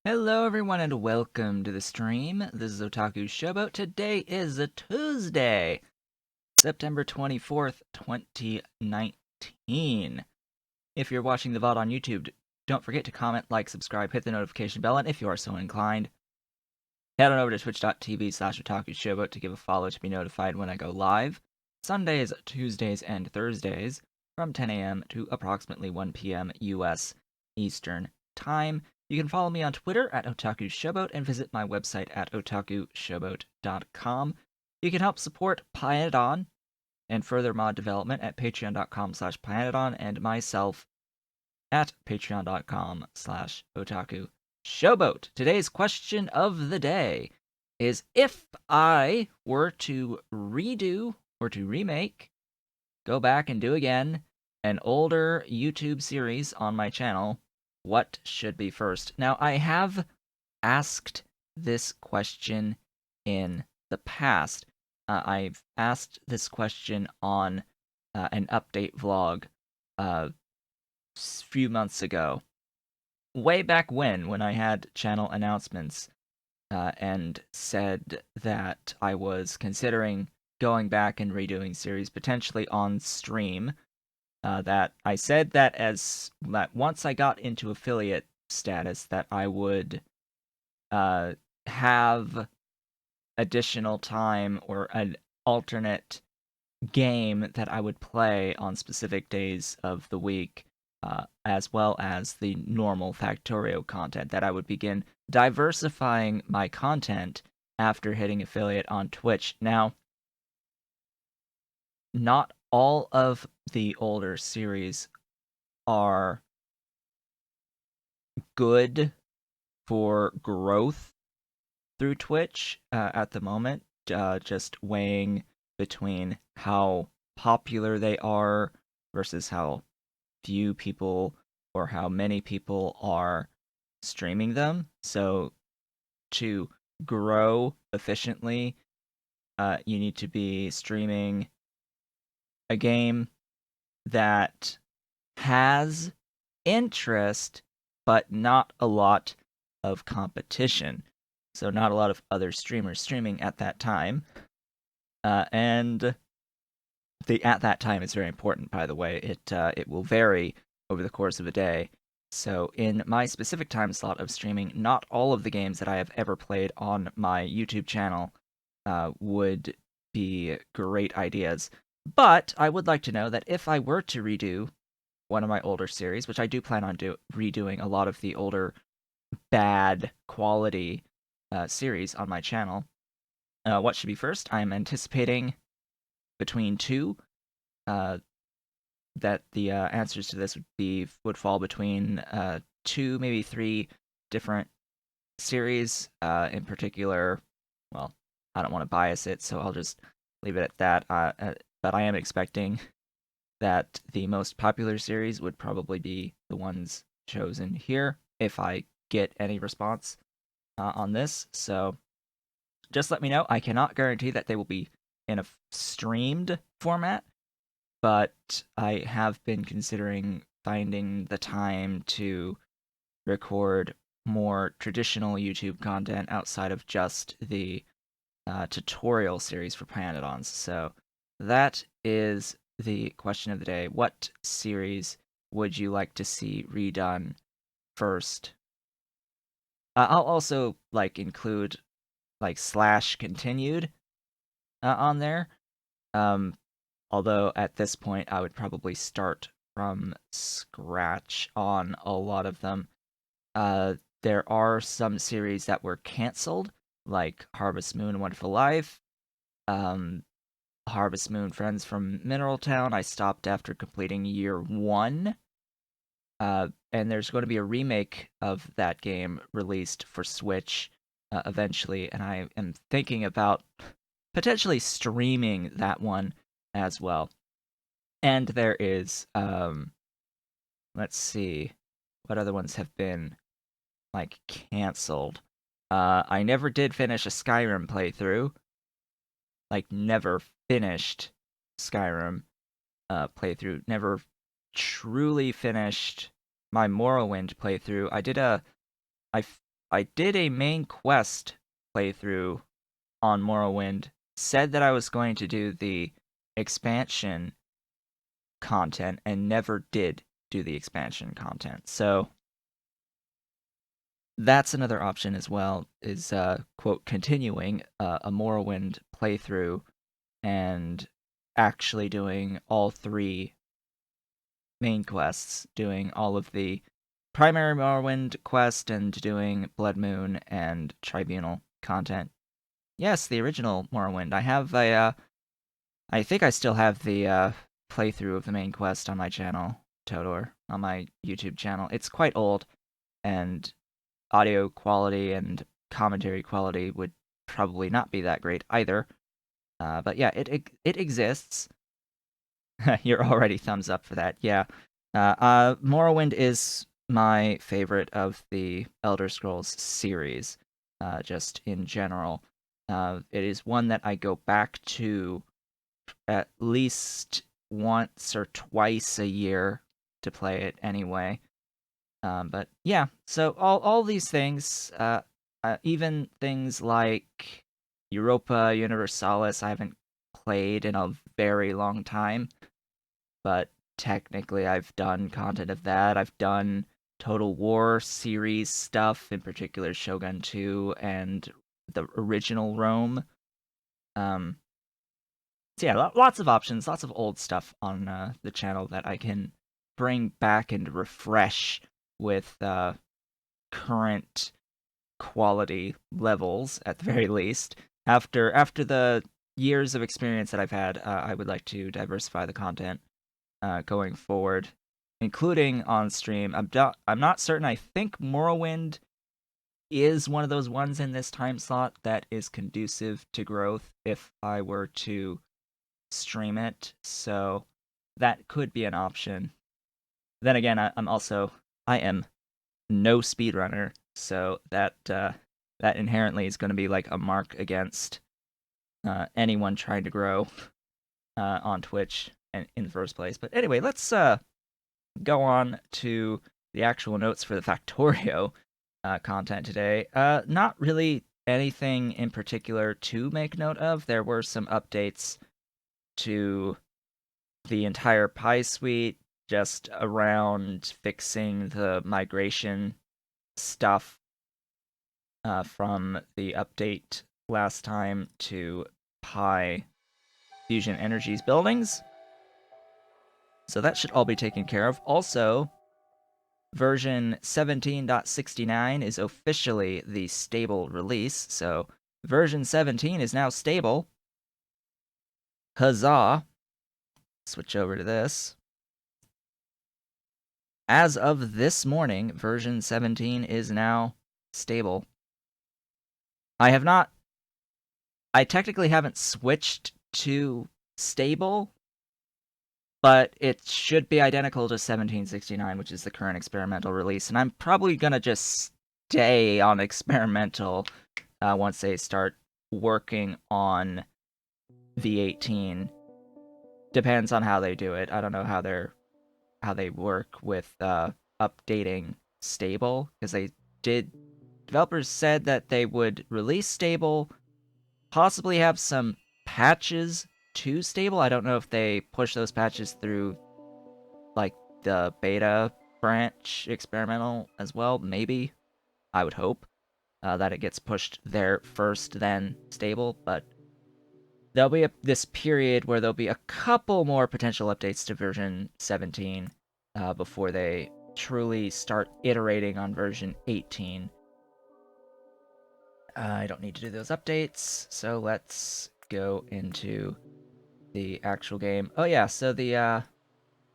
Hello everyone and welcome to the stream. This is Otaku Showboat. Today is a Tuesday, September 24th, 2019. If you're watching the VOD on YouTube, don't forget to comment, like, subscribe, hit the notification bell, and if you are so inclined, head on over to twitch.tv/OtakuShowboat to give a follow to be notified when I go live. Sundays, Tuesdays, and Thursdays from 10 a.m. to approximately 1 p.m. US Eastern Time. You can follow me on Twitter at Otaku Showboat and visit my website at otakushowboat.com. You can help support Pyanodon and further mod development at patreon.com/Pyanodon and myself at patreon.com/Otaku Showboat. Today's question of the day is, if I were to redo or to remake, go back and do again, an older YouTube series on my channel, what should be first? Now, I have asked this question in the past. I've asked this question on an update vlog a few months ago. Way back when I had channel announcements and said that I was considering going back and redoing series potentially on stream. That I said that once I got into affiliate status, that I would have additional time or an alternate game that I would play on specific days of the week, as well as the normal Factorio content, that I would begin diversifying my content after hitting affiliate on Twitch. Now, not all of the older series are good for growth through Twitch at the moment, just weighing between how popular they are versus how few people or how many people are streaming them. So to grow efficiently, you need to be streaming a game that has interest, but not a lot of competition. So not a lot of other streamers streaming at that time. And the at that time is very important, by the way. It will vary over the course of a day. So in my specific time slot of streaming, not all of the games that I have ever played on my YouTube channel would be great ideas. But I would like to know that if I were to redo one of my older series, which I do plan on redoing a lot of the older bad quality series on my channel, what should be first? I'm anticipating between two. That the answers to this would fall between two, maybe three different series. In particular, well, I don't want to bias it, so I'll just leave it at that. But I am expecting that the most popular series would probably be the ones chosen here, if I get any response on this. So just let me know. I cannot guarantee that they will be in a streamed format, but I have been considering finding the time to record more traditional YouTube content outside of just the tutorial series for Pyanodons. So that is the question of the day. What series would you like to see redone first? I'll also include slash continued on there. Although at this point I would probably start from scratch on a lot of them. There are some series that were canceled, like Harvest Moon Wonderful Life, Harvest Moon Friends from Mineral Town. I stopped after completing year 1. And there's going to be a remake of that game released for Switch eventually, and I am thinking about potentially streaming that one as well. And there is, let's see, what other ones have been, canceled. I never did finish a Skyrim playthrough. Never finished Skyrim playthrough. Never truly finished my Morrowind playthrough. I did a main quest playthrough on Morrowind, said that I was going to do the expansion content, and never did do the expansion content. So that's another option as well, is quote continuing a Morrowind playthrough and actually doing all three main quests, doing all of the primary Morrowind quest and doing Blood Moon and Tribunal content. Yes, the original Morrowind. I have I think I still have the playthrough of the main quest on my channel, Todor, on my YouTube channel. It's quite old, and audio quality and commentary quality would probably not be that great either. But yeah, it exists. You're already thumbs up for that. Yeah. Morrowind is my favorite of the Elder Scrolls series, just in general. It is one that I go back to at least once or twice a year to play it anyway. But yeah, so all these things, even things like Europa Universalis, I haven't played in a very long time, but technically I've done content of that. I've done Total War series stuff, in particular Shogun 2 and the original Rome. Um, so yeah, lots of options, lots of old stuff on the channel that I can bring back and refresh with current quality levels at the very least. After the years of experience that I've had, I would like to diversify the content going forward, including on stream. I'm not certain. I think Morrowind is one of those ones in this time slot that is conducive to growth if I were to stream it. So that could be an option. Then again, I am no speedrunner, so that inherently is going to be like a mark against anyone trying to grow on Twitch in the first place. But anyway, let's go on to the actual notes for the Factorio content today. Not really anything in particular to make note of. There were some updates to the entire Pi suite, just around fixing the migration stuff from the update last time to Pi Fusion Energy's buildings. So that should all be taken care of. Also, version 17.69 is officially the stable release, so version 17 is now stable. Huzzah! Switch over to this. As of this morning, version 17 is now stable. I technically haven't switched to stable, but it should be identical to 1769, which is the current experimental release, and I'm probably gonna just stay on experimental once they start working on V18. Depends on how they do it. I don't know how they work with updating stable, because developers said that they would release stable, possibly have some patches to stable. I don't know if they push those patches through like the beta branch experimental as well. Maybe. I would hope that it gets pushed there first, then stable. But there'll be this period where there'll be a couple more potential updates to version 17 before they truly start iterating on version 18. I don't need to do those updates, so let's go into the actual game. Oh yeah, so the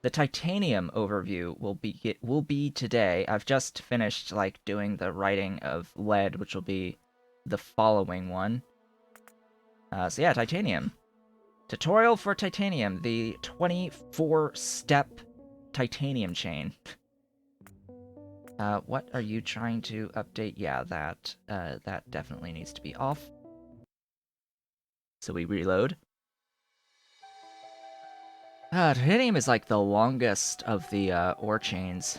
titanium overview will be today. I've just finished like doing the writing of lead, which will be the following one. So yeah, titanium. Tutorial for titanium, the 24-step titanium chain. What are you trying to update? Yeah, that definitely needs to be off. So we reload. Titanium is like the longest of the ore chains.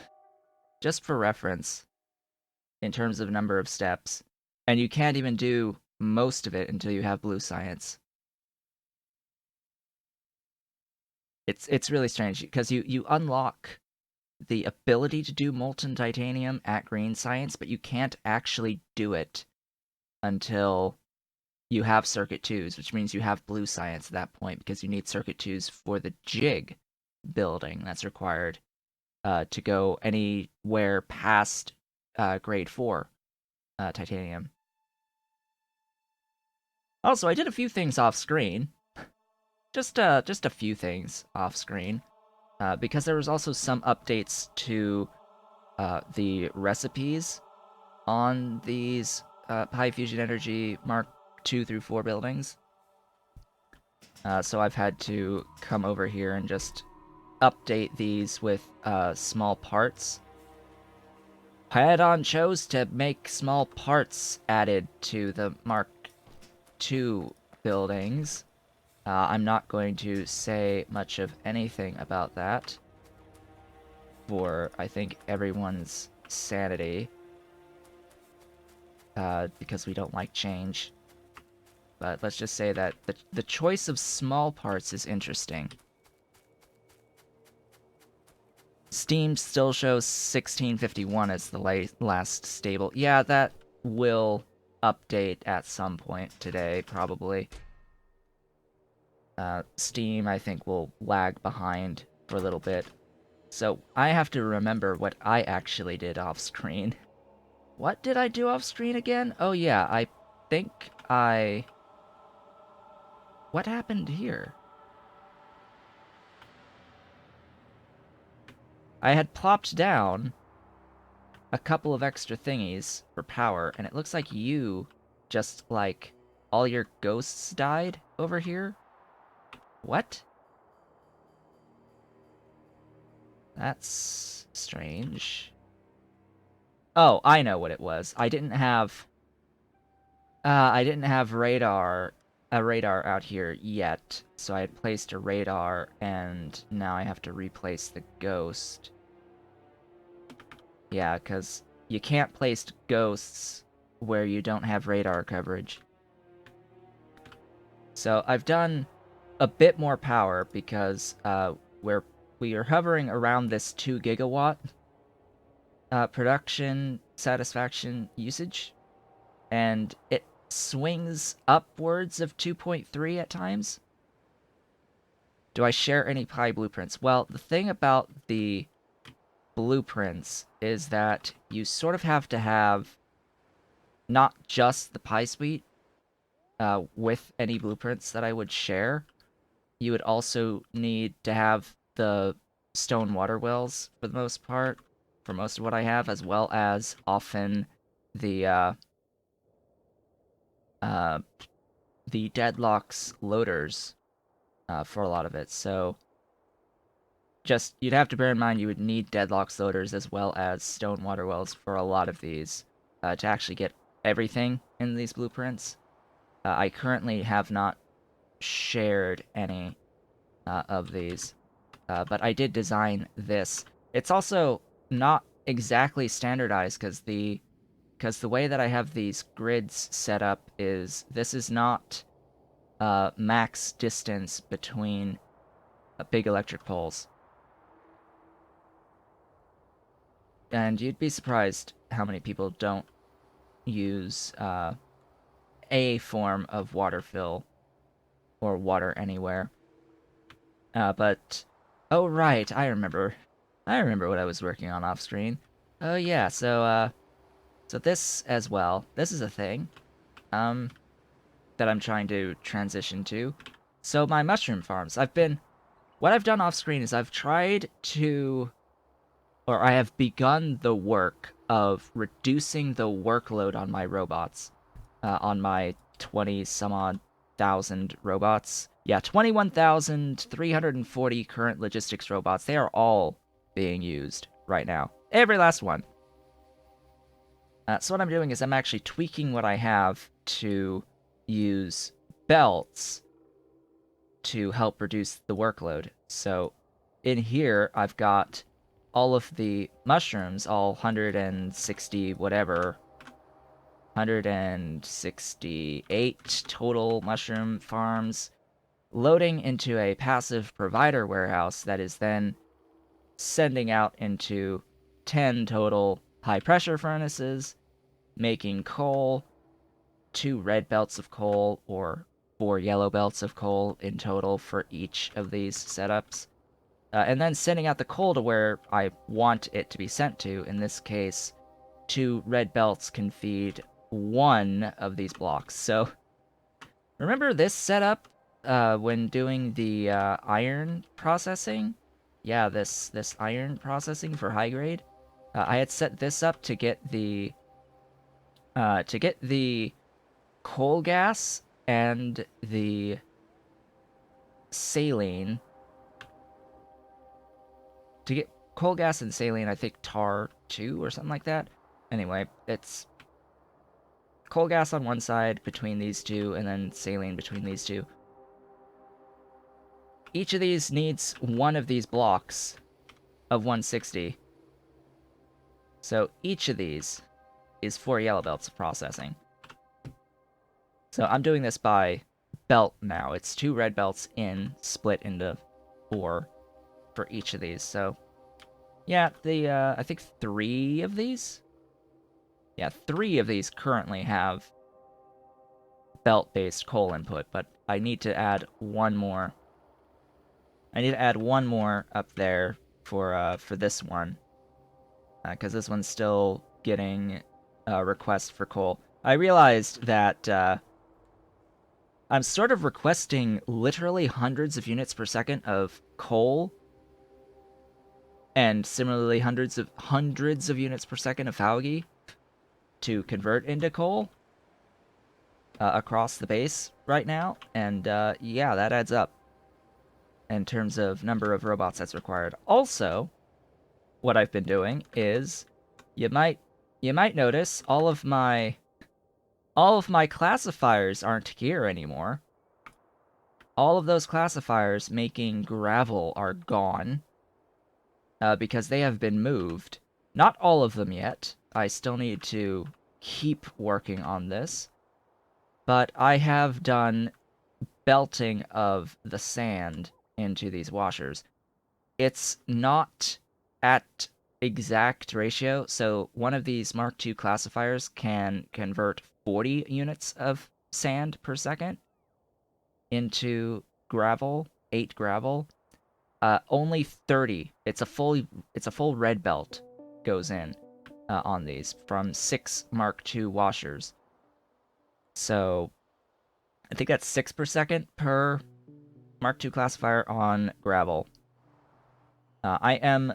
Just for reference, in terms of number of steps, and you can't even do most of it until you have blue science. It's really strange because you unlock the ability to do molten titanium at green science, but you can't actually do it until you have circuit 2s, which means you have blue science at that point because you need circuit 2s for the jig building that's required to go anywhere past grade 4 titanium. Also, I did a few things off screen. Just a few things off screen. Because there was also some updates to the recipes on these high fusion energy Mark 2 through 4 buildings. So I've had to come over here and just update these with small parts. Pyanodon chose to make small parts added to the Mark II buildings. I'm not going to say much of anything about that for, I think, everyone's sanity. Because we don't like change. But let's just say that the choice of small parts is interesting. Steam still shows 1651 as the last stable. Yeah, that will update at some point today, probably. Steam, I think, will lag behind for a little bit. So I have to remember what I actually did off-screen. What did I do off-screen again? Oh yeah, I think I... What happened here? I had plopped down a couple of extra thingies for power, and it looks like you just, like, all your ghosts died over here? What? That's strange. Oh, I know what it was. I didn't have a radar out here yet, so I had placed a radar, and now I have to replace the ghost. Yeah, because you can't place ghosts where you don't have radar coverage. So I've done a bit more power because we are hovering around this 2 gigawatt production satisfaction usage, and it swings upwards of 2.3 at times. Do I share any Pi blueprints? Well, the thing about the blueprints is that you sort of have to have not just the Pi suite with any blueprints that I would share. You would also need to have the stone water wells for the most part, for most of what I have, as well as often the uh, the deadlocks loaders for a lot of it. So just you'd have to bear in mind you would need deadlocks loaders as well as stone water wells for a lot of these to actually get everything in these blueprints. I currently have not shared any of these, but I did design this. It's also not exactly standardized because the way that I have these grids set up is this is not max distance between big electric poles. And you'd be surprised how many people don't use a form of water fill or water anywhere. But oh right, I remember. I remember what I was working on off screen. Oh yeah, so this as well. This is a thing that I'm trying to transition to. So my mushroom farms. What I've done off screen is I've tried to, or I have begun the work of reducing the workload on my robots, on my 20 some odd thousand robots. Yeah, 21,340 current logistics robots. They are all being used right now. Every last one. So what I'm doing is I'm actually tweaking what I have to use belts to help reduce the workload. So in here, I've got all of the mushrooms, all 160 whatever, 168 total mushroom farms, loading into a passive provider warehouse that is then sending out into 10 total high pressure furnaces, making coal, 2 red belts of coal, or 4 yellow belts of coal in total for each of these setups. And then sending out the coal to where I want it to be sent to. In this case, 2 red belts can feed 1 of these blocks. So, remember this setup when doing the iron processing? Yeah, this iron processing for high grade. I had set this up to get the coal gas and the saline. To get coal gas and saline, I think tar 2 or something like that. Anyway, it's coal gas on one side between these two, and then saline between these two. Each of these needs 1 of these blocks of 160. So each of these is 4 yellow belts of processing. So I'm doing this by belt now. It's 2 red belts in, split into 4 for each of these. So yeah, I think 3 of these? Yeah, 3 of these currently have belt-based coal input, but I need to add 1 more. I need to add 1 more up there for this one, because this one's still getting requests for coal. I realized that I'm sort of requesting literally hundreds of units per second of coal, and similarly hundreds of units per second of algae to convert into coal across the base right now, and yeah, that adds up in terms of number of robots that's required. Also, what I've been doing is you might notice all of my classifiers aren't here anymore. All of those classifiers making gravel are gone because they have been moved. Not all of them yet. I still need to keep working on this. But I have done belting of the sand into these washers. It's not at exact ratio, so one of these Mark II classifiers can convert 40 units of sand per second into gravel, 8 gravel. Only 30. It's a full red belt goes in on these from 6 Mark II washers. So I think that's 6 per second per Mark II classifier on gravel. I am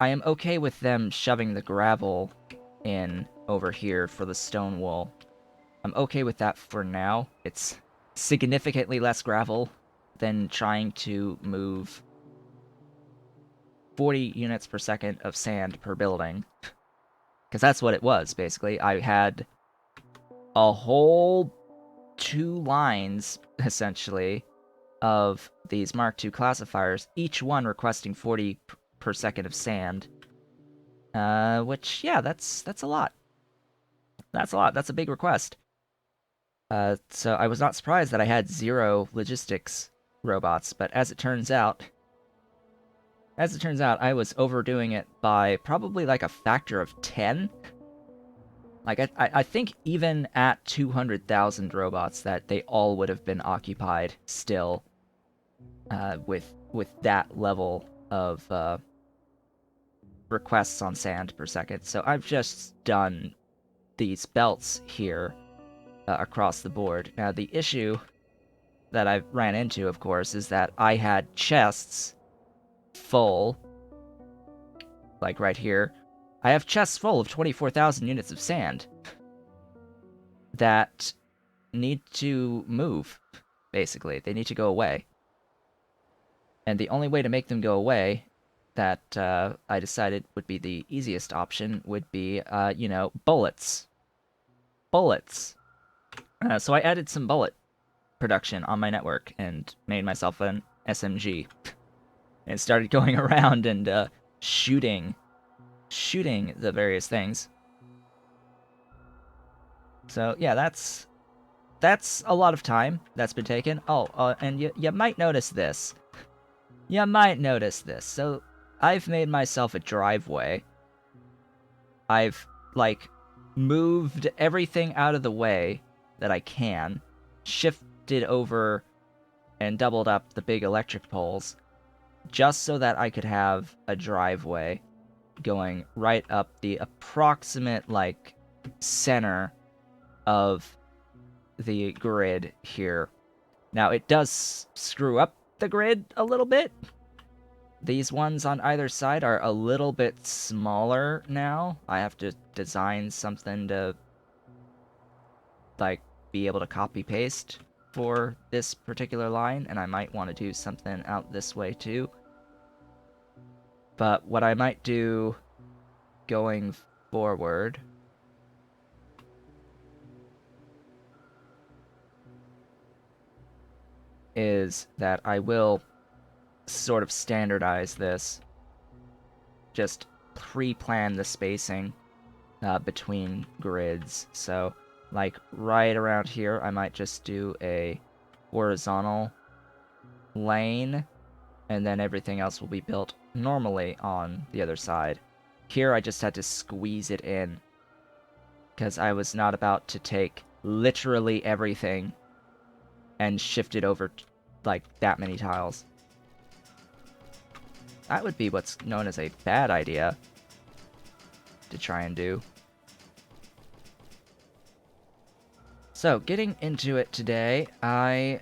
okay with them shoving the gravel in over here for the stone wool. I'm okay with that for now. It's significantly less gravel than trying to move 40 units per second of sand per building. Because that's what it was, basically. I had a whole 2 lines, essentially, of these Mark II classifiers, each one requesting 40 per second of sand. Which, yeah, that's a lot. That's a lot. That's a big request. So I was not surprised that I had 0 logistics robots, but as it turns out, I was overdoing it by probably like a factor of 10. Like, I think even at 200,000 robots that they all would have been occupied still with that level of requests on sand per second. So I've just done these belts here across the board. Now, the issue that I ran into, of course, is that I had chests full, like right here. I have chests full of 24,000 units of sand that need to move, basically. They need to go away. And the only way to make them go away that I decided would be the easiest option would be, bullets. Bullets. So I added some bullet production on my network and made myself an SMG. and started going around and shooting the various things. So yeah, that's a lot of time that's been taken. Oh, and you might notice this. You might notice this. So I've made myself a driveway. I've like moved everything out of the way that I can, shifted over and doubled up the big electric poles just so that I could have a driveway going right up the approximate like center of the grid here. Now it does screw up the grid a little bit. These ones on either side are a little bit smaller now. I have to design something to like be able to copy paste for this particular line, and I might want to do something out this way too. But what I might do going forward is that I will sort of standardize this, just pre-plan the spacing between grids. So like right around here, I might just do a horizontal lane, and then everything else will be built normally on the other side. Here I just had to squeeze it in, because I was not about to take literally everything and shift it over like that many tiles. That would be what's known as a bad idea to try and do. So, getting into it today, I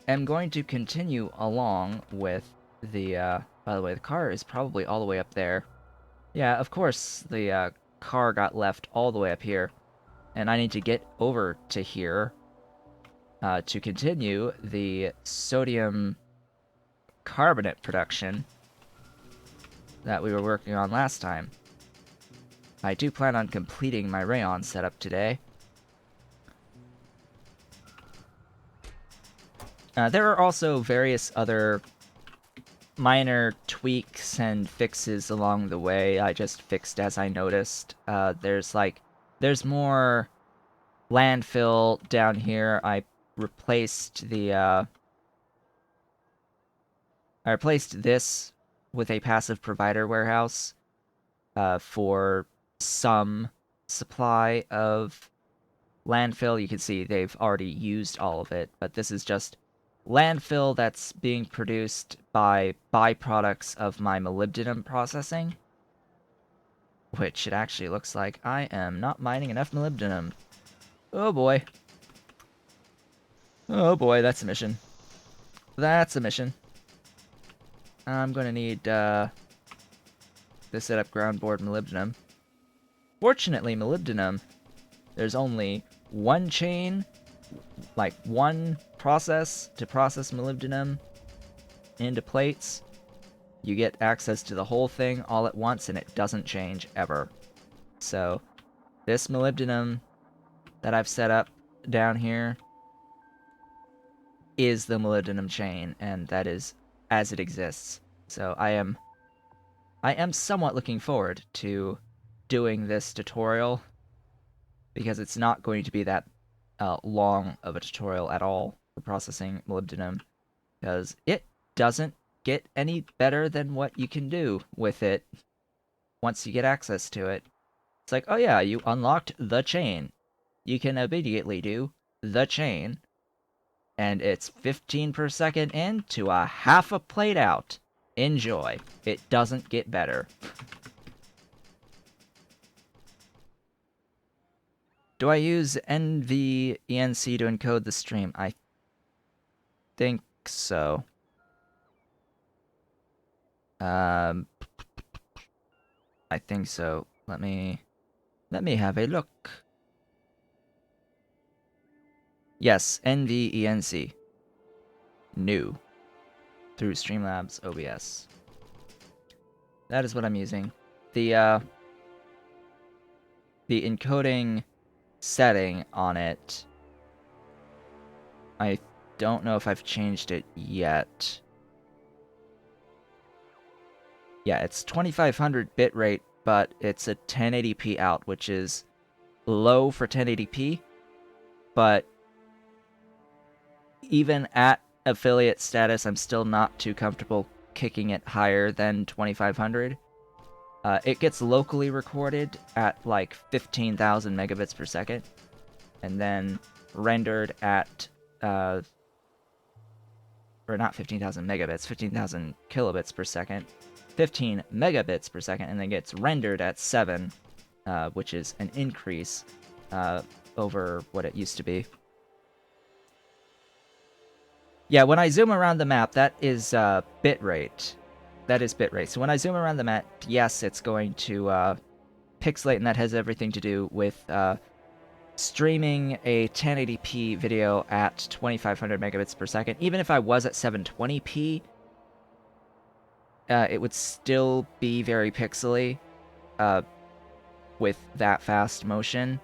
am going to continue along with the, by the way, the car is probably all the way up there. Yeah, of course, the car got left all the way up here, and I need to get over to here to continue the sodium carbonate production that we were working on last time. I do plan on completing my Rayon setup today. There are also various other minor tweaks and fixes along the way. I just fixed as I noticed. There's more landfill down here. I replaced this with a passive provider warehouse for some supply of landfill. You can see they've already used all of it, but this is just landfill that's being produced by byproducts of my molybdenum processing, which it actually looks like I am not mining enough molybdenum. Oh boy. Oh boy, that's a mission. That's a mission. I'm gonna need to set up ground board molybdenum. Fortunately, molybdenum, there's only one chain, like one process to process molybdenum into plates. You get access to the whole thing all at once, and it doesn't change ever. So this molybdenum that I've set up down here is the molybdenum chain, and that is as it exists. So I am somewhat looking forward to doing this tutorial, because it's not going to be that long of a tutorial at all for processing molybdenum, because it doesn't get any better than what you can do with it once you get access to it. It's like, oh yeah, you unlocked the chain. You can immediately do the chain, and it's 15 per second in to a half a plate out. Enjoy. It doesn't get better. Do I use NVENC to encode the stream? I think so. I think so. Let me have a look. Yes, NVENC. New. Through Streamlabs OBS. That is what I'm using. The encoding setting on it, I don't know if I've changed it yet. Yeah, it's 2500 bitrate, but it's a 1080p out, which is low for 1080p, but even at affiliate status, I'm still not too comfortable kicking it higher than 2500. It gets locally recorded at like 15,000 megabits per second, and then rendered at, or not 15,000 megabits, 15,000 kilobits per second, 15 megabits per second, and then gets rendered at 7, which is an increase over what it used to be. Yeah, when I zoom around the map, that is bitrate. That is bitrate. So when I zoom around the map, yes, it's going to pixelate, and that has everything to do with streaming a 1080p video at 2500 megabits per second. Even if I was at 720p, it would still be very pixely with that fast motion.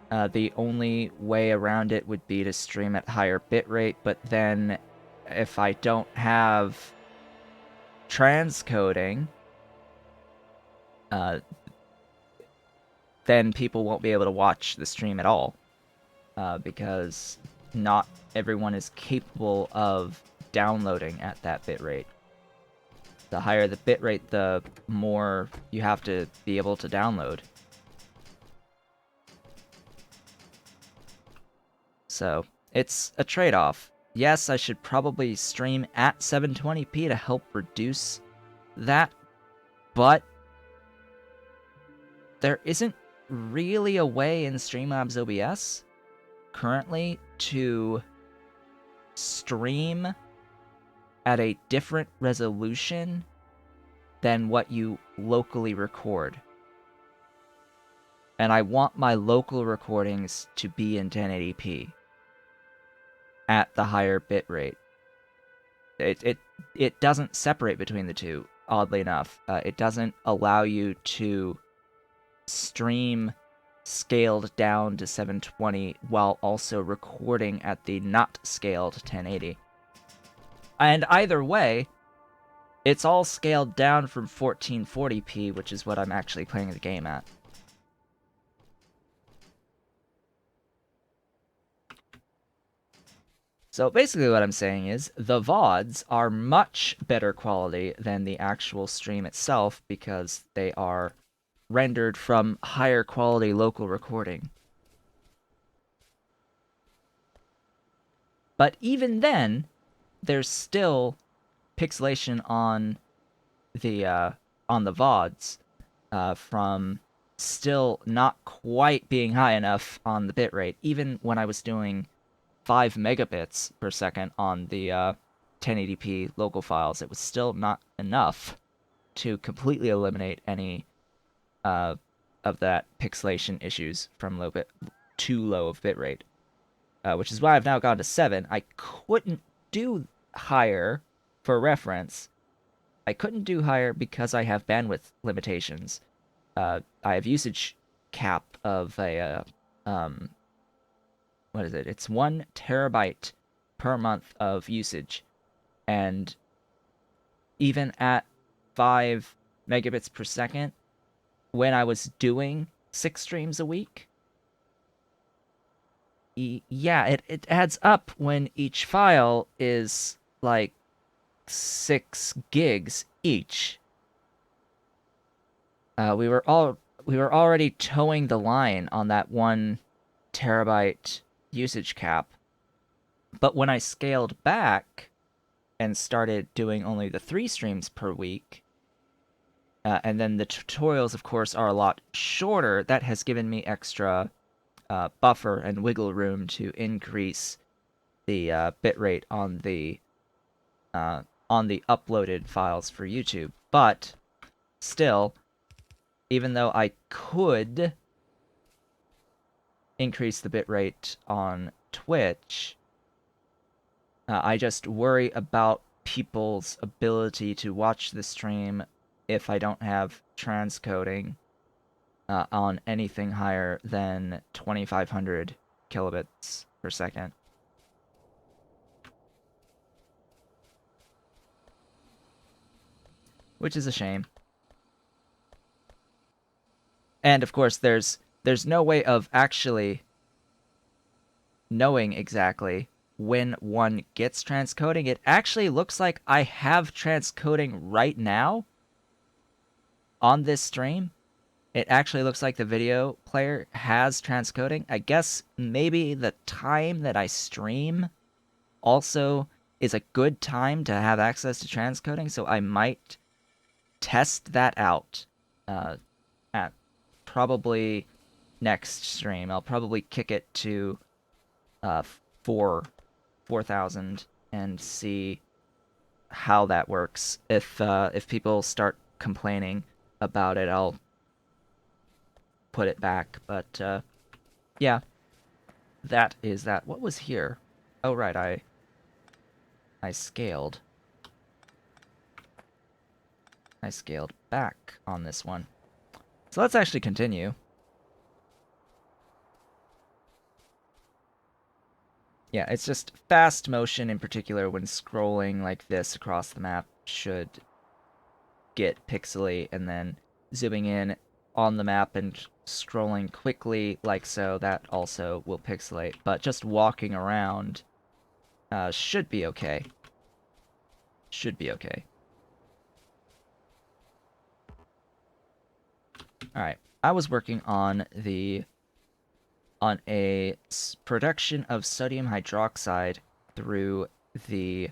The only way around it would be to stream at higher bitrate, but then if I don't have transcoding, then people won't be able to watch the stream at all, because not everyone is capable of downloading at that bitrate. The higher the bitrate, the more you have to be able to download. So, it's a trade-off. Yes, I should probably stream at 720p to help reduce that, but there isn't really a way in Streamlabs OBS currently to stream at a different resolution than what you locally record. And I want my local recordings to be in 1080p at the higher bitrate. It doesn't separate between the two, oddly enough. It doesn't allow you to stream scaled down to 720 while also recording at the not scaled 1080. And either way, it's all scaled down from 1440p, which is what I'm actually playing the game at. So basically what I'm saying is, the VODs are much better quality than the actual stream itself because they are rendered from higher quality local recording. But even then, there's still pixelation on the VODs from still not quite being high enough on the bitrate. Even when I was doing 5 megabits per second on the 1080p local files, it was still not enough to completely eliminate any of that pixelation issues from too low of bitrate. Which is why I've now gone to 7. I couldn't do higher, for reference. I couldn't do higher because I have bandwidth limitations. I have usage cap of a what is it? It's 1 terabyte per month of usage, and even at 5 megabits per second, when I was doing 6 streams a week, yeah, it adds up when each file is like 6 gigs each. We were already towing the line on that 1 terabyte usage cap. But when I scaled back and started doing only the 3 streams per week, and then the tutorials, of course, are a lot shorter, that has given me extra buffer and wiggle room to increase the bitrate on the uploaded files for YouTube. But still, even though I could increase the bitrate on Twitch, I just worry about people's ability to watch the stream if I don't have transcoding on anything higher than 2500 kilobits per second. which is a shame. And of course, there's no way of actually knowing exactly when one gets transcoding. It actually looks like I have transcoding right now on this stream. It actually looks like the video player has transcoding. I guess maybe the time that I stream also is a good time to have access to transcoding, so I might test that out at probably next stream. I'll probably kick it to uh, 4,000 and see how that works. If people start complaining about it, I'll put it back. But yeah, that is that. What was here? Oh right, I scaled. I scaled back on this one. So let's actually continue. Yeah, it's just fast motion in particular when scrolling like this across the map should get pixely, and then zooming in on the map and scrolling quickly like so, that also will pixelate. But just walking around should be okay. Should be okay. Alright, I was working on a production of sodium hydroxide through the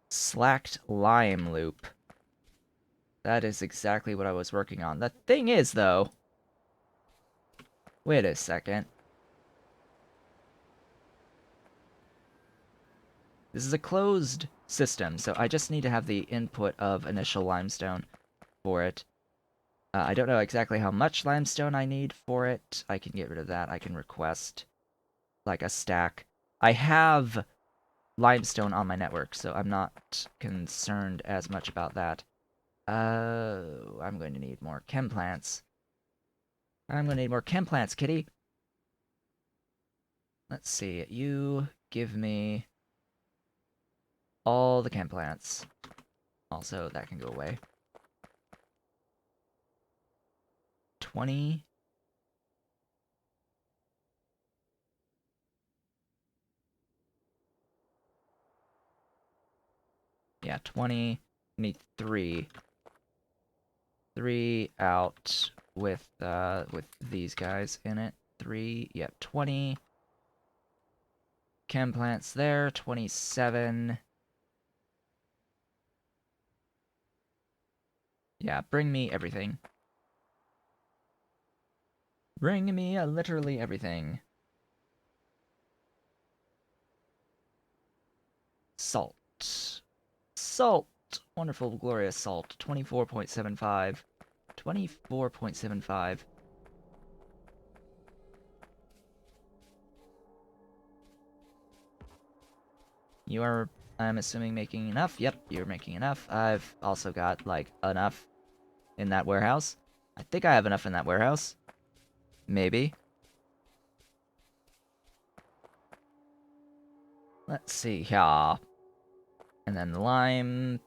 slacked lime loop. That is exactly what I was working on. The thing is, though... Wait a second. This is a closed system, so I just need to have the input of initial limestone for it. I don't know exactly how much limestone I need for it. I can get rid of that. I can request, like, a stack. I have limestone on my network, so I'm not concerned as much about that. I'm going to need more chem plants. I'm going to need more chem plants, kitty. Let's see. You give me all the chem plants. Also, that can go away. 20. Yeah, 20. Need 3. 3 out with these guys in it. 3. Yep, 20. Chem plants there. 27. Yeah, bring me everything. Bring me literally everything. Salt. Salt. Wonderful, glorious salt. 24.75. 24.75. You are, I'm assuming, making enough? Yep, you're making enough. I've also got, like, enough in that warehouse. I think I have enough in that warehouse. Maybe. Let's see here. And then lime...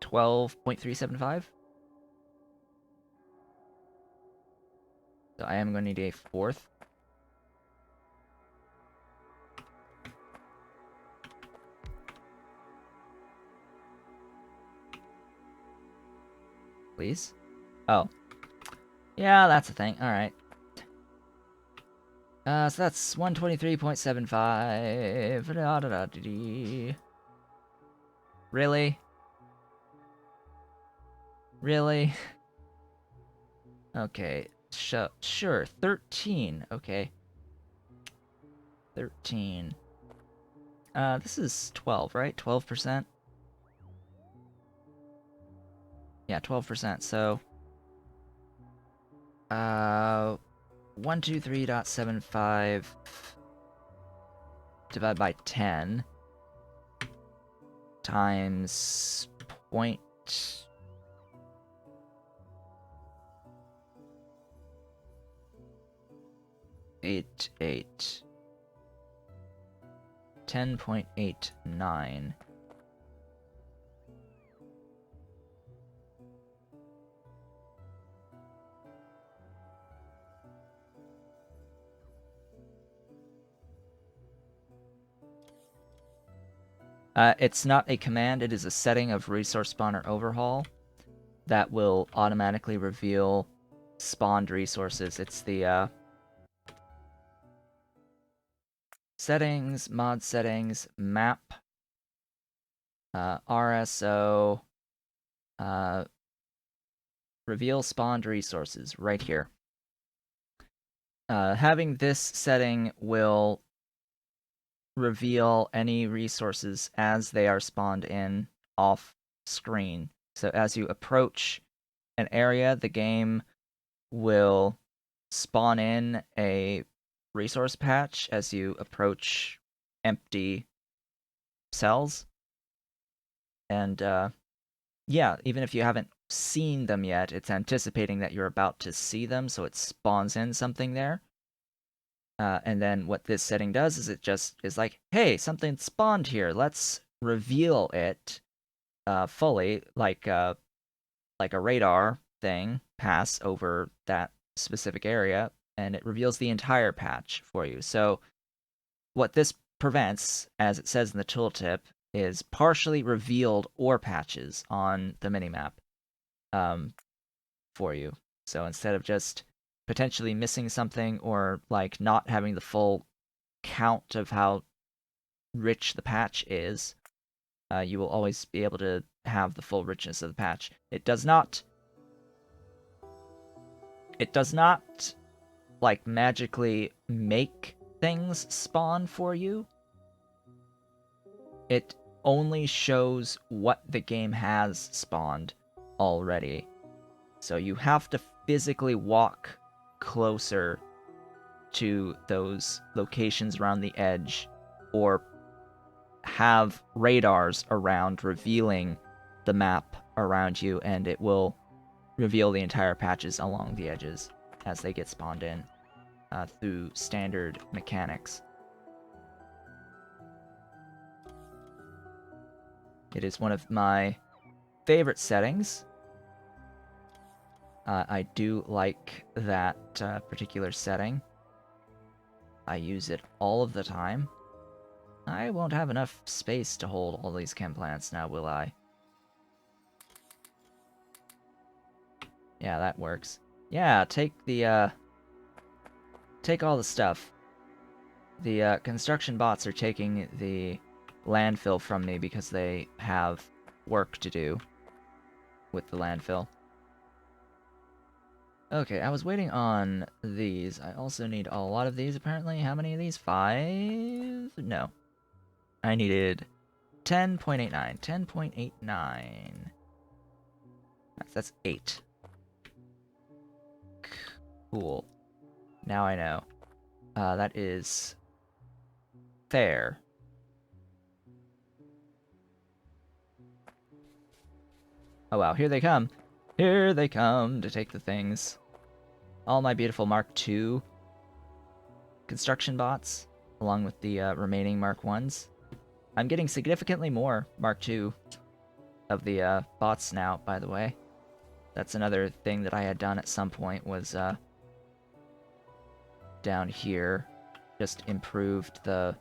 12.375. So I am going to need a 4th. Please? Oh. Yeah, that's a thing. Alright. So that's 123.75. Really? Really? Okay. Sure. 13. Okay. 13. This is 12, right? 12%? Yeah, 12%. So, 123.75 divided by 10 times point 88. 10.89. It's not a command, it is a setting of resource spawner overhaul that will automatically reveal spawned resources. It's the settings, mod settings, map, RSO, reveal spawned resources right here. Having this setting will reveal any resources as they are spawned in off screen. So as you approach an area, the game will spawn in a resource patch as you approach empty cells. And yeah, even if you haven't seen them yet, it's anticipating that you're about to see them, so it spawns in something there. And then what this setting does is it just is like, hey, something spawned here. Let's reveal it fully, like a radar thing pass over that specific area, and it reveals the entire patch for you. So what this prevents, as it says in the tooltip, is partially revealed ore patches on the minimap for you. So instead of just potentially missing something or like not having the full count of how rich the patch is, you will always be able to have the full richness of the patch. It does not like magically make things spawn for you. It only shows what the game has spawned already. So you have to physically walk closer to those locations around the edge or have radars around revealing the map around you, and it will reveal the entire patches along the edges as they get spawned in through standard mechanics. It is one of my favorite settings. I do like that particular setting. I use it all of the time. I won't have enough space to hold all these chem plants now, will I? Yeah, that works. Yeah, take all the stuff. The construction bots are taking the landfill from me because they have work to do with the landfill. Okay, I was waiting on these. I also need a lot of these, apparently. How many of these? 5? No. I needed 10.89. 10.89. That's 8. Cool. Now I know. That is fair. Oh wow, here they come. Here they come to take the things. All my beautiful Mark II construction bots, along with the remaining Mark 1s. I'm getting significantly more Mark II of the bots now, by the way. That's another thing that I had done at some point was down here. Just improved the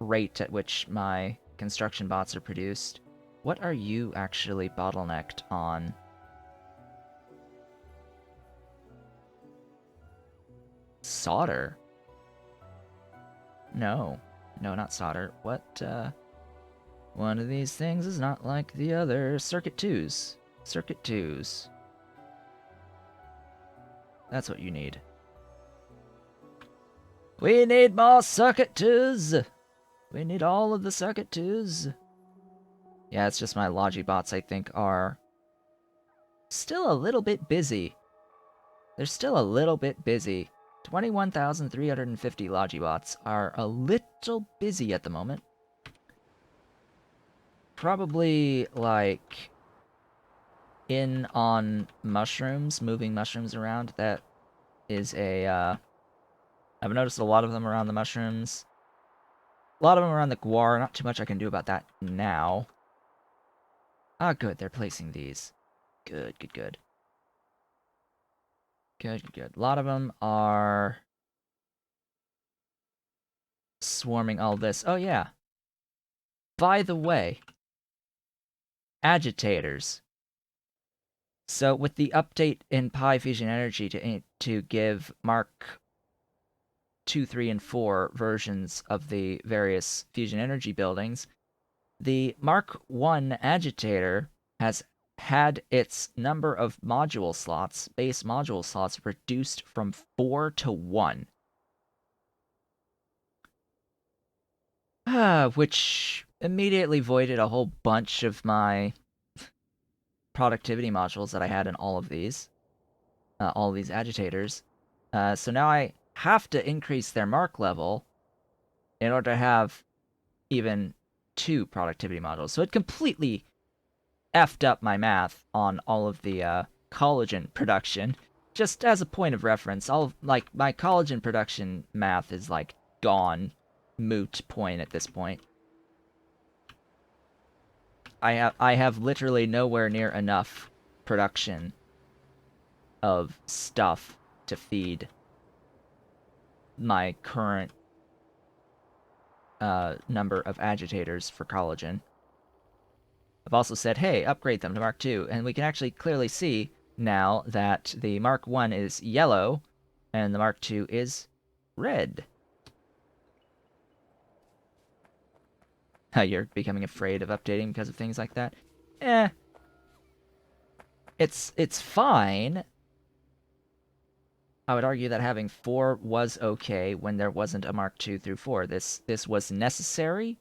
rate at which my construction bots are produced. What are you actually bottlenecked on? Solder? No. No, not solder. What, one of these things is not like the other. Circuit 2s. Circuit 2s. That's what you need. We need more circuit 2s! We need all of the circuit 2s. Yeah, it's just my Logibots, I think, are still a little bit busy. They're still a little bit busy. 21,350 Logibots are a little busy at the moment. Probably, like, in on mushrooms, moving mushrooms around. That is a, I've noticed a lot of them around the mushrooms. A lot of them around the guar. Not too much I can do about that now. Ah, good. They're placing these. Good, good, good. Good, good, good. A lot of them are swarming all this. Oh, yeah. by the way, agitators. So with the update in Pi Fusion Energy to give Mark 2, 3, and 4 versions of the various fusion energy buildings, the Mark 1 agitator has had its number of module slots, base module slots, reduced from 4 to 1. Which immediately voided a whole bunch of my productivity modules that I had in all of these agitators. So now I have to increase their mark level in order to have even 2 productivity modules. So it completely effed up my math on all of the collagen production. Just as a point of reference, my collagen production math is gone, moot point at this point. I have literally nowhere near enough production of stuff to feed my current number of agitators for collagen. I've also said, hey, upgrade them to Mark II, and we can actually clearly see now that the Mark I is yellow and the Mark II is red. You're becoming afraid of updating because of things like that? It's fine. I would argue that having 4 was okay when there wasn't a Mark II through 4. This was necessary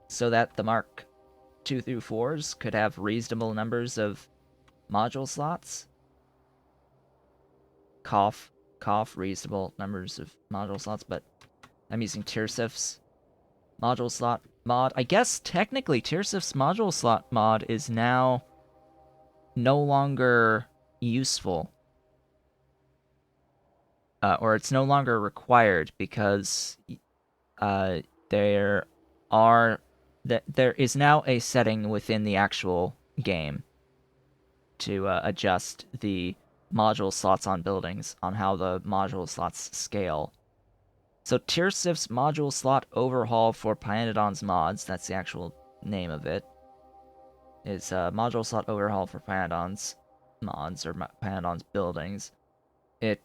so that the Mark II through 4s could have reasonable numbers of module slots. Cough, reasonable numbers of module slots, but I'm using Tirsif's module slot mod. I guess technically Tirsif's module slot mod is now no longer useful. Or it's no longer required because there is now a setting within the actual game to adjust the module slots on buildings, on how the module slots scale. So Tirsif's module slot overhaul for Pyanodon's mods, that's the actual name of it, is module slot overhaul for Pyanodon's mods, or Pyanodon's buildings. It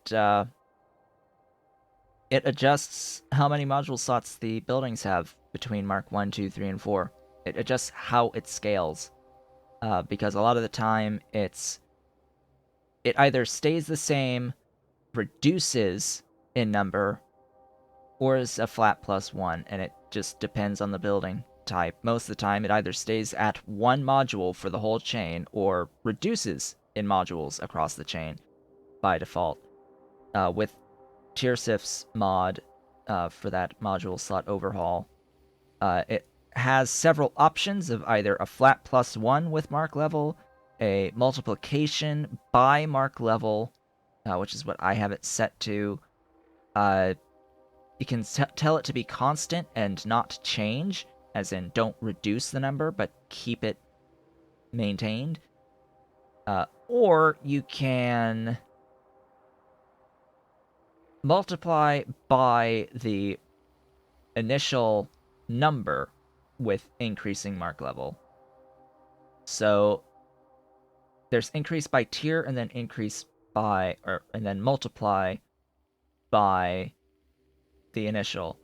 adjusts how many module slots the buildings have between Mark 1, 2, 3, and 4. It adjusts how it scales. Because a lot of the time, it either stays the same, reduces in number, or is a flat +1, and it just depends on the building type. Most of the time, it either stays at 1 module for the whole chain, or reduces in modules across the chain by default. With Tirsif's mod for that module slot overhaul, it has several options of either a flat +1 with mark level, a multiplication by mark level, which is what I have it set to. You can tell it to be constant and not change, as in don't reduce the number, but keep it maintained. Or you can multiply by the initial number with increasing mark level. So there's increase by tier and then increase by, and then multiply by the initial.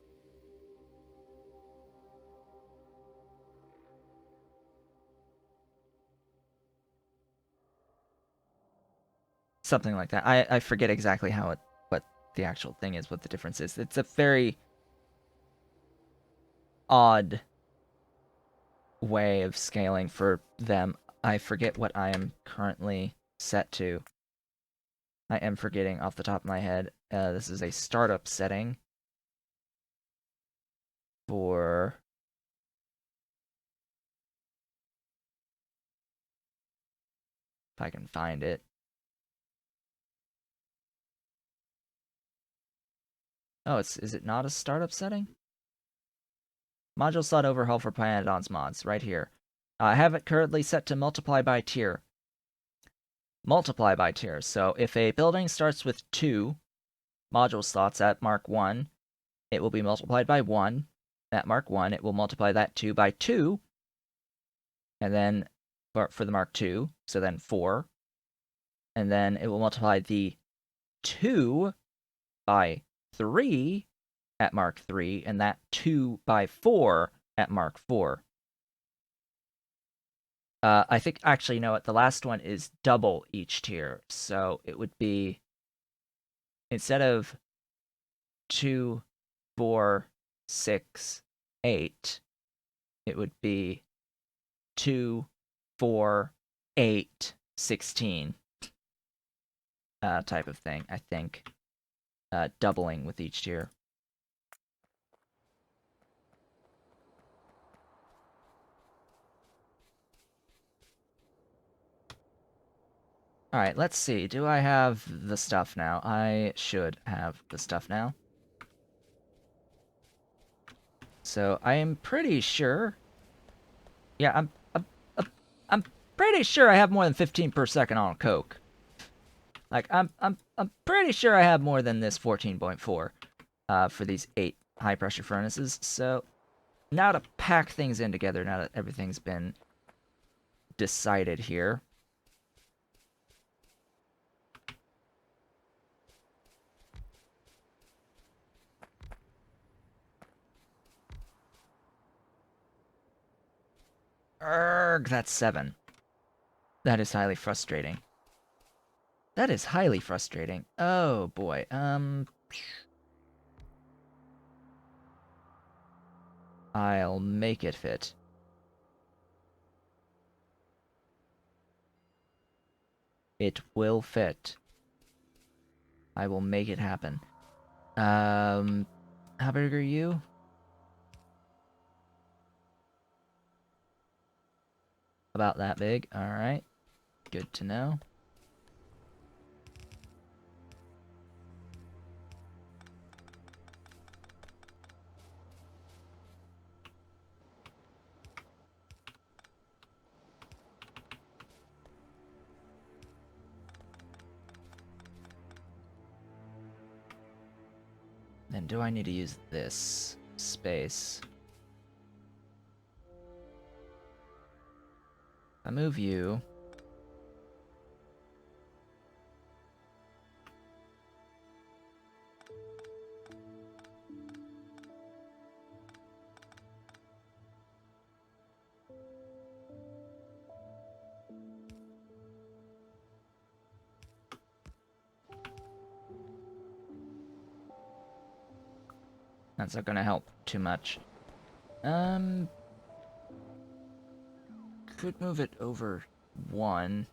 Something like that. I forget exactly what the actual thing is, what the difference is. It's a very odd way of scaling for them. I forget what I am currently set to. I am forgetting off the top of my head. This is a startup setting for... If I can find it. Oh, is it not a startup setting? Module slot overhaul for Pyanodon's mods, right here. I have it currently set to multiply by tier. Multiply by tier. So if a building starts with 2 module slots at Mark 1, it will be multiplied by 1. at Mark 1, it will multiply that 2 by 2, and then for the Mark 2, so then 4, and then it will multiply the 2 by 3 at Mark 3, and that 2 by 4 at Mark 4. I think, actually, you know what? The last one is double each tier, so it would be, instead of 2, 4, 6, 8, it would be 2, 4, 8, 16 type of thing, I think. Doubling with each tier. Alright, let's see. Do I have the stuff now? I should have the stuff now. So I am pretty sure. Yeah, I'm pretty sure I have more than 15 per second on Coke. Like I'm pretty sure I have more than this 14.4 for these 8 high pressure furnaces. So now to pack things in together, now that everything's been decided here. Erg, that's 7. That is highly frustrating. That is highly frustrating. Oh boy. I'll make it fit. It will fit. I will make it happen. How big are you? About that big. Alright. Good to know. Then do I need to use this space? If I move you... That's not gonna help too much. Could move it over 1.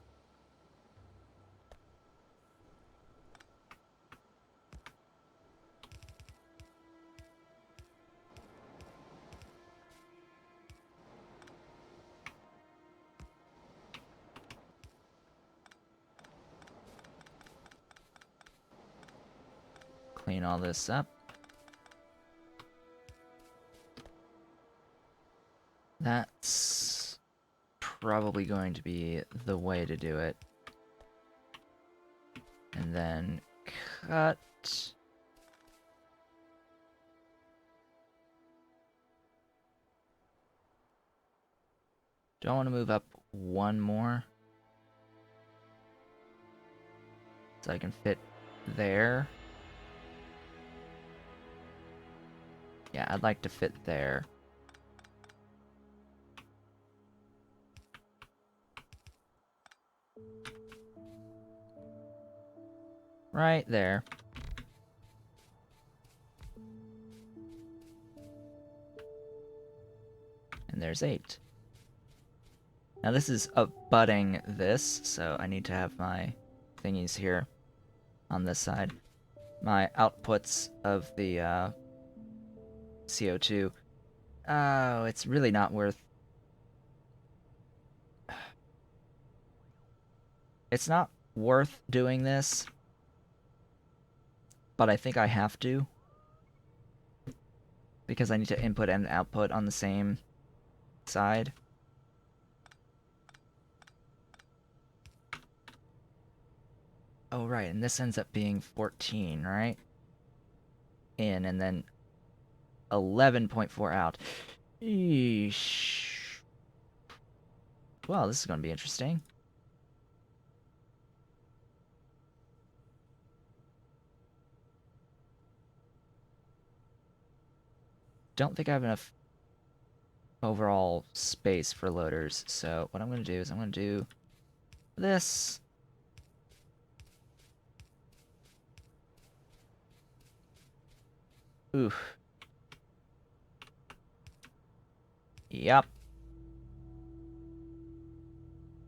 Clean all this up. That's probably going to be the way to do it. And then cut. Do I want to move up 1 more? So I can fit there. Yeah, I'd like to fit there. Right there. And there's 8. Now this is abutting this, so I need to have my thingies here on this side. My outputs of the CO2. Oh, it's really not worth... It's not worth doing this, but I think I have to. Because I need to input and output on the same side. Oh, right, and this ends up being 14, right? In, and then 11.4 out. Eesh. Well, this is going to be interesting. Don't think I have enough overall space for loaders, so what I'm going to do is I'm going to do this. Oof. Yep.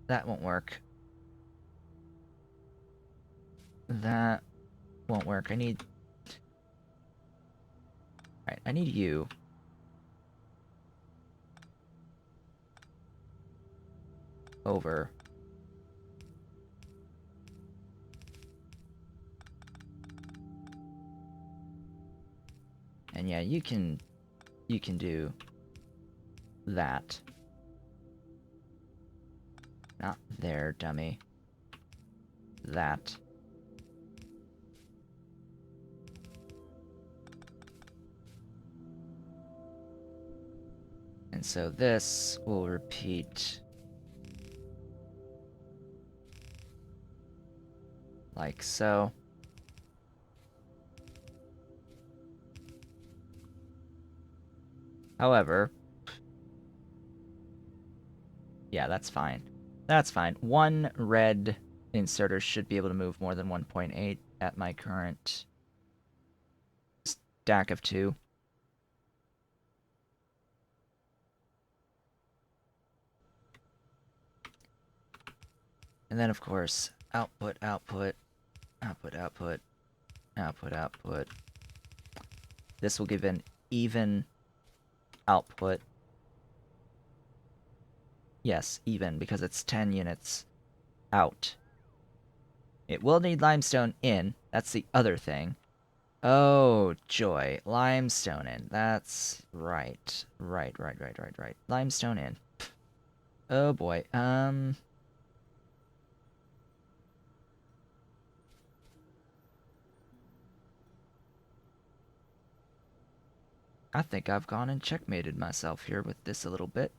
That won't work. That won't work. I need... Alright, I need you. Over. And yeah, you can do that. Not there, dummy. That. And so this will repeat like so. However, yeah, that's fine. That's fine. One red inserter should be able to move more than 1.8 at my current stack of 2. And then, of course, output, output, output, output, output, output. This will give an even output. Yes, even, because it's 10 units out. It will need limestone in. That's the other thing. Oh, joy. Limestone in. That's right. Right. Limestone in. Oh, boy. I think I've gone and checkmated myself here with this a little bit.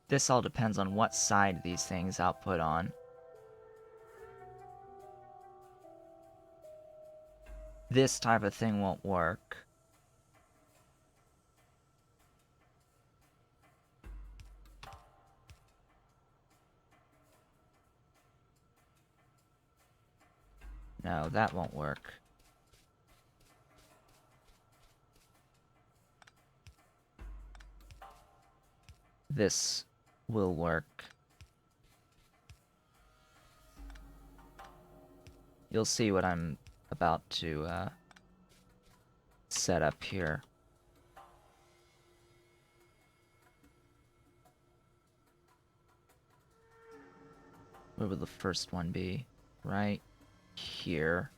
This all depends on what side these things output on. This type of thing won't work. No, that won't work. This will work. You'll see what I'm about to set up here. Where would the first one be? Right here.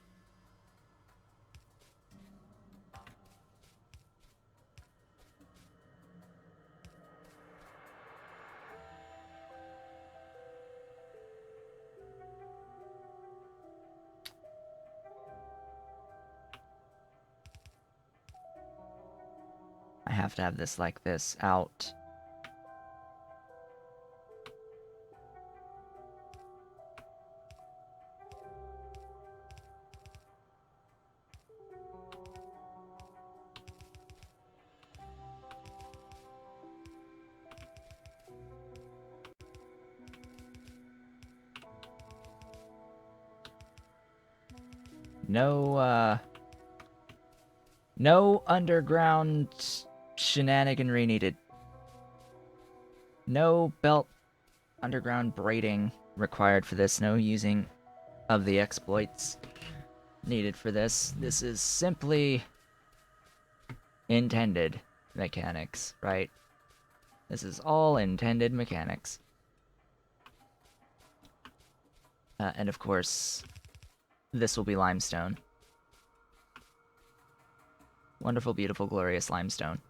I have to have this like this out. No, no underground shenaniganry needed. No belt underground braiding required for this. No using of the exploits needed for this. This is simply intended mechanics, right? This is all intended mechanics. And of course, this will be limestone. Wonderful, beautiful, glorious limestone.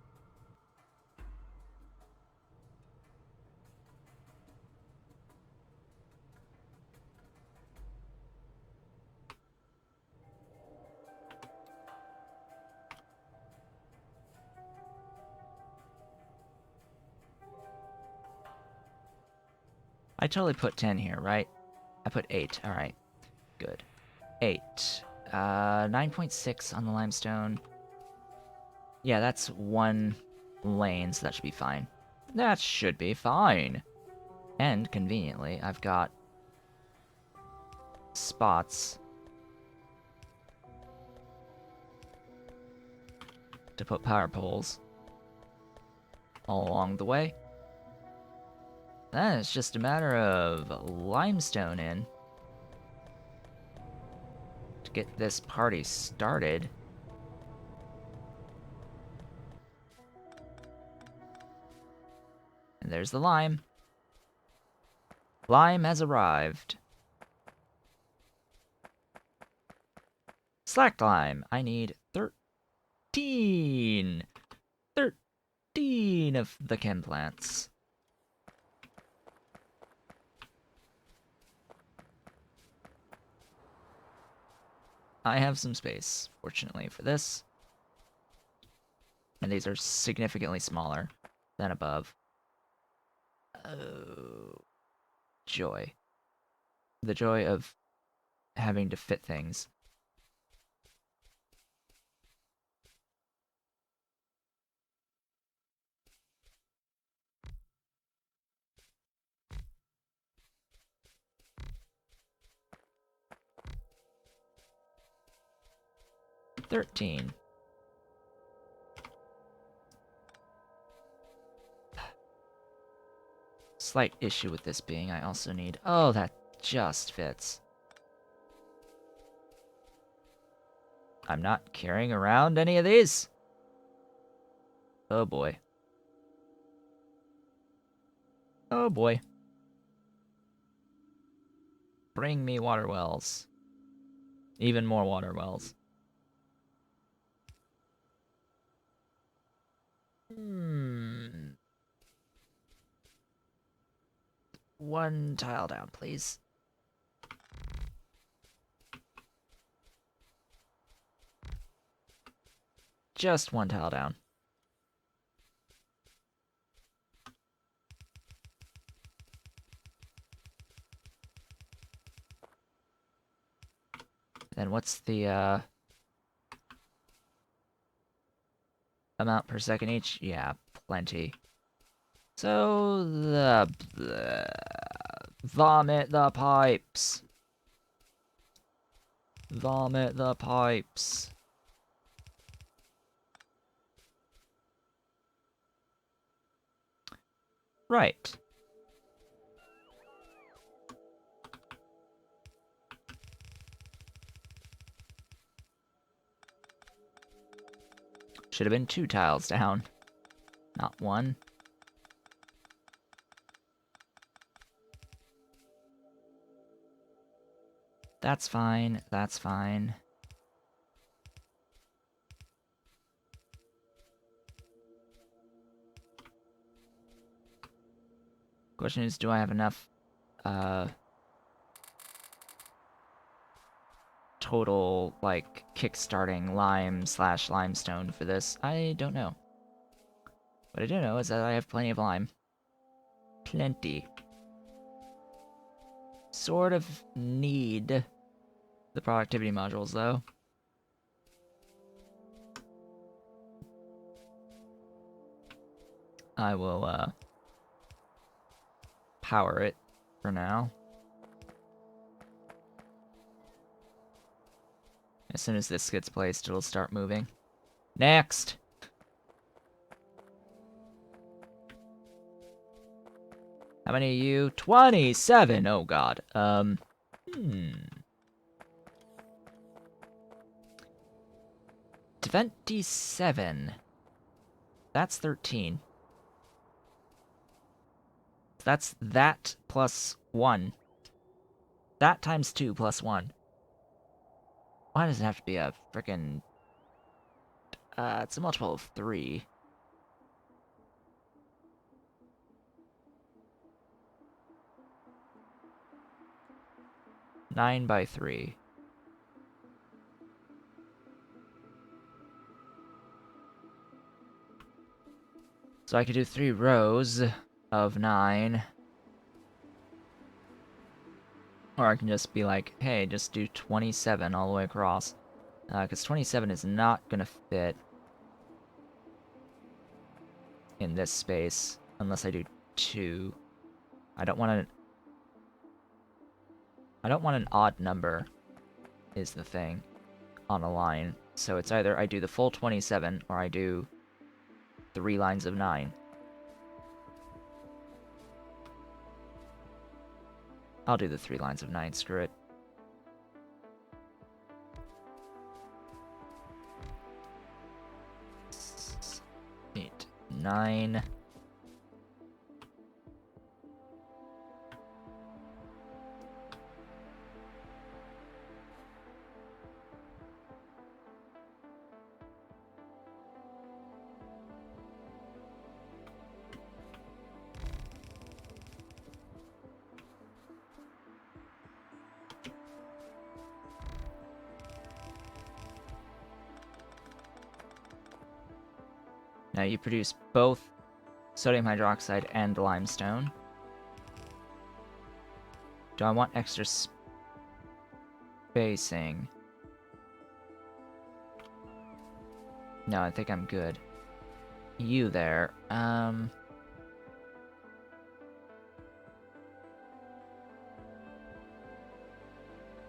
I totally put 10 here, right? I put 8. Alright. Good. 8. 9.6 on the limestone. Yeah, that's one lane, so that should be fine. That should be fine. And, conveniently, I've got spots to put power poles all along the way. Then it's just a matter of limestone in to get this party started. And there's the lime. Lime has arrived. Slack lime. I need 13. 13 of the chem plants. I have some space, fortunately, for this. And these are significantly smaller than above. Oh, joy. The joy of having to fit things. $13. Slight issue with this being I also need... Oh, that just fits. I'm not carrying around any of these. Oh boy. Oh boy. Bring me water wells. Even more water wells. One tile down, please. Just one tile down. Then what's the, amount per second each? Yeah, plenty. So, vomit the pipes. Vomit the pipes. Right. Should have been 2 tiles down, not 1. That's fine, that's fine. Question is, do I have enough, total, like, kickstarting lime/limestone for this? I don't know. What I do know is that I have plenty of lime. Plenty. Sort of need the productivity modules, though. I will, power it for now. As soon as this gets placed, it'll start moving. Next! How many of you? 27! Oh god. 27. That's 13. That's that plus 1. That times 2 plus 1. Why does it have to be a frickin'... it's a multiple of 3. Nine by 3. So I could do 3 rows of 9. Or I can just be like, hey, just do 27 all the way across. Because 27 is not going to fit in this space unless I do 2. I don't want an odd number, is the thing, on a line. So it's either I do the full 27 or I do 3 lines of 9. I'll do the 3 lines of 9, screw it. Eight, 9. Now you produce both sodium hydroxide and limestone. Do I want extra spacing? No, I think I'm good. You there. Oh,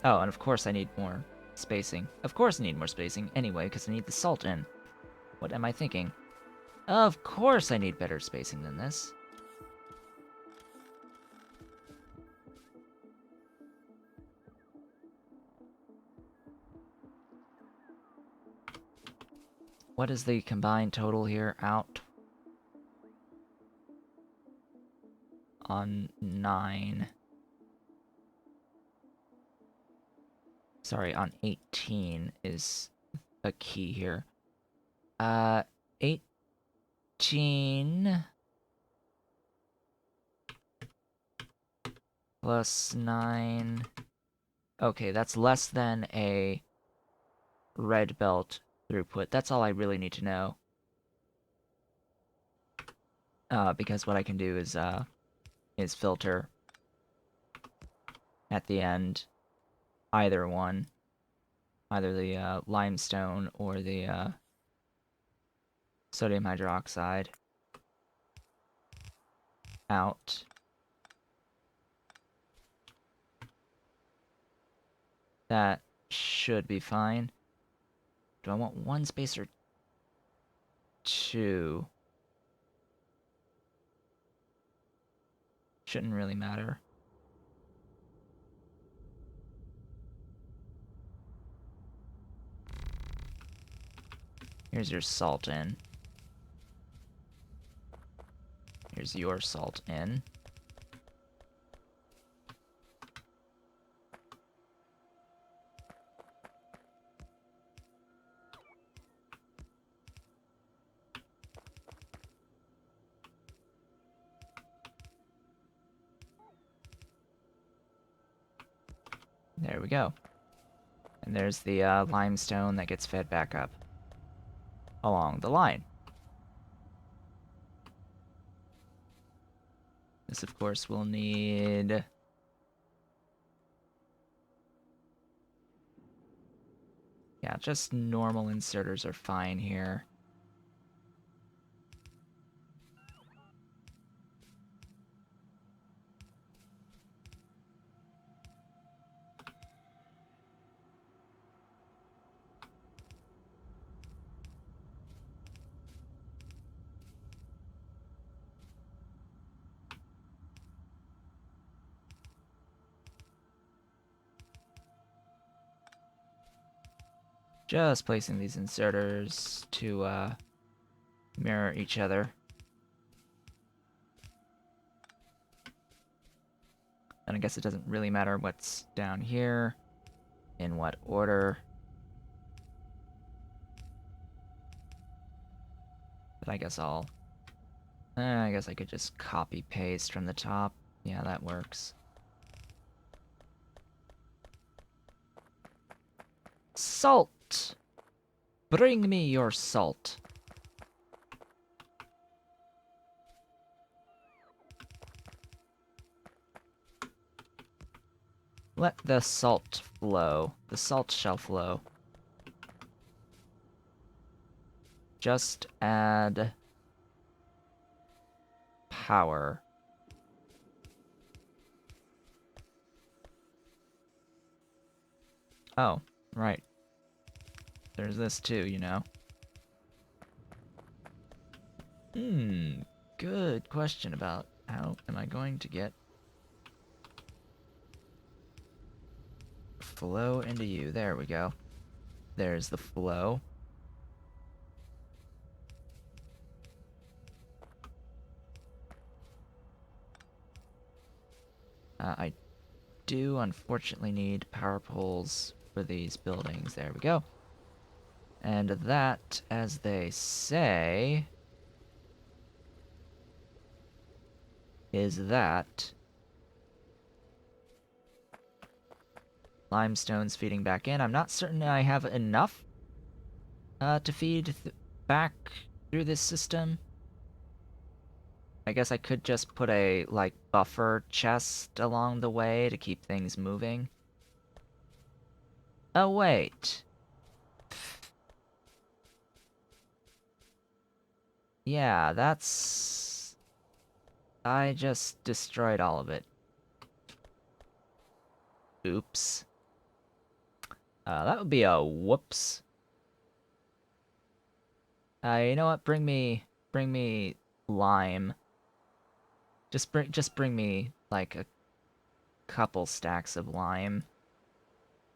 and of course I need more spacing. Of course I need more spacing anyway, because I need the salt in. What am I thinking? Of course I need better spacing than this. What is the combined total here? Out on 9. Sorry, on 18 is a key here. 18 plus 9. Okay, that's less than a red belt throughput. That's all I really need to know. Because what I can do is filter at the end either one. Either the limestone or the sodium hydroxide out. That should be fine. Do I want 1 space or 2? Shouldn't really matter. Here's your salt in. Here's your salt in. There we go. And there's the limestone that gets fed back up along the line. This, of course, will need... Yeah, just normal inserters are fine here. Just placing these inserters to mirror each other. And I guess it doesn't really matter what's down here, in what order. But I guess I guess I could just copy paste from the top. Yeah, that works. Salt! Bring me your salt. Let the salt flow. The salt shall flow. Just add power. Oh, right. There's this too, you know. Good question about how am I going to get flow into you. There we go. There's the flow. I do unfortunately need power poles for these buildings. There we go. And that, as they say, is that. Limestone's feeding back in. I'm not certain I have enough to feed back through this system. I guess I could just put a, like, buffer chest along the way to keep things moving. Oh, wait. Yeah, that's... I just destroyed all of it. Oops. That would be a whoops. You know what? Bring me lime. Just bring me like a couple stacks of lime.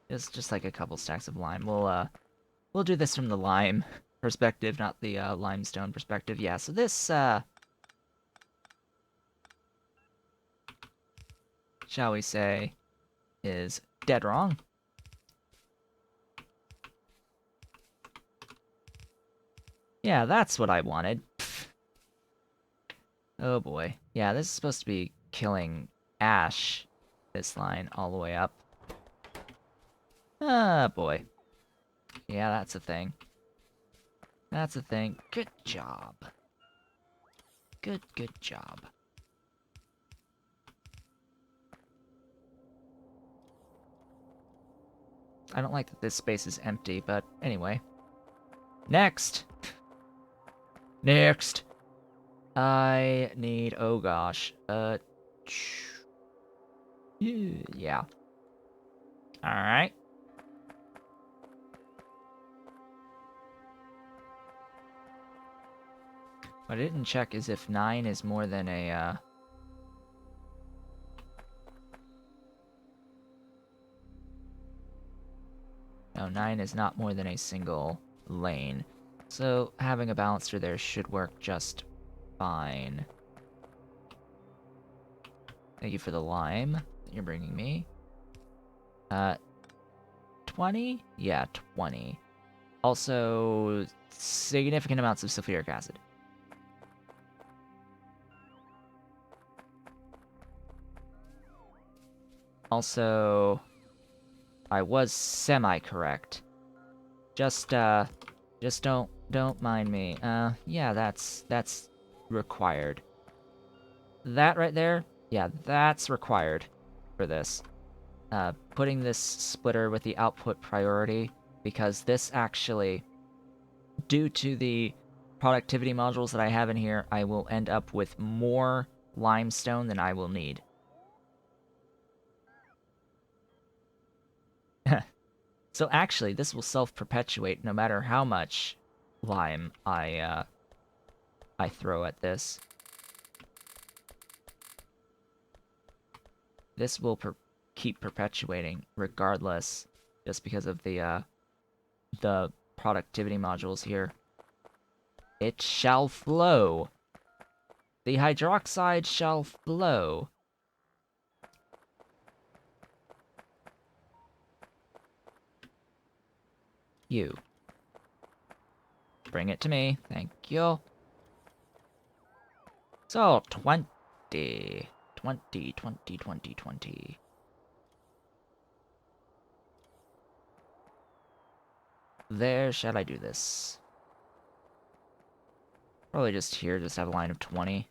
Just like a couple stacks of lime. We'll do this from the lime perspective, not the limestone perspective. Yeah, so this shall we say is dead wrong. Yeah, that's what I wanted. Pfft. Oh boy. Yeah, this is supposed to be killing Ash, this line, all the way up. Ah, boy. Yeah, that's a thing. That's a thing. Good job. Good job. I don't like that this space is empty, but anyway. Next! Next! I need... oh gosh. Yeah. Alright. What I didn't check is if 9 is more than a, No, 9 is not more than a single lane. So having a balancer there should work just fine. Thank you for the lime that you're bringing me. 20? Yeah, 20. Also, significant amounts of sulfuric acid. Also, I was semi-correct. Just don't mind me. Yeah, that's required. That right there, yeah, that's required for this. Putting this splitter with the output priority, because this actually, due to the productivity modules that I have in here, I will end up with more limestone than I will need. So actually, this will self-perpetuate no matter how much lime I throw at this. This will keep perpetuating regardless, just because of the the productivity modules here. It shall flow. The hydroxide shall flow. You. Bring it to me. Thank you. So, 20. 20, 20, 20, 20. There shall I do this. Probably just here, just have a line of 20.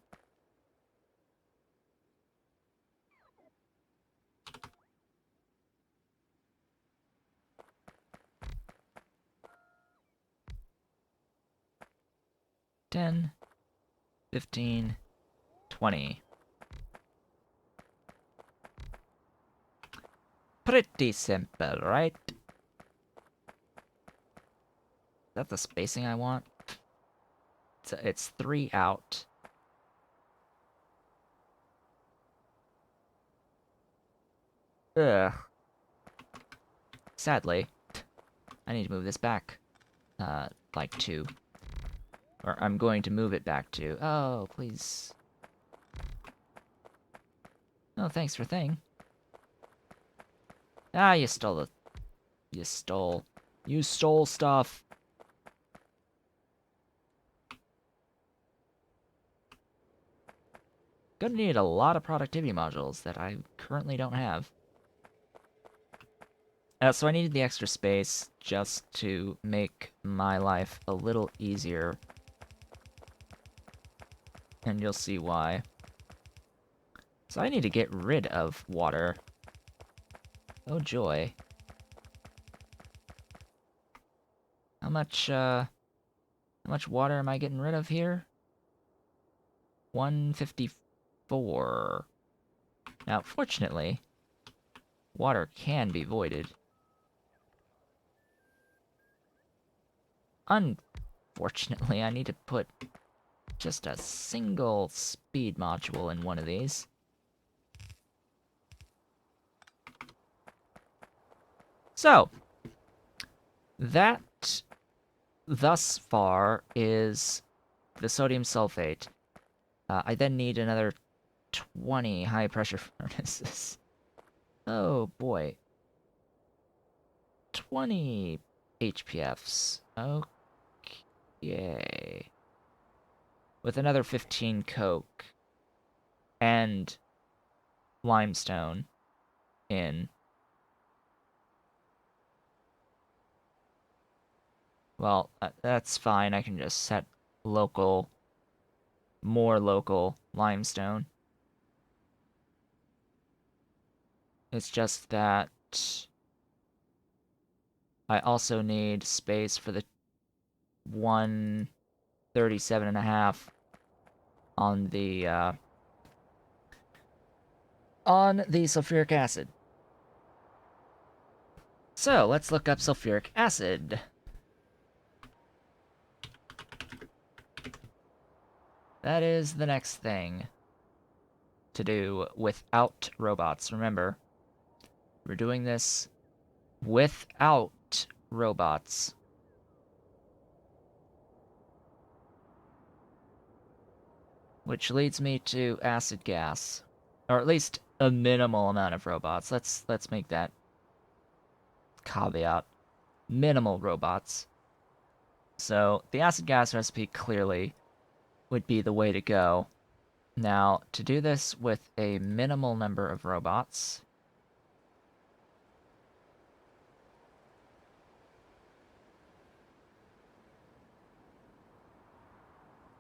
$10, $15, $20. Pretty simple, right? Is that the spacing I want? It's 3 out. Ugh. Sadly, I need to move this back. Like 2. Or I'm going to move it back to... Oh, please. Oh, thanks for thing. Ah, you stole the... You stole... You stole stuff! Gonna need a lot of productivity modules that I currently don't have. So I needed the extra space just to make my life a little easier. And you'll see why. So I need to get rid of water. Oh joy. How much water am I getting rid of here? 154. Now, fortunately, water can be voided. Unfortunately, I need to put just a single speed module in one of these. So, that thus far is the sodium sulfate. I then need another 20 high pressure furnaces. Oh boy. 20 HPFs. Okay. With another 15 coke. And limestone in. Well, that's fine. I can just set more local limestone. It's just that I also need space for the 137.5 on the sulfuric acid. So let's look up sulfuric acid. That is the next thing to do without robots. Remember, we're doing this without robots. Which leads me to acid gas. Or at least a minimal amount of robots. Let's make that caveat. Minimal robots. So the acid gas recipe clearly would be the way to go. Now, to do this with a minimal number of robots,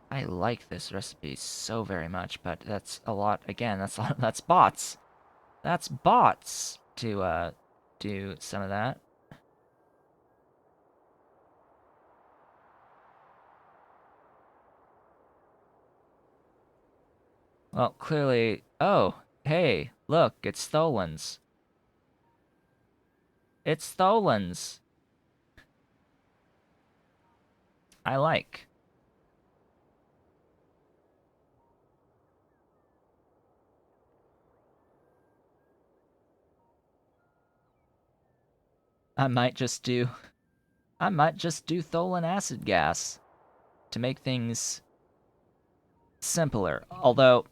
I like this recipe so very much, but that's a lot. Again, that's bots. That's bots to do some of that. Well, clearly... Oh, hey, look, it's Tholan's. It's Tholan's. I like. I might just do I might just do Tholen acid gas to make things simpler. Although,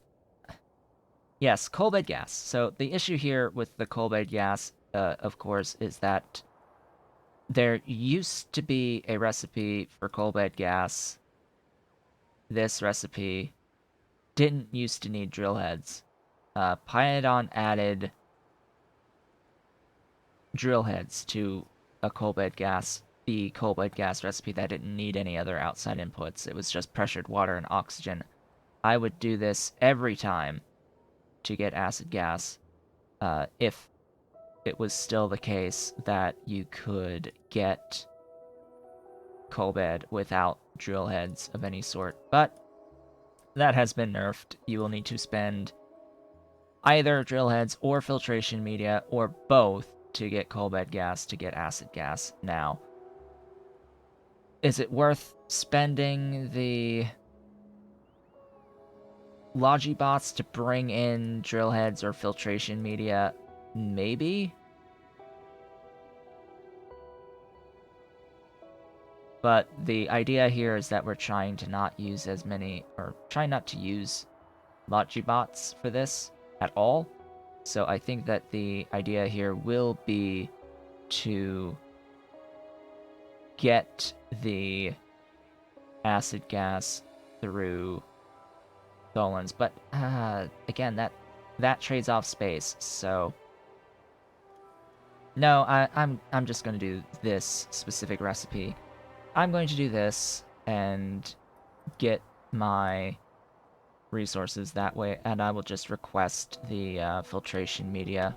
yes, coal bed gas. So the issue here with the coal bed gas, of course, is that there used to be a recipe for coal bed gas. This recipe didn't used to need drill heads. Pyanodon added drill heads to a coal bed gas, the coal bed gas recipe that didn't need any other outside inputs. It was just pressured water and oxygen. I would do this every time to get acid gas, if it was still the case that you could get coal bed without drill heads of any sort. But that has been nerfed. You will need to spend either drill heads or filtration media or both to get coal bed gas to get acid gas now. Is it worth spending the Logibots to bring in drill heads or filtration media? Maybe. But the idea here is that we're trying to not use as many, or trying not to use Logibots for this at all. So I think that the idea here will be to get the acid gas through Tholens. But again, that trades off space, so no, I'm just gonna do this specific recipe. I'm going to do this and get my resources that way, and I will just request the filtration media.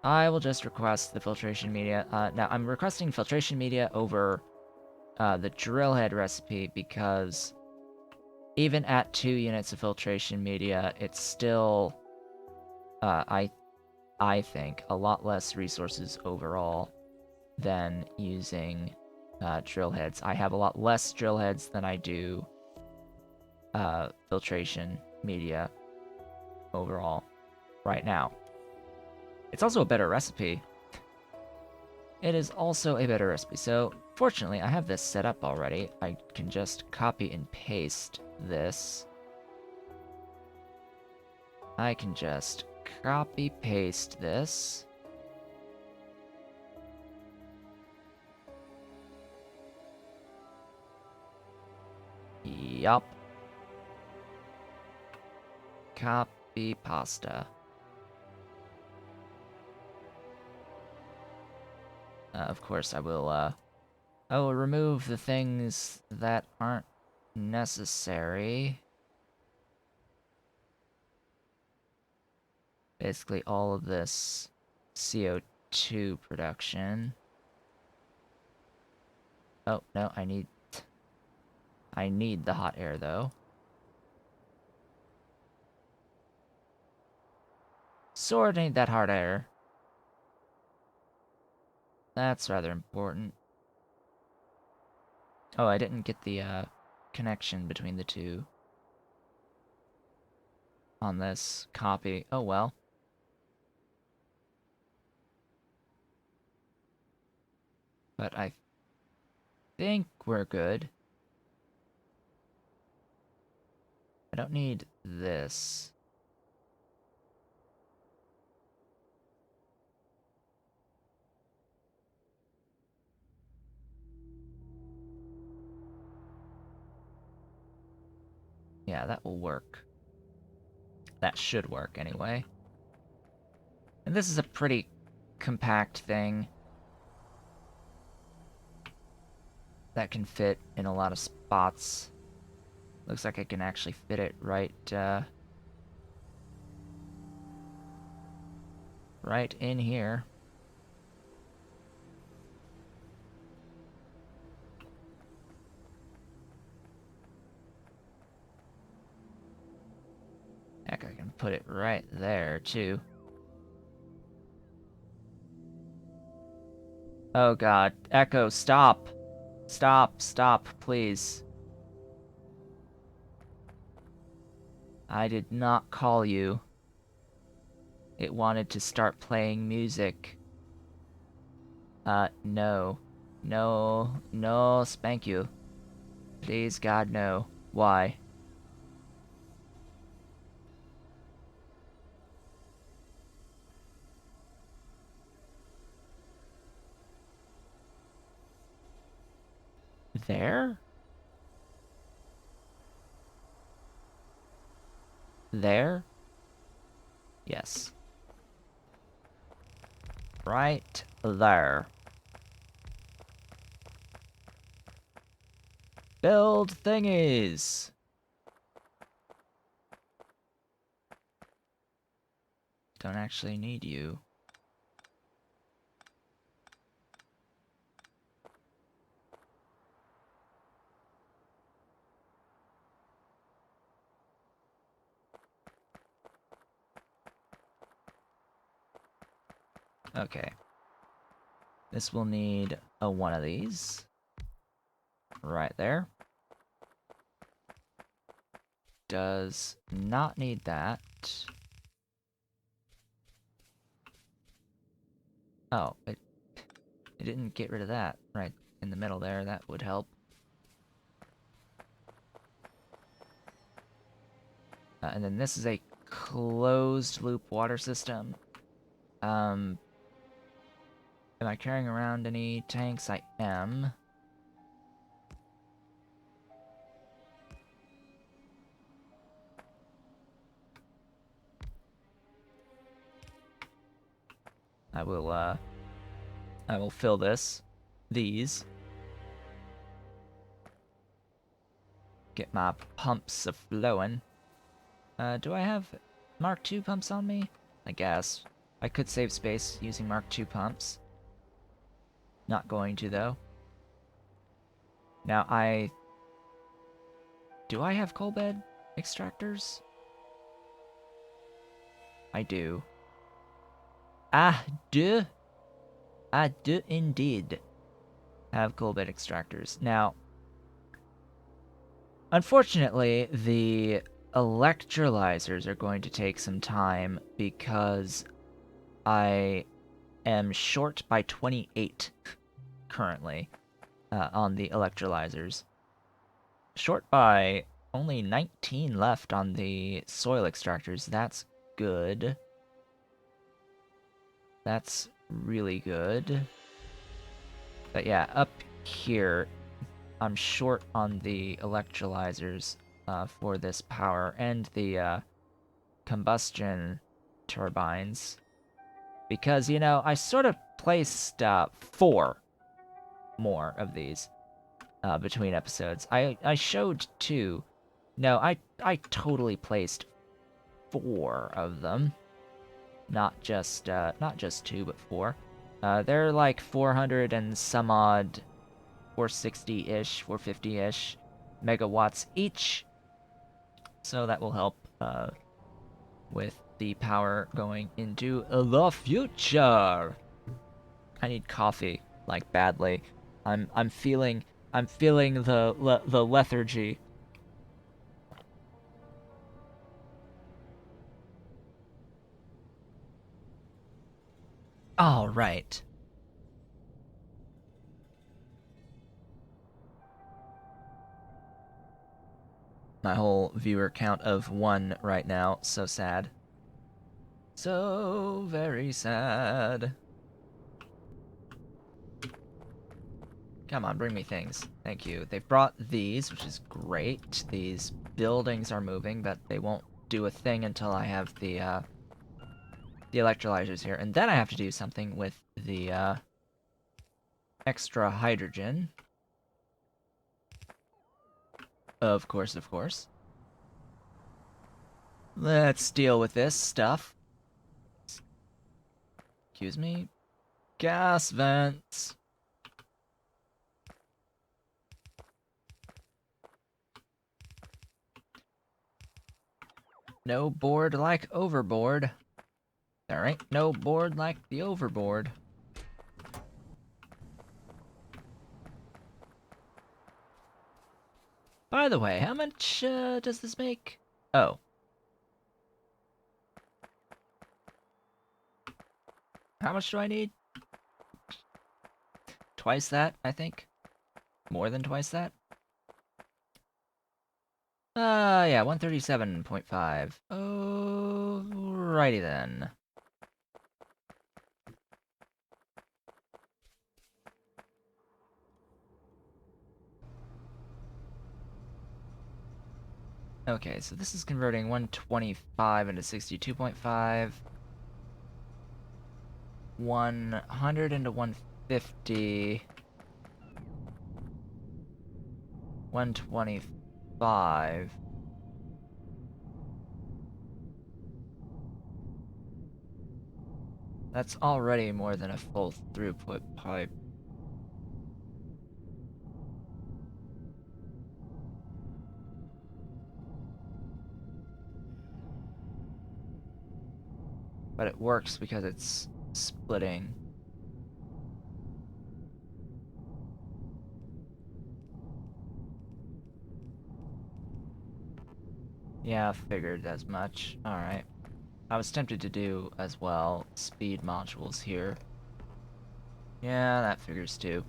I will just request the filtration media. Now, I'm requesting filtration media over the drill head recipe because even at 2 units of filtration media, it's still, I think, a lot less resources overall than using drill heads. I have a lot less drill heads than I do filtration media overall right now. It's also a better recipe. It is also a better recipe. So, fortunately, I have this set up already. I can just copy and paste this. I can just copy paste this. Yup. Copy pasta. Of course, I will remove the things that aren't necessary. Basically, all of this CO2 production. Oh, no, I need the hot air, though. Sword need that hot air. That's rather important. Oh, I didn't get the connection between the two on this copy. Oh well. But I think we're good. I don't need this. Yeah, that will work. That should work anyway. And this is a pretty compact thing that can fit in a lot of spots. Looks like I can actually fit it right in here. Heck, I can put it right there, too. Oh god. Echo, stop! Stop, please. I did not call you. It wanted to start playing music. No. No, no, spank you. Please, God, no. Why? There? There? Yes. Right there. Build thingies! Don't actually need you. Okay. This will need a one of these. Right there. Does not need that. Oh, it didn't get rid of that right in the middle there. That would help. And then this is a closed loop water system. Am I carrying around any tanks? I am. I will fill these. Get my pumps a flowing. Do I have Mark II pumps on me? I guess. I could save space using Mark II pumps. Not going to, though. Now, do I have coal bed extractors? I do. I do. I do indeed have coal bed extractors. Now, unfortunately, the electrolyzers are going to take some time because I am short by 28 currently on the electrolyzers. Short by only 19 left on the soil extractors. That's good. That's really good. But yeah, up here, I'm short on the electrolyzers for this power and the combustion turbines. Because, you know, I sort of placed 4 more of these between episodes. I showed 2. No, I totally placed 4 of them. Not just 2, but 4. They're like 400 and some odd, 460-ish, 450-ish megawatts each. So that will help with the power going into the future. I need coffee, like badly. I'm feeling the lethargy. All right. My whole viewer count of 1 right now. So sad. So very sad. Come on, bring me things. Thank you. They've brought these, which is great. These buildings are moving, but they won't do a thing until I have the electrolyzers here. And then I have to do something with the extra hydrogen. Of course, of course. Let's deal with this stuff. Excuse me. Gas vents. No board like overboard. There ain't no board like the overboard. By the way, how much does this make? Oh. How much do I need? twice that, I think. More than twice that. Yeah, 137.5. Alrighty then. Okay, so this is converting 125 into 62.5. 100 into 150. 125. That's already more than a full throughput pipe. But it works because it's splitting. Yeah, figured as much. Alright. I was tempted to do as well speed modules here. Yeah, that figures too.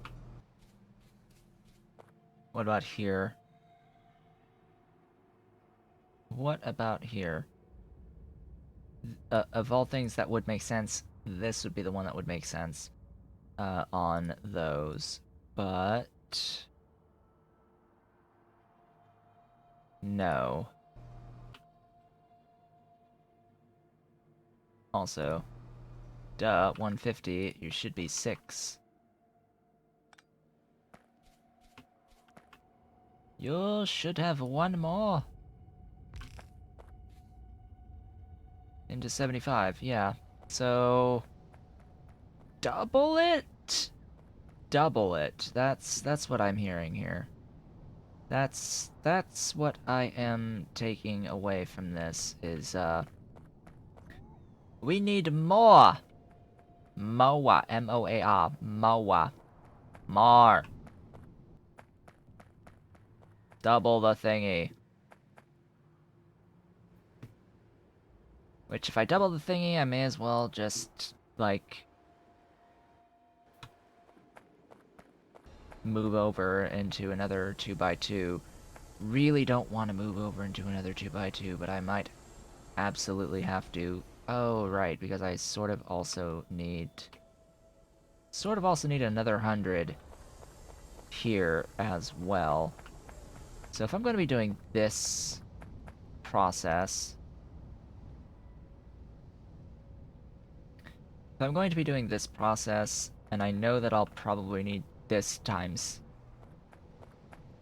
What about here? What about here? Of all things that would make sense, this would be the one that would make sense on those. But... no. Also, duh, 150, you should be 6. You should have one more. Into 75, yeah. So... double it? Double it. That's what I'm hearing here. That's what I am taking away from this, is, we need more! MOA. M-O-A-R. MOA. More. Double the thingy. Which, if I double the thingy, I may as well just, like... move over into another 2x2. Really don't want to move over into another 2x2, but I might absolutely have to. Oh, right, because I sort of also need another 100 here as well. So if I'm going to be doing this process... if I'm going to be doing this process, and I know that I'll probably need this times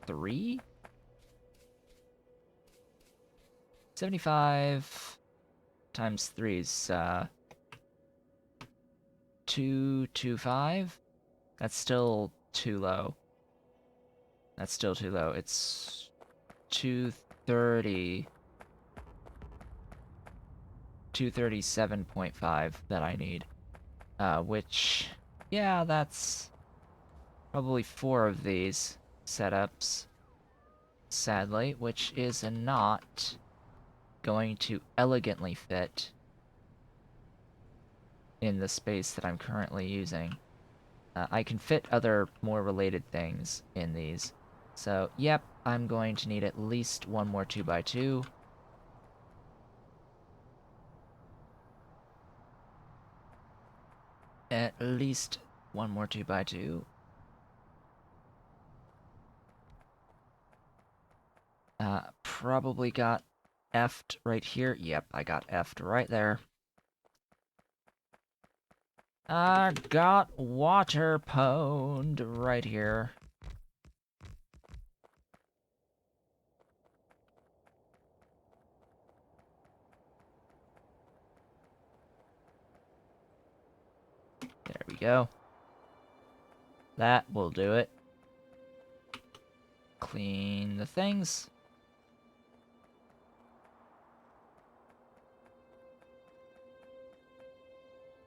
3? 75 times 3 is, 225? That's still too low. That's still too low. It's 230... 237.5 that I need. Which... yeah, that's... probably 4 of these setups. Sadly, which is not going to elegantly fit in the space that I'm currently using. I can fit other more related things in these. So, yep, I'm going to need at least one more 2x2. At least one more 2x2. Probably got F'd right here. Yep, I got F'd right there. I got water pwned right here. There we go. That will do it. Clean the things.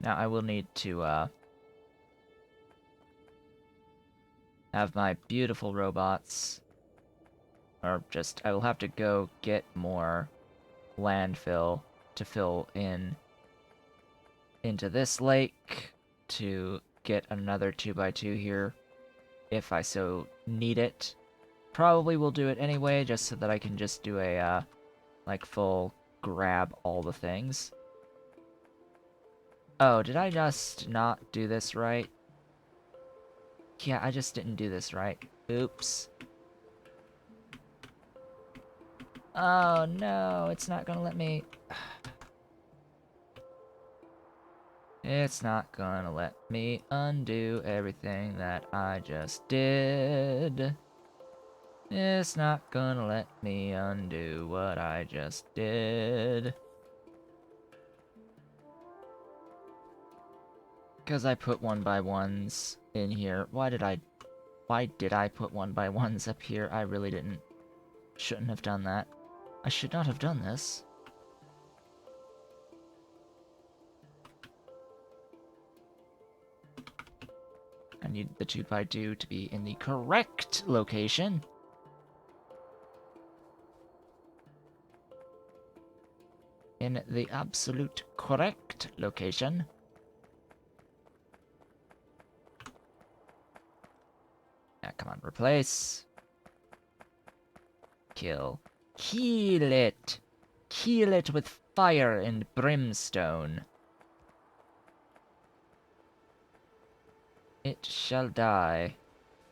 Now I will need to, have my beautiful robots, or just, I will have to go get more landfill to fill in into this lake to get another 2x2 here. if I so need it. Probably will do it anyway, just so that I can just do a, like, full grab all the things. Oh, did I just not do this right? Yeah, I just didn't do this right. Oops. Oh no, it's not gonna let me... It's not gonna let me undo everything that I just did. It's not gonna let me undo what I just did. Because I put 1x1s in here. Why did I put 1x1s up here? I really didn't. Shouldn't have done that. I should not have done this. I need the 2x2 to be in the correct location. In the absolute correct location. Yeah, come on, replace. Kill. Kill it! Kill it with fire and brimstone. It shall die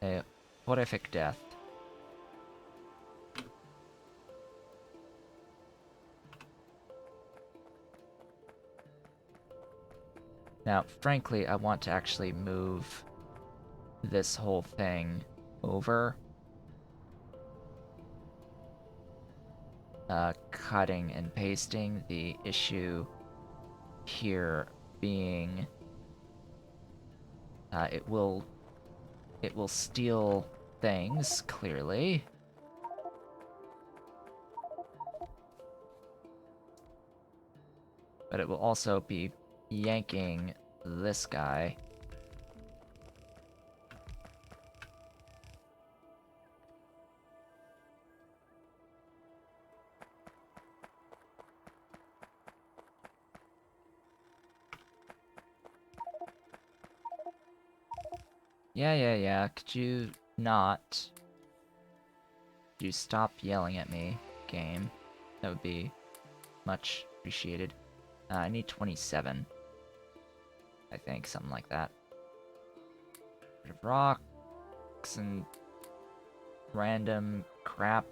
a horrific death. Now, frankly, I want to actually move this whole thing over. Cutting and pasting. The issue here being it will steal things, clearly. But it will also be yanking this guy. Yeah. Could you not... Could you stop yelling at me, game? That would be much appreciated. I need 27. I think, something like that. Rid of rocks and random crap.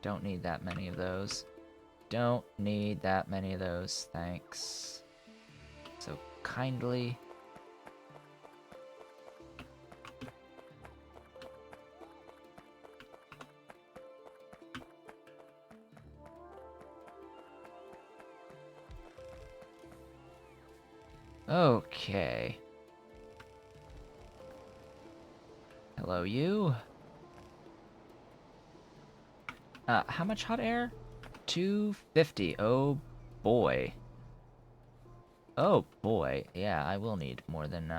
Don't need that many of those. Don't need that many of those, thanks. So kindly. Okay. Hello, you. How much hot air? 250. Oh, boy. Oh, boy. Yeah, I will need more than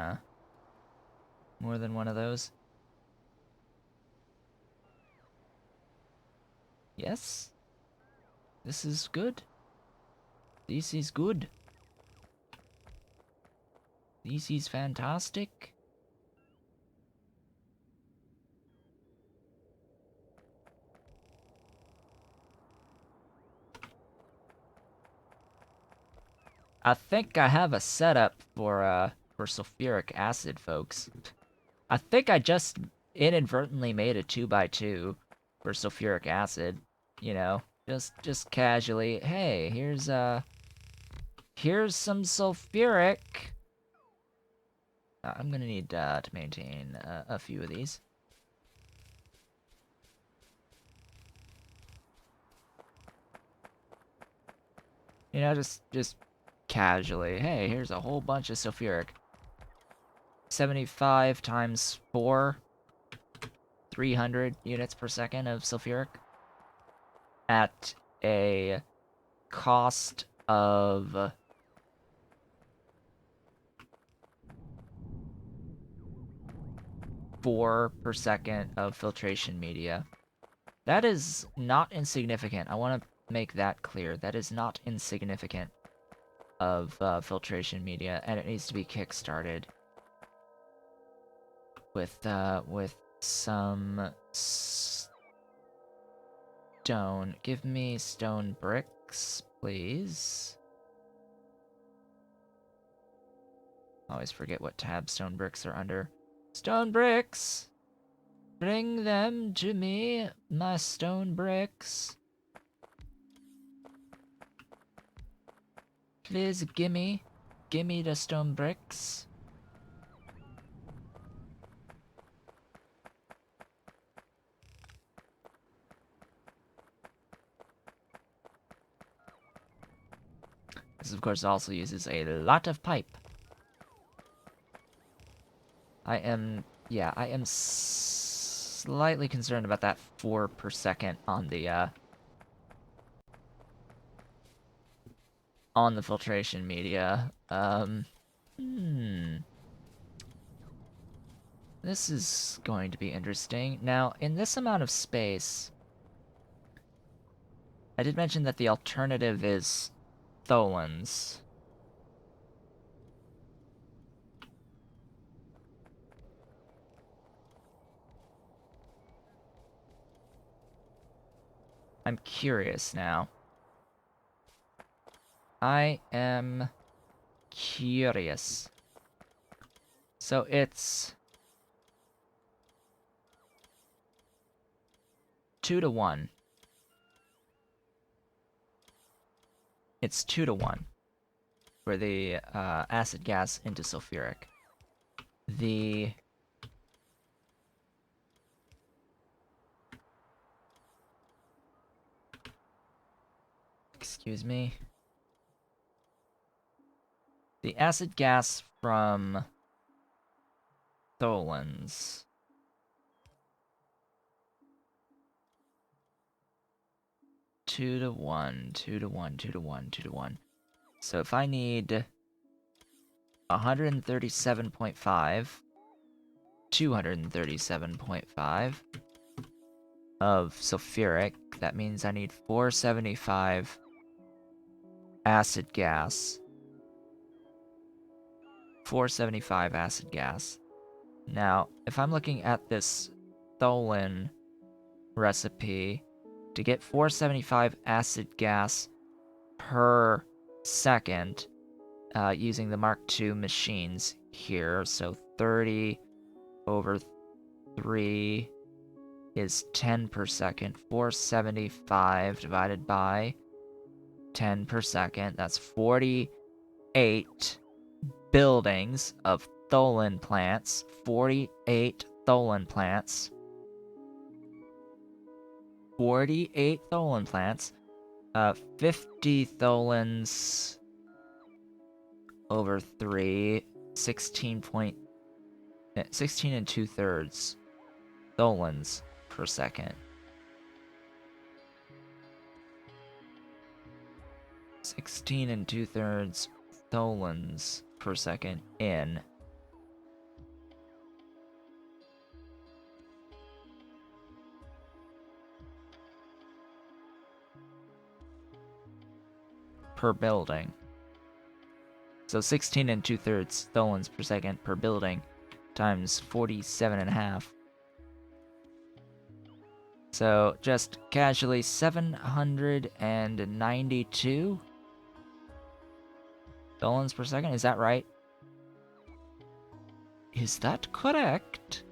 one of those. Yes? This is good. This is good. This is fantastic. I think I have a setup for sulfuric acid, folks. I think I just inadvertently made a 2x2 for sulfuric acid. You know, just casually. Hey, here's some sulfuric. I'm gonna need to maintain a few of these. You know, just casually. Hey, here's a whole bunch of sulfuric. 75 times 4, 300 units per second of sulfuric at a cost of 4 per second of filtration media. That is not insignificant. I want to make that clear. That is not insignificant of filtration media, and it needs to be kickstarted. with some stone. Give me stone bricks, please. Always forget what tab stone bricks are under. Stone bricks! Bring them to me, my stone bricks. Please gimme the stone bricks. This, of course, also uses a lot of pipe. I am slightly concerned about that 4 per second on the filtration media. This is going to be interesting. Now, in this amount of space, I did mention that the alternative is Tholins. I'm curious now. I am curious. So it's 2 to 1. It's 2 to 1 for the acid gas into sulfuric. The excuse me. The acid gas from Tholins. Two to one. So if I need 137.5, 237.5 of sulfuric, that means I need 475 acid gas. 475 acid gas. Now, if I'm looking at this Tholin recipe, to get 475 acid gas per second, using the Mark II machines here, so 30 over 3 is 10 per second. 475 divided by 10 per second, that's 48 buildings of Tholin plants. 48 Tholin plants. 48 Tholin plants. 50 Tholins over 3. 16 and 2/3 Tholins per second. 16 and 2/3 Tholins per second in. Per building. So 16 and 2/3 Tholins per second per building times 47.5. So just casually 792 Tholins per second, is that right? Is that correct?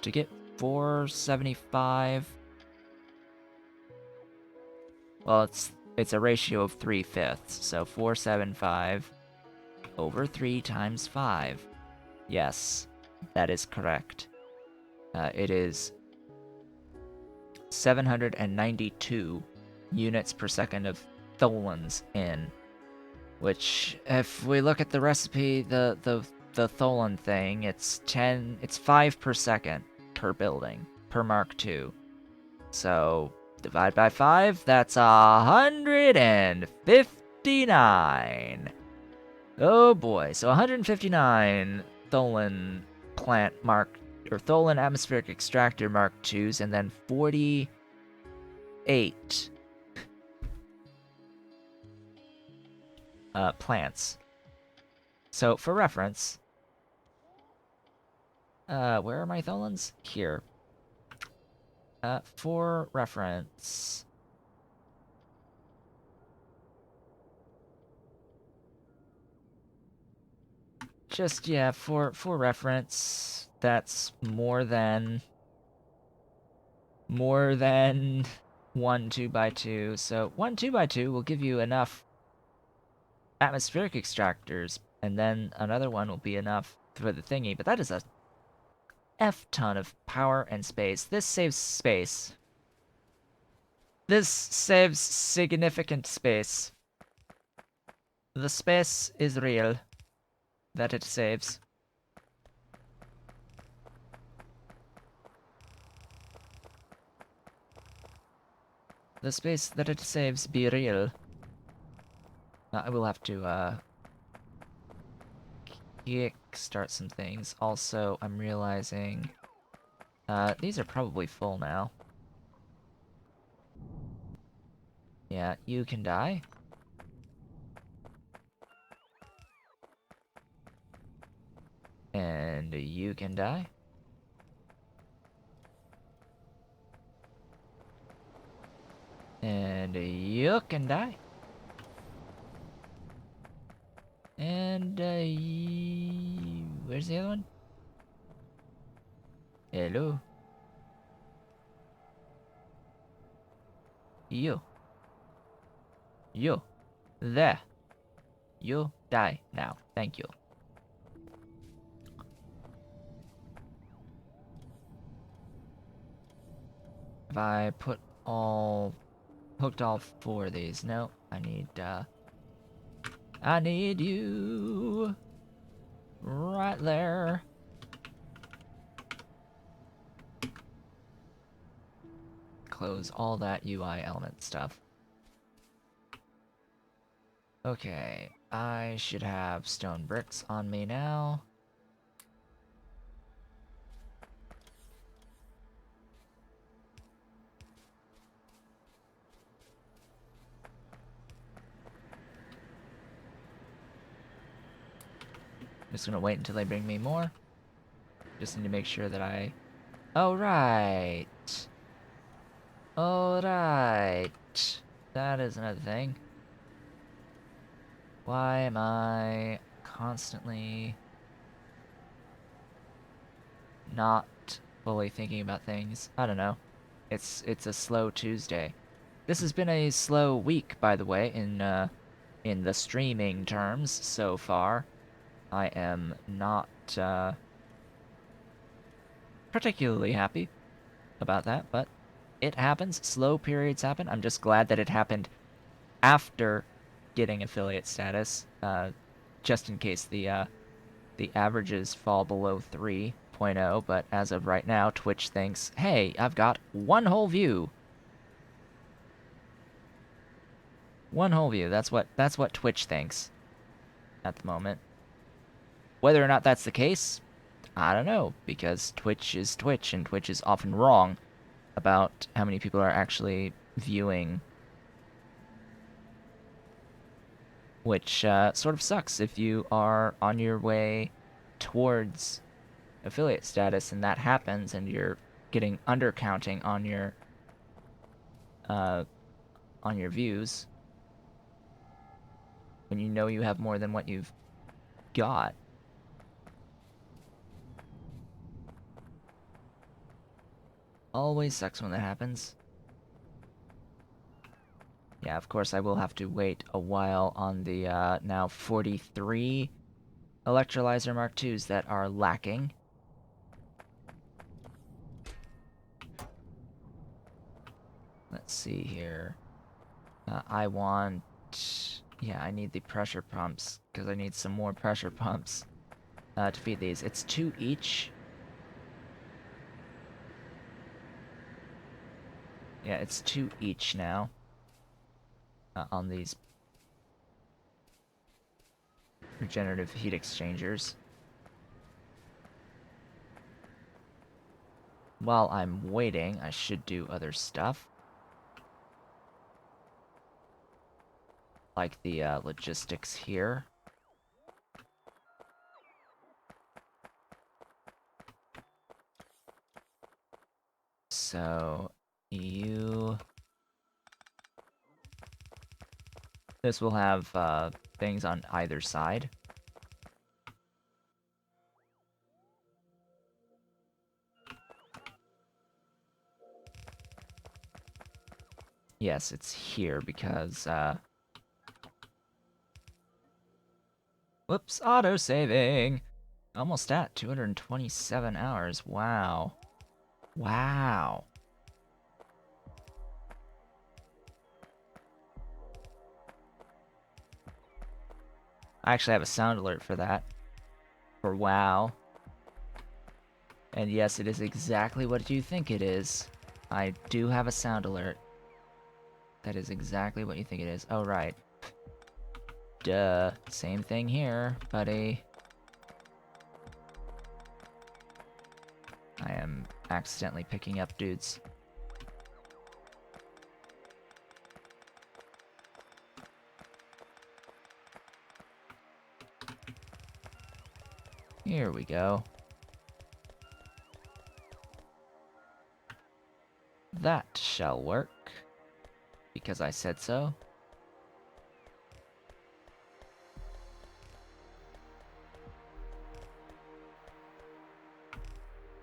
To get 475... Well, it's a ratio of 3/5, so 475 over 3 times 5. Yes, that is correct. It is 792 units per second of Tholins in, which, if we look at the recipe, the Tholin thing, it's 5 per second per building, per Mark II. So, divide by 5, that's 159. Oh boy, so 159 Tholin plant Mark, or Tholin atmospheric extractor Mark IIs, and then 48 plants. So, for reference, Where are my Tholans? Here. For reference. Just, yeah, for reference, that's more than one 2x2. So one 2x2 will give you enough atmospheric extractors, and then another one will be enough for the thingy, but that is a F-ton of power and space. This saves space. This saves significant space. The space is real that it saves. The space that it saves be real. I will have to, kickstart some things. Also, I'm realizing, these are probably full now. Yeah, you can die. And you can die. And you can die. And, where's the other one? Hello? You. You. There. You die now. Thank you. Have I hooked all four of these? No, I need you right there. Close all that UI element stuff. Okay, I should have stone bricks on me now. I'm just gonna wait until they bring me more. Just need to make sure that I... Oh, right. Alright. That is another thing. Why am I constantly not fully thinking about things? I don't know. It's a slow Tuesday. This has been a slow week, by the way, in the streaming terms so far. I am not particularly happy about that, but it happens. Slow periods happen. I'm just glad that it happened after getting affiliate status, just in case the averages fall below 3.0, but as of right now, Twitch thinks, hey, I've got one whole view. One whole view. That's what Twitch thinks at the moment. Whether or not that's the case, I don't know, because Twitch is Twitch, and Twitch is often wrong about how many people are actually viewing, which sort of sucks if you are on your way towards affiliate status and that happens and you're getting undercounting uh, on your views when you know you have more than what you've got. Always sucks when that happens. Yeah, of course I will have to wait a while on the now 43 electrolyzer Mark IIs that are lacking. Let's see here. I want... Yeah, I need the pressure pumps, because I need some more pressure pumps to feed these. It's 2 each. Yeah, it's 2 each now on these regenerative heat exchangers. While I'm waiting, I should do other stuff. Like the logistics here. so you... This will have things on either side. Yes, it's here because, whoops, auto-saving! Almost at 227 hours, wow. Wow. I actually have a sound alert for that. For wow. And yes, it is exactly what you think it is. I do have a sound alert. That is exactly what you think it is. Oh, right. Duh. Same thing here, buddy. I am accidentally picking up dudes. Here we go. That shall work. Because I said so.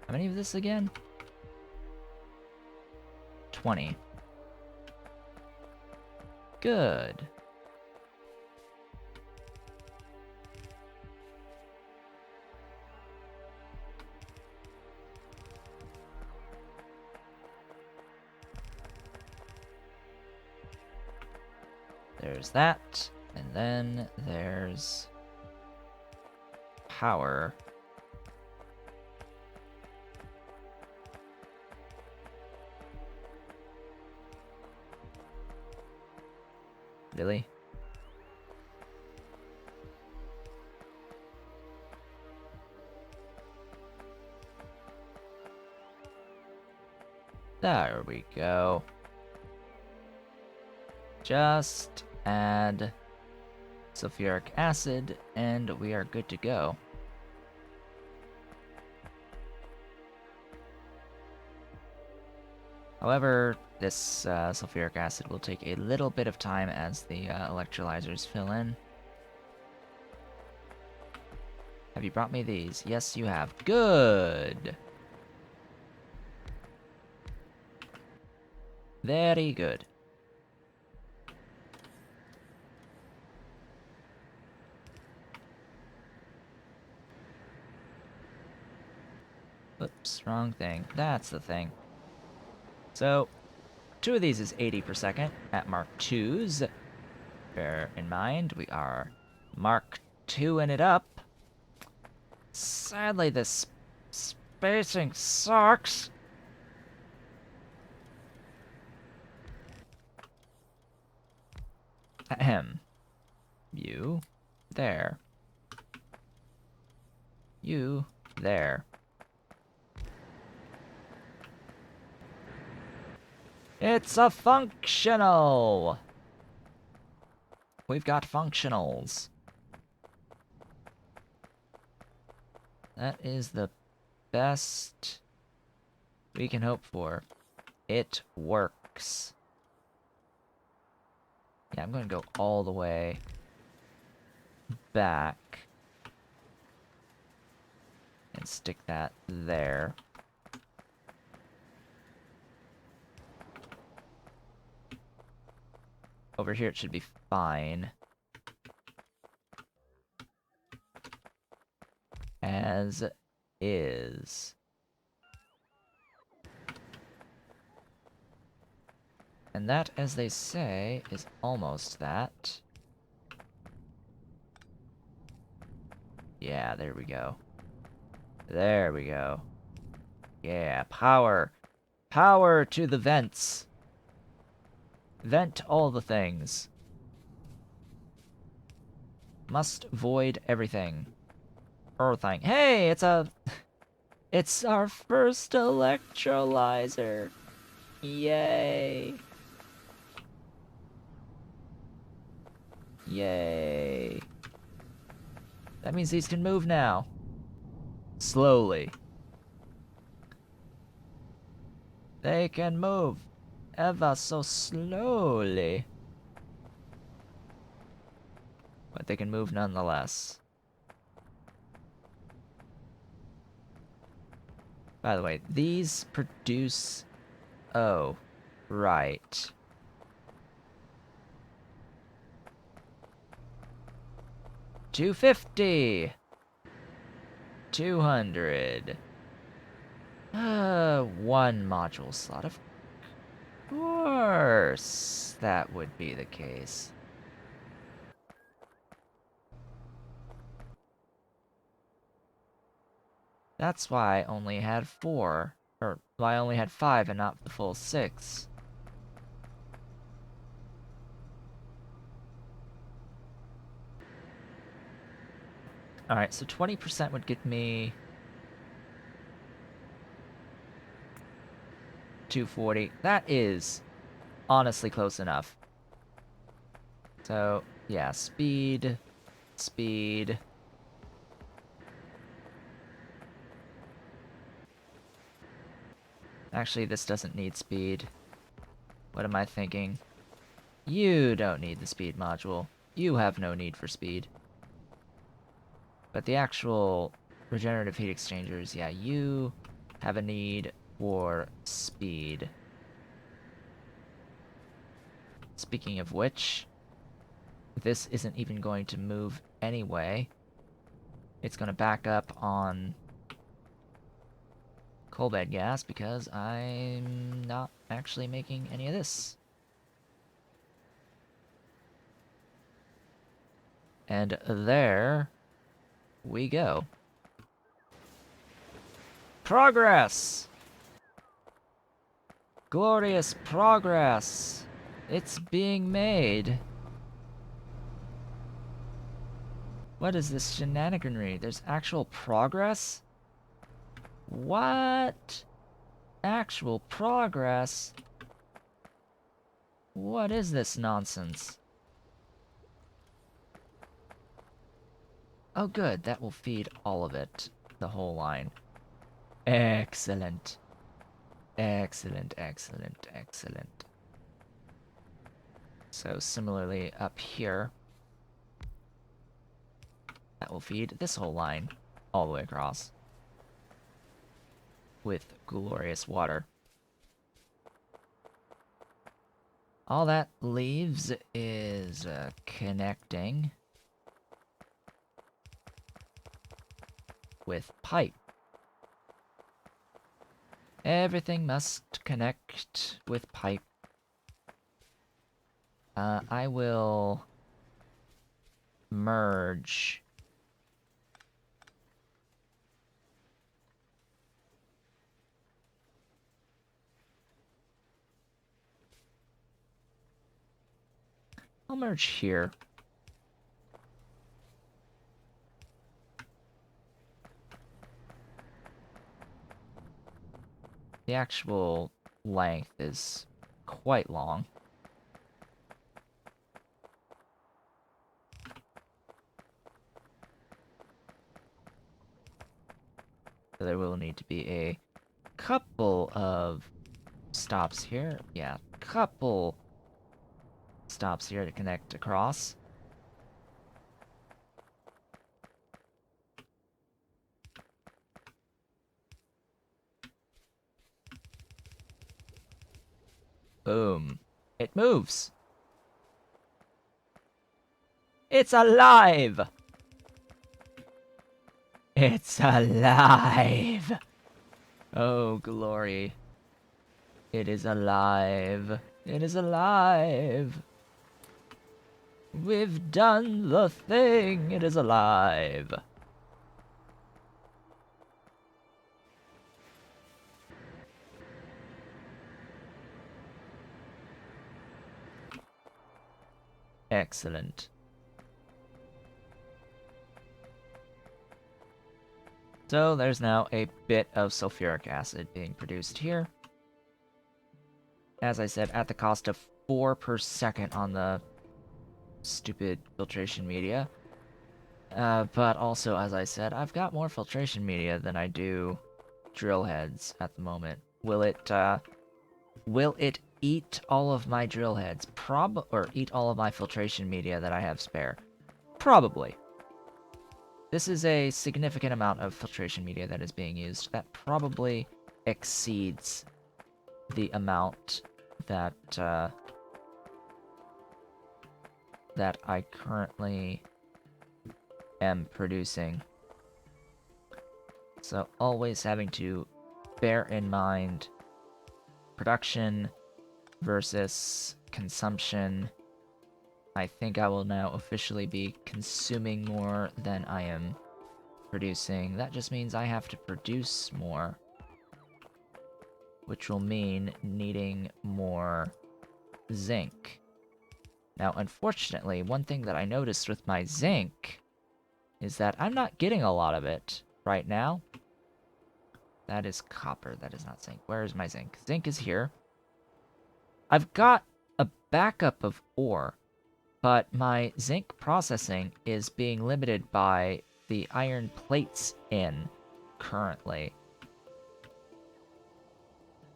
How many of this again? 20. Good. There's that, and then there's power. Really? There we go. Just add sulfuric acid, and we are good to go. However, this sulfuric acid will take a little bit of time as the electrolyzers fill in. Have you brought me these? Yes, you have. Good! Very good. Oops, wrong thing. That's the thing. So, 2 of these is 80 per second at Mark IIs. Bear in mind, we are Mark II-ing it up. Sadly, this spacing sucks. Ahem. You. There. You. There. It's a functional! We've got functionals. That is the best we can hope for. It works. Yeah, I'm gonna go all the way back and stick that there. Over here it should be fine. As is. And that, as they say, is almost that. Yeah, there we go. There we go. Yeah, power. Power to the vents. Vent all the things. Must void everything. Everything. Hey, it's a... It's our first electrolyzer. Yay. Yay. That means these can move now. Slowly. They can move ever so slowly. But they can move nonetheless. By the way, these produce... Oh, right. $250. 200. One module slot. Of course, that would be the case. That's why I only had 4. Or, why I only had 5 and not the full 6. Alright, so 20% would get me... 240. That is honestly close enough. So, yeah, speed, speed. Actually, this doesn't need speed. What am I thinking? You don't need the speed module. You have no need for speed. But the actual regenerative heat exchangers, yeah, you have a need for speed. Speaking of which, this isn't even going to move anyway. It's going to back up on coal bed gas because I'm not actually making any of this. And there we go. Progress! Glorious progress! It's being made. What is this shenaniganry? There's actual progress? What? Actual progress? What is this nonsense? Oh good, that will feed all of it. The whole line. Excellent. Excellent, excellent, excellent. So similarly up here, that will feed this whole line all the way across with glorious water. All that leaves is connecting with pipe. Everything must connect with pipe. I will merge I'll merge here. The actual length is quite long. So there will need to be a couple of stops here. Yeah, couple stops here to connect across. Boom. It moves. It's alive! It's alive! Oh, glory. It is alive. It is alive. We've done the thing. It is alive. Excellent. So there's now a bit of sulfuric acid being produced here. As I said, at the cost of 4 per second on the stupid filtration media. But also, as I said, I've got more filtration media than I do drill heads at the moment. Will it Will it eat all of my drill heads? Or eat all of my filtration media that I have spare? Probably. This is a significant amount of filtration media that is being used. That probably exceeds the amount that, that I currently am producing. So always having to bear in mind production versus consumption. I think I will now officially be consuming more than I am producing. That just means I have to produce more, which will mean needing more zinc. Now, unfortunately, one thing that I noticed with my zinc is that I'm not getting a lot of it right now. That is copper, that is not zinc. Where is my zinc? Zinc is here. I've got a backup of ore, but my zinc processing is being limited by the iron plates in currently.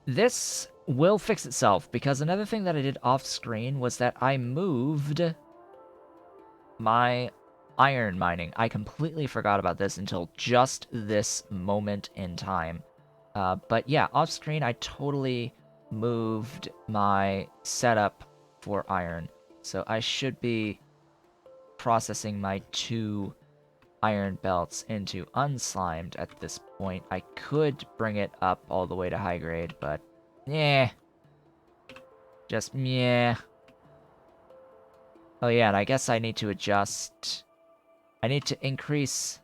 This will fix itself, because another thing that I did off screen was that I moved my iron mining. I completely forgot about this until just this moment in time. But yeah, off screen I totally moved my setup for iron. So I should be processing my 2 iron belts into unslimed at this point. I could bring it up all the way to high grade, but yeah. Just yeah. Oh yeah, and I guess I need to adjust. I need to increase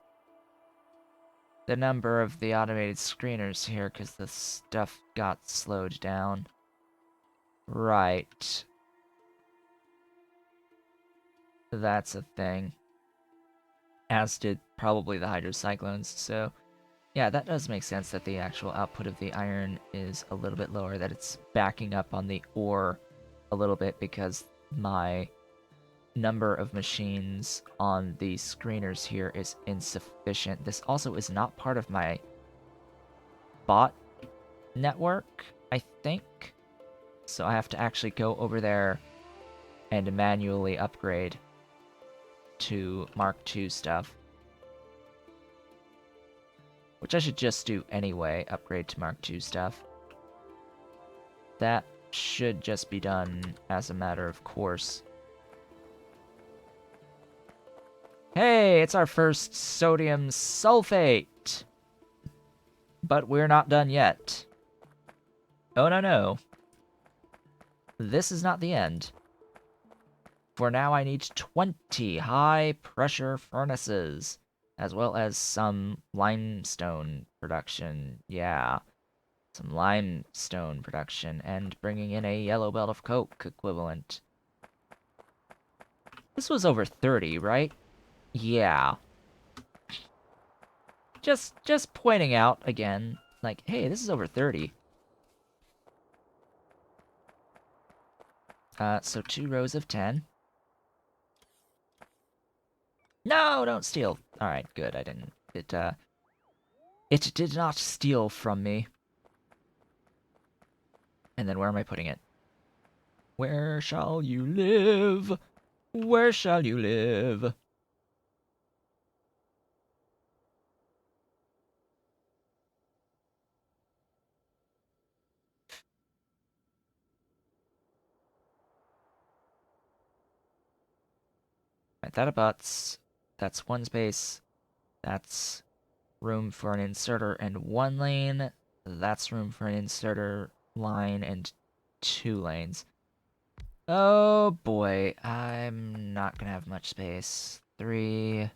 the number of the automated screeners here because the stuff got slowed down. Right. That's a thing. As did probably the hydrocyclones, so yeah, that does make sense that the actual output of the iron is a little bit lower, that it's backing up on the ore a little bit because my number of machines on the screeners here is insufficient. This also is not part of my bot network, I think. So I have to actually go over there and manually upgrade to Mark II stuff. Which I should just do anyway, upgrade to Mark II stuff. That should just be done as a matter of course. Hey, it's our first sodium sulfate! But we're not done yet. Oh no no. This is not the end. For now I need 20 high-pressure furnaces, as well as some limestone production. Yeah, some limestone production, and bringing in a yellow belt of coke equivalent. This was over 30, right? Yeah. Just pointing out again, like, hey, this is over 30. So 2 rows of 10. No, don't steal. Alright, good, I didn't. It did not steal from me. And then where am I putting it? Where shall you live? Where shall you live? Right, that abuts. That's 1 space. That's room for an inserter and 1 lane. That's room for an inserter, line, and 2 lanes. Oh boy, I'm not gonna have much space. 3,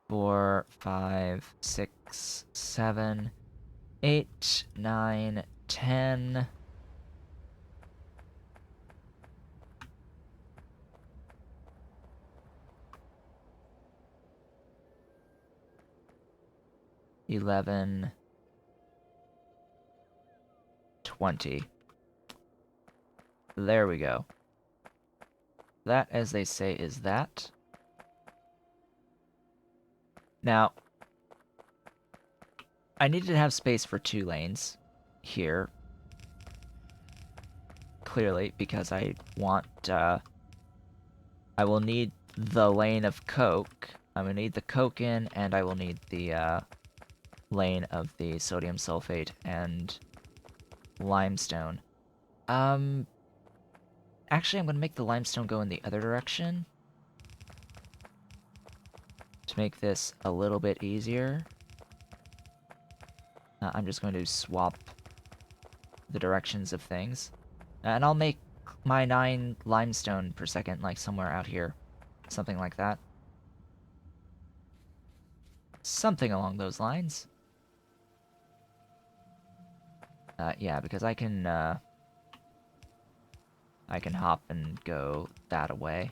4, 5, 6, 7, 8, 9, 10. 11, 20. There we go. That, as they say, is that. Now, I needed to have space for 2 lanes here. clearly, because I want, I will need the lane of coke. I'm gonna need the coke in, and I will need the, lane of the sodium sulfate and limestone. Actually, I'm gonna make the limestone go in the other direction to make this a little bit easier. I'm just going to swap the directions of things. And I'll make my 9 limestone per second, like somewhere out here. Something like that. Something along those lines. Yeah, because I can hop and go that away.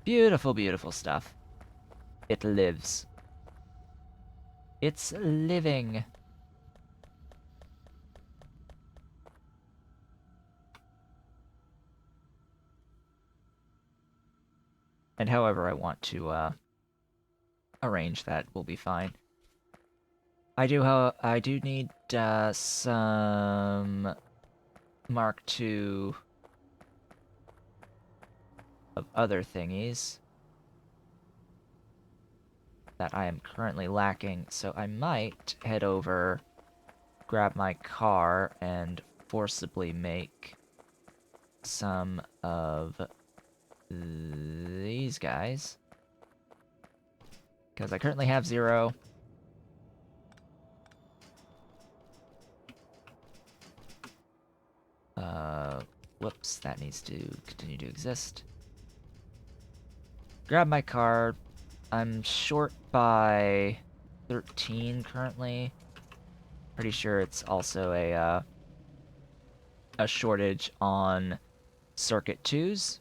Beautiful, beautiful stuff. It lives. It's living. And however I want to arrange that will be fine. I do need some Mark II of other thingies that I am currently lacking, so I might head over, grab my car, and forcibly make some of these guys. Because I currently have 0. Whoops, that needs to continue to exist. Grab my car. I'm short by 13 currently. Pretty sure it's also a shortage on circuit 2s.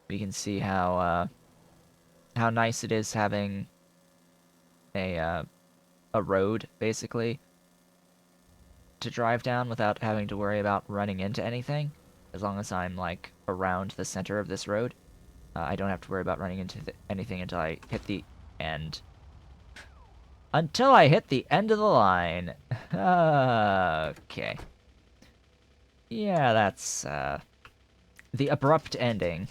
We can see how nice it is having a road, basically, to drive down without having to worry about running into anything. As long as I'm, like, around the center of this road, I don't have to worry about running into anything until I hit the end. Until I hit the end of the line. Okay. Yeah, that's, the abrupt ending.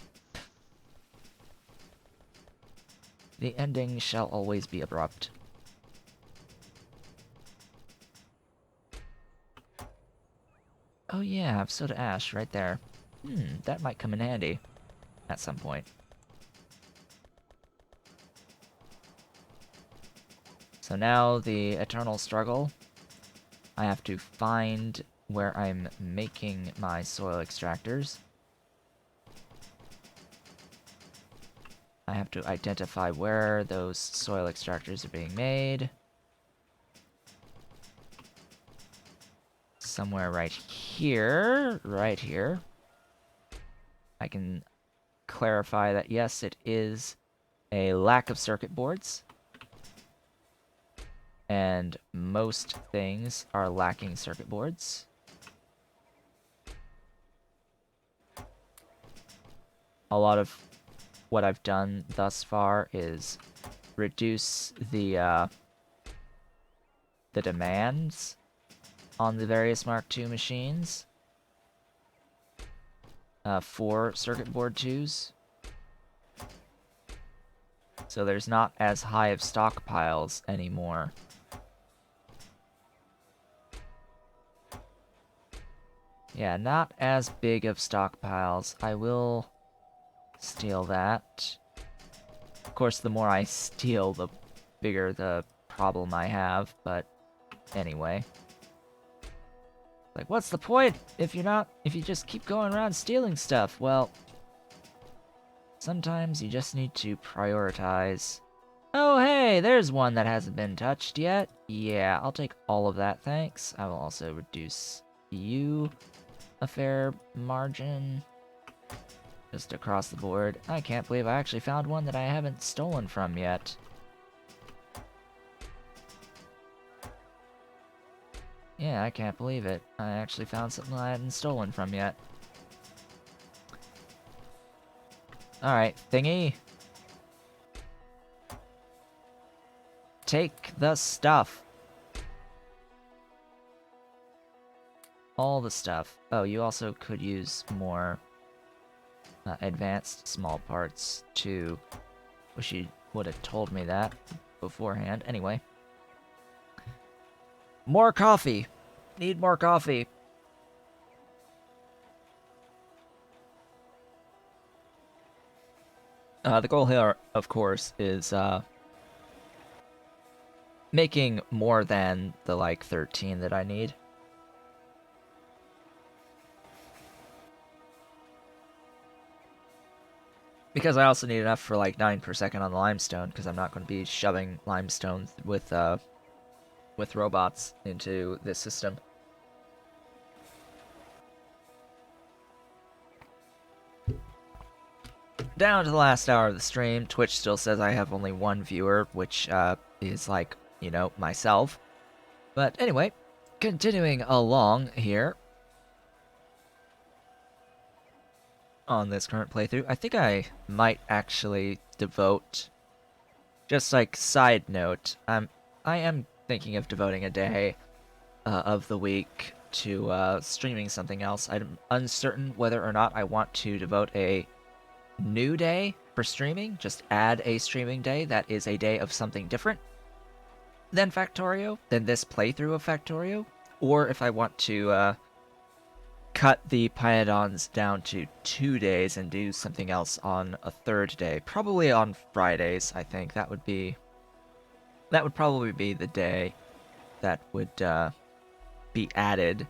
The ending shall always be abrupt. Oh yeah, I have soda ash right there. That might come in handy at some point. So now the eternal struggle. I have to find where I'm making my soil extractors. I have to identify where those soil extractors are being made. Somewhere right here. Right here. I can clarify that yes, it is a lack of circuit boards. And most things are lacking circuit boards. A lot of what I've done thus far is reduce the demands on the various Mark II machines for circuit board 2s. So there's not as high of stockpiles anymore. Yeah, not as big of stockpiles. I will steal that. Of course, the more I steal, the bigger the problem I have, but anyway. Like, what's the point if you just keep going around stealing stuff? Well, sometimes you just need to prioritize. Oh, hey, there's one that hasn't been touched yet. Yeah, I'll take all of that, thanks. I will also reduce you a fair margin. Just across the board. I can't believe I actually found one that I haven't stolen from yet. Yeah, I can't believe it. I actually found something I hadn't stolen from yet. Alright, thingy. Take the stuff. All the stuff. Oh, you also could use more advanced small parts too. Wish you would have told me that beforehand. Anyway. More coffee! Need more coffee. The goal here, of course, is making more than the, like, 13 that I need. Because I also need enough for, like, 9 per second on the limestone, because I'm not going to be shoving limestone with robots into this system. Down to the last hour of the stream. Twitch still says I have only one viewer, which is like, you know, myself. But anyway, continuing along here on this current playthrough, I think I might actually devote, just like side note, I am thinking of devoting a day of the week to streaming something else. I'm uncertain whether or not I want to devote a new day for streaming, just add a streaming day that is a day of something different than Factorio, than this playthrough of Factorio, or if I want to cut the Pyanodons down to 2 days and do something else on a third day, probably on Fridays. I think that would probably be the day that would be added.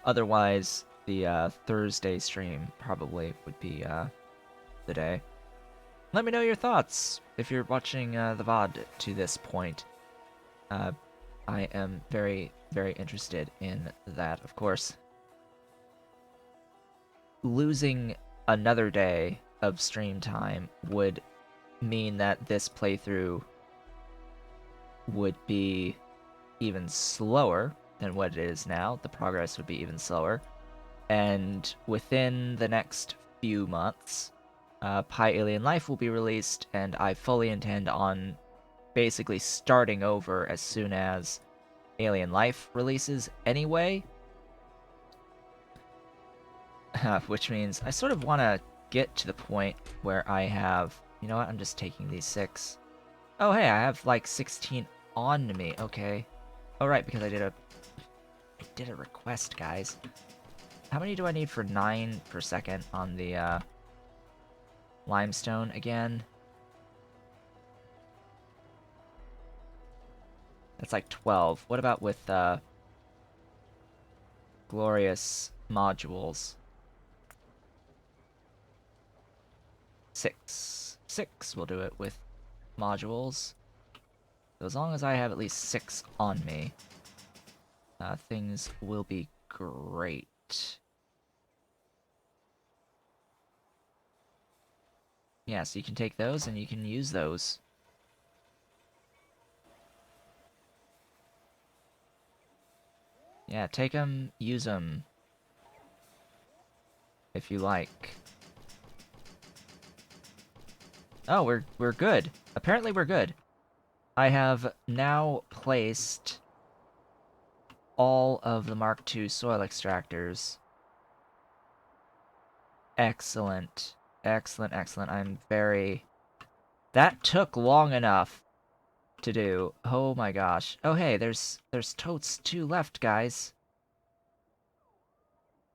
Otherwise, the Thursday stream probably would be the day. Let me know your thoughts if you're watching the VOD to this point. I am very, very interested in that, of course. Losing another day of stream time would mean that this playthrough would be even slower than what it is now. The progress would be even slower. And within the next few months, Pi Alien Life will be released, and I fully intend on basically starting over as soon as Alien Life releases anyway. Which means I sort of want to get to the point where I have... You know what? I'm just taking these 6. Oh, hey, I have like 16 on me. Okay. Oh, right, because I did a request, guys. How many do I need for 9 per second on the limestone again? That's like 12. What about with glorious modules? 6. 6 will do it with modules. So as long as I have at least 6 on me, things will be great. Yeah, so you can take those and you can use those. Yeah, take them, use them. If you like. Oh, we're good. Apparently we're good. I have now placed all of the Mark II soil extractors. Excellent. Excellent, excellent. I'm very... That took long enough to do. Oh my gosh. Oh hey, there's totes 2 left, guys.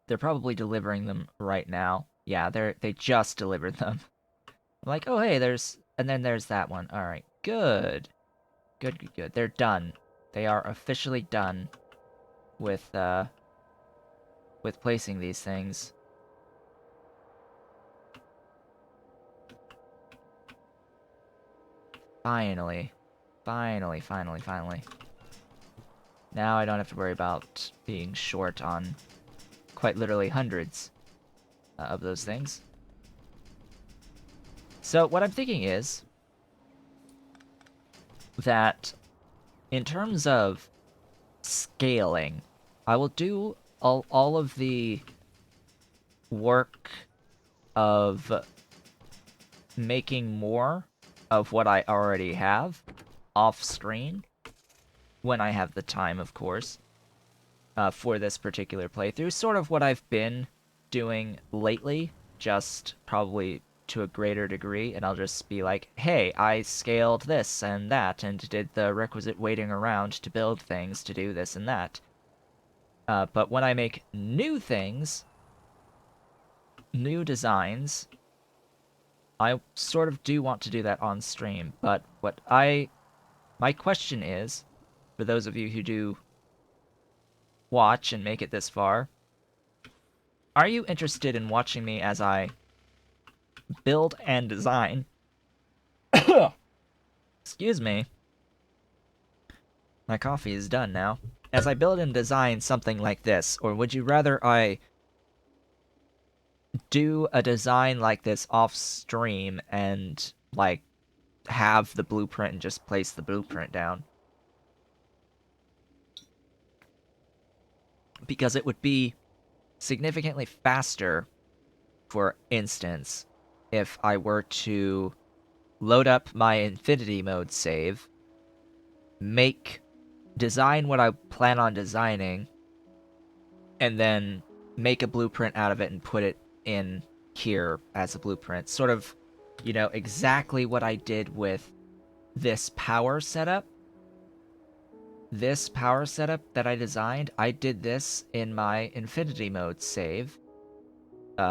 They're probably delivering them right now. Yeah, they just delivered them. I'm like, oh hey, and then there's that one. Alright, good. Good, good, good. They're done. They are officially done with placing these things. Finally. Finally, finally, finally. Now I don't have to worry about being short on quite literally hundreds of those things. So what I'm thinking is that in terms of scaling, I will do all of the work of making more of what I already have off screen when I have the time, of course, for this particular playthrough. Sort of what I've been doing lately, just probably to a greater degree, and I'll just be like, hey, I scaled this and that, and did the requisite waiting around to build things to do this and that. But when I make new things, new designs, I sort of do want to do that on stream. But my question is, for those of you who do watch and make it this far, are you interested in watching me as I build and design? Excuse me. My coffee is done now. As I build and design something like this, or would you rather I do a design like this off stream and, like, have the blueprint and just place the blueprint down? Because it would be significantly faster, for instance, if I were to load up my infinity mode save, design what I plan on designing, and then make a blueprint out of it and put it in here as a blueprint. Sort of, exactly what I did with this power setup. This power setup that I designed, I did this in my infinity mode save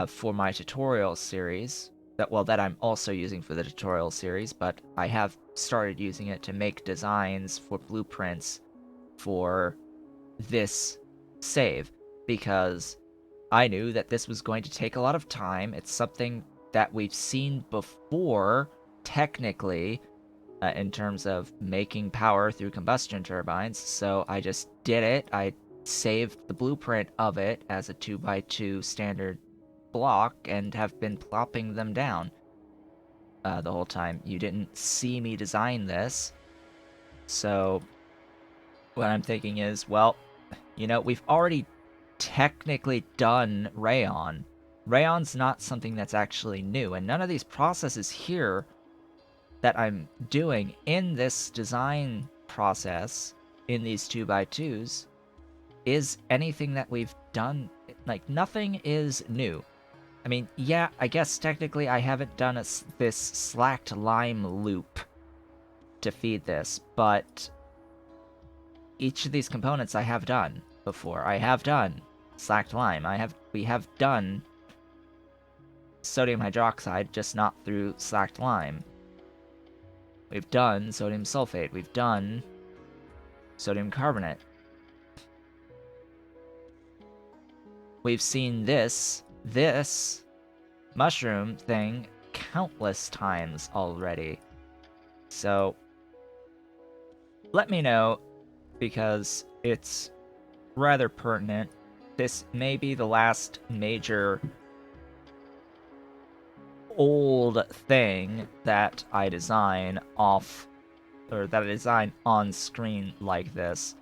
for my tutorial series. That I'm also using for the tutorial series, but I have started using it to make designs for blueprints for this save, because I knew that this was going to take a lot of time. It's something that we've seen before, technically, in terms of making power through combustion turbines, so I just did it. I saved the blueprint of it as a 2x2 standard block and have been plopping them down the whole time. You didn't see me design this, so what I'm thinking is, well, we've already technically done Rayon. Rayon's not something that's actually new, and none of these processes here that I'm doing in this design process, in these 2x2s, is anything that we've done. Like, nothing is new. I mean, yeah, I guess technically I haven't done this slacked lime loop to feed this, but each of these components I have done before. I have done slacked lime. We have done sodium hydroxide, just not through slacked lime. We've done sodium sulfate. We've done sodium carbonate. We've seen this mushroom thing countless times already. So let me know, because it's rather pertinent. This may be the last major old thing that I design on screen like this.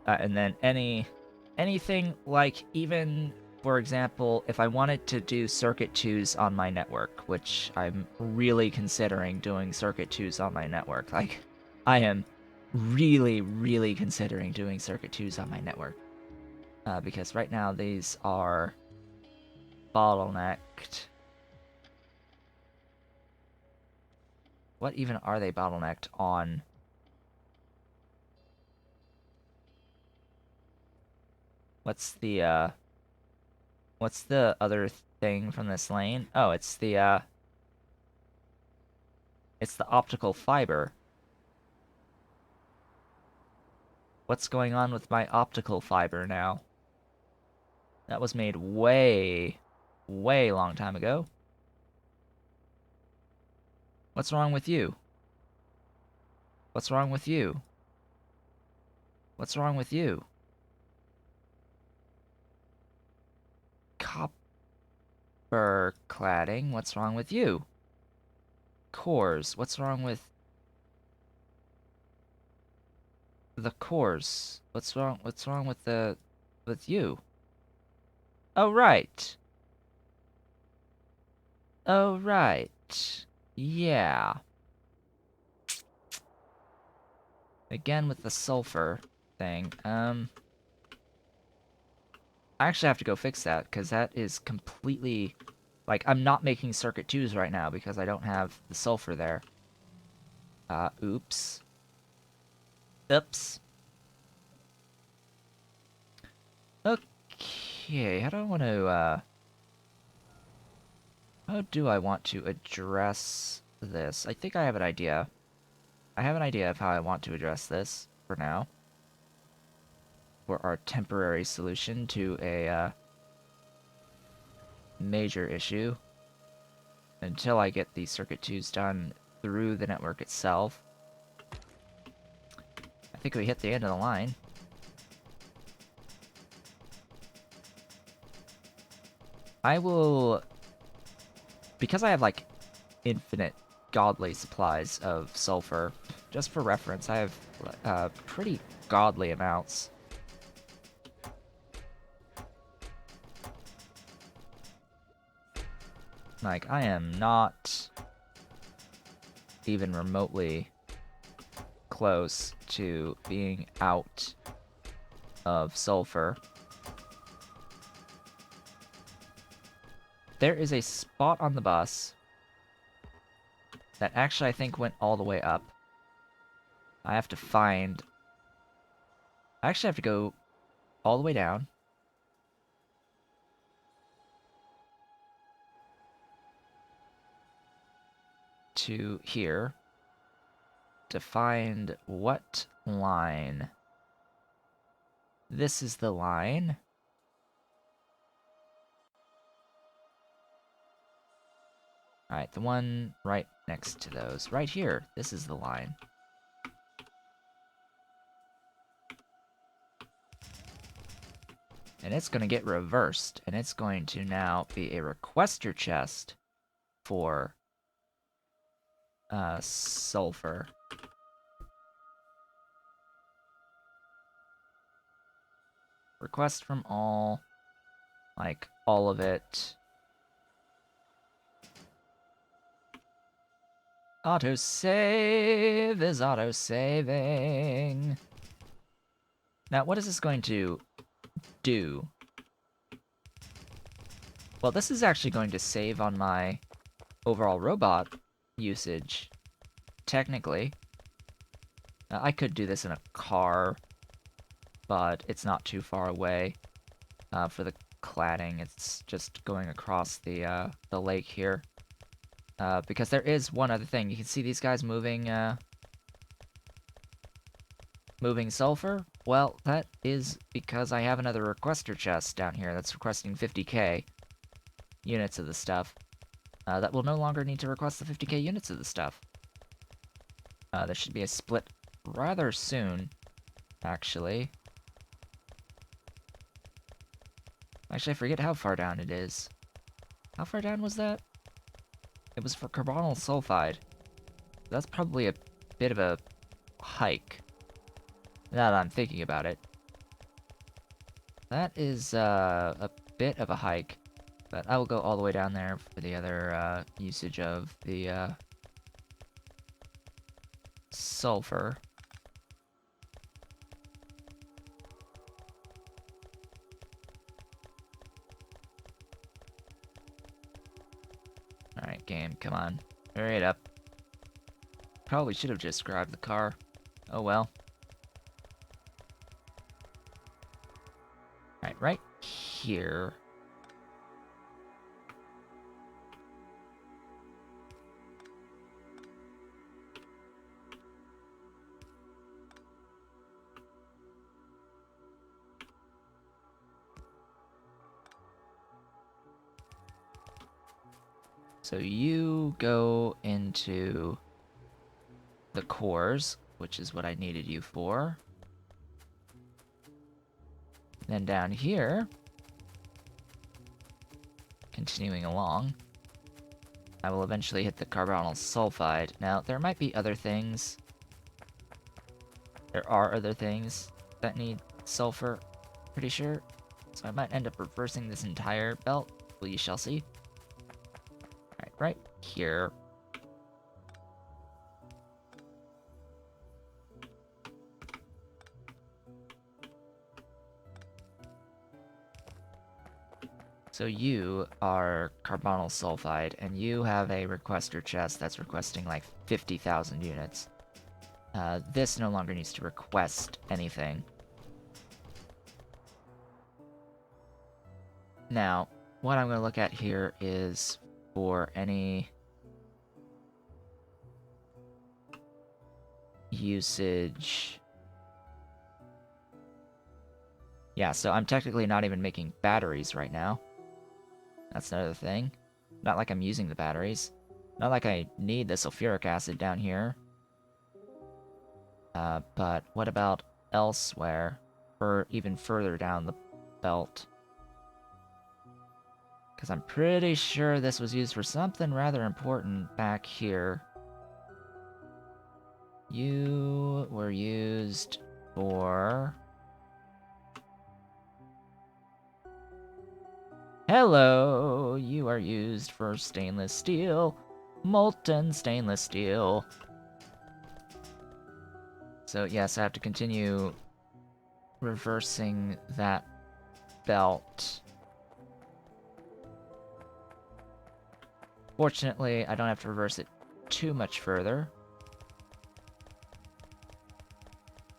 And then anything like, even, for example, if I wanted to do circuit 2s on my network, which I'm really considering doing circuit 2s on my network. Like, I am really, really considering doing circuit 2s on my network. Because right now these are bottlenecked. What even are they bottlenecked on? What's the other thing from this lane? Oh, it's the optical fiber. What's going on with my optical fiber now? That was made way, way long time ago. What's wrong with you? What's wrong with you? What's wrong with you? Copper cladding, what's wrong with you? Cores, what's wrong with the cores? What's wrong with you? Oh, right. Oh, right. Yeah. Again with the sulfur thing. I actually have to go fix that, because that is completely... Like, I'm not making circuit 2s right now because I don't have the sulfur there. Oops. Oops. Okay, how do I want to, how do I want to address this? I think I have an idea. I have an idea of how I want to address this, for now. For our temporary solution to a, major issue. Until I get the circuit 2s done through the network itself. I think we hit the end of the line. I will... Because I have, like, infinite godly supplies of sulfur, just for reference, I have pretty godly amounts. Like, I am not even remotely close to being out of sulfur. There is a spot on the bus that actually I think went all the way up. I have to find... I actually have to go all the way down. To here. To find what line. This is the line. Alright, the one right next to those. Right here. This is the line. And it's going to get reversed. And it's going to now be a requester chest for sulfur. Request from all. Like, all of it. Autosave is autosaving. Now, what is this going to do? Well, this is actually going to save on my overall robot usage, technically. Now, I could do this in a car, but it's not too far away. For the cladding, it's just going across the lake here. Because there is one other thing. You can see these guys moving, moving sulfur. Well, that is because I have another requester chest down here that's requesting 50k units of the stuff. That will no longer need to request the 50k units of the stuff. There should be a split rather soon, actually. Actually, I forget how far down it is. How far down was that? It was for carbonyl sulfide. That's probably a bit of a hike. Now that I'm thinking about it. That is a bit of a hike. But I will go all the way down there for the other usage of the sulfur. Alright, game, come on. Hurry it up. Probably should have just grabbed the car. Oh well. Alright, right here. So you go into the cores, which is what I needed you for. Then down here, continuing along, I will eventually hit the carbonyl sulfide. Now, there might be other things. There are other things that need sulfur, pretty sure. So I might end up reversing this entire belt. We shall see. Alright, right here. So you are carbonyl sulfide, and you have a requester chest that's requesting like 50,000 units. This no longer needs to request anything. Now, what I'm going to look at here is for any usage. Yeah, so I'm technically not even making batteries right now. That's another thing. Not like I'm using the batteries. Not like I need the sulfuric acid down here. But what about elsewhere? Or even further down the belt? Because I'm pretty sure this was used for something rather important back here. You were used for... Hello! You are used for stainless steel. Molten stainless steel. So yes, I have to continue reversing that belt. Fortunately, I don't have to reverse it too much further,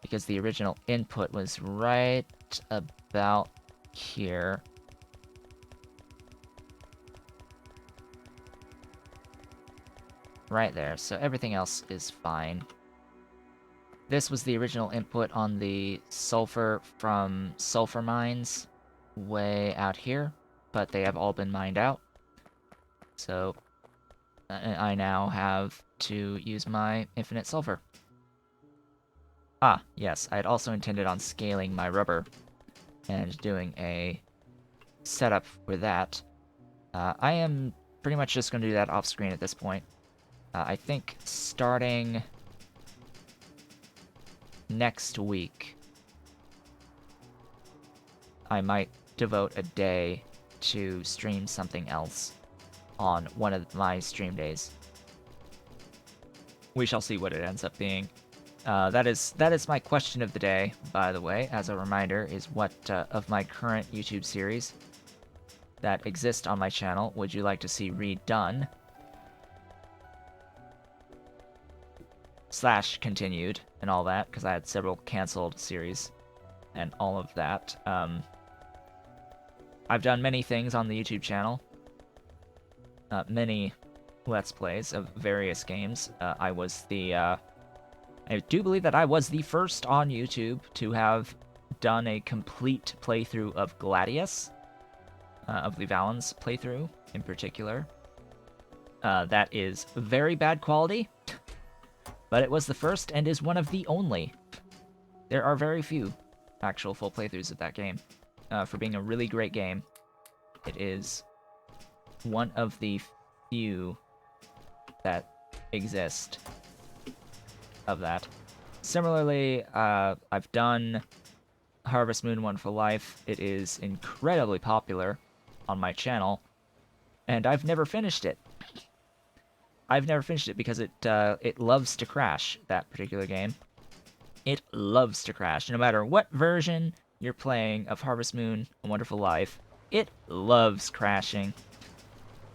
because the original input was right about here. Right there, so everything else is fine. This was the original input on the sulfur from sulfur mines way out here, but they have all been mined out. So I now have to use my infinite sulfur. Ah, yes, I had also intended on scaling my rubber and doing a setup for that. I am pretty much just going to do that off screen at this point. I think starting next week, I might devote a day to stream something else on one of my stream days. We shall see what it ends up being. That is my question of the day, by the way, as a reminder, is what of my current YouTube series that exist on my channel would you like to see redone? / continued, and all that, because I had several canceled series, and all of that. I've done many things on the YouTube channel. Many Let's Plays of various games. I do believe that I was the first on YouTube to have done a complete playthrough of Gladius, of the Valens playthrough in particular. That is very bad quality, but it was the first and is one of the only. There are very few actual full playthroughs of that game. For being a really great game, it is one of the few that exist of that. Similarly, I've done Harvest Moon Wonderful Life. It is incredibly popular on my channel, and I've never finished it. I've never finished it because it loves to crash, that particular game. It loves to crash. No matter what version you're playing of Harvest Moon A Wonderful Life, it loves crashing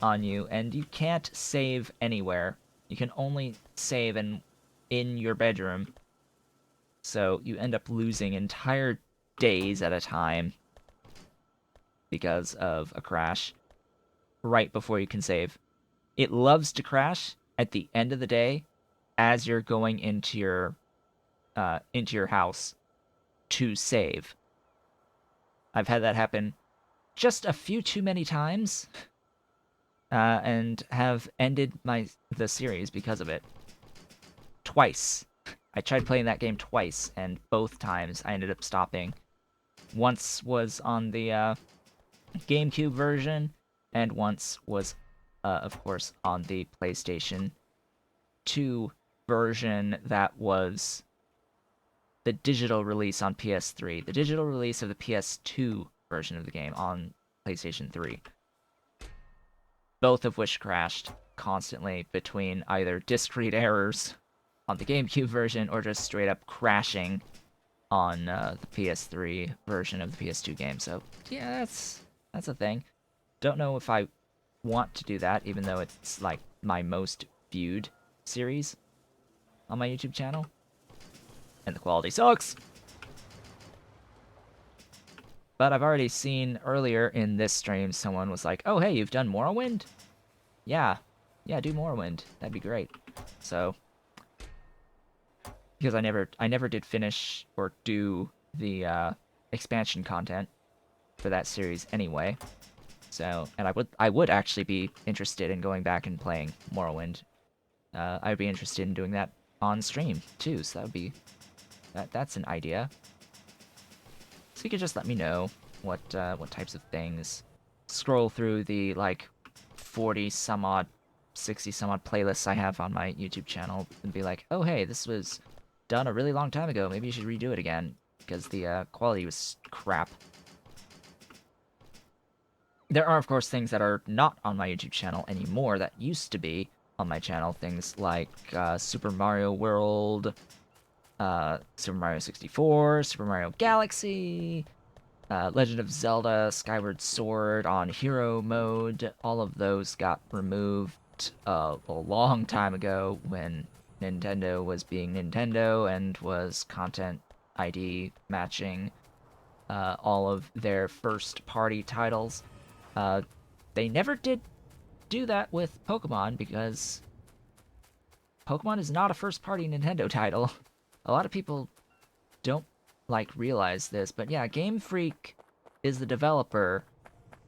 on you, and you can't save anywhere. You can only save in your bedroom. So you end up losing entire days at a time because of a crash right before you can save. It loves to crash at the end of the day as you're going into your house to save. I've had that happen just a few too many times, and have ended the series because of it. Twice. I tried playing that game twice, and both times I ended up stopping. Once was on the GameCube version, and once was, of course, on the PlayStation 2 version that was the digital release on PS3. The digital release of the PS2 version of the game on PlayStation 3. Both of which crashed constantly between either discrete errors on the GameCube version or just straight up crashing on the PS3 version of the PS2 game. So yeah, that's a thing. don't know if I want to do that, even though it's like my most viewed series on my YouTube channel. And the quality sucks. But I've already seen earlier in this stream, someone was like, oh, hey, you've done Morrowind? Yeah. Yeah, do Morrowind. That'd be great. So, because I never did finish or do the expansion content for that series anyway. So, and I would actually be interested in going back and playing Morrowind. I'd be interested in doing that on stream too. So that would be that's an idea. So you could just let me know what types of things. Scroll through the like 40 some odd, 60 some odd playlists I have on my YouTube channel and be like, oh hey, this was done a really long time ago. Maybe you should redo it again because the quality was crap. There are, of course, things that are not on my YouTube channel anymore that used to be on my channel. Things like Super Mario World, Super Mario 64, Super Mario Galaxy, Legend of Zelda, Skyward Sword on Hero Mode. All of those got removed a long time ago when Nintendo was being Nintendo and was content ID matching all of their first-party titles. They never did do that with Pokemon because Pokemon is not a first-party Nintendo title. A lot of people don't realize this, but yeah, Game Freak is the developer.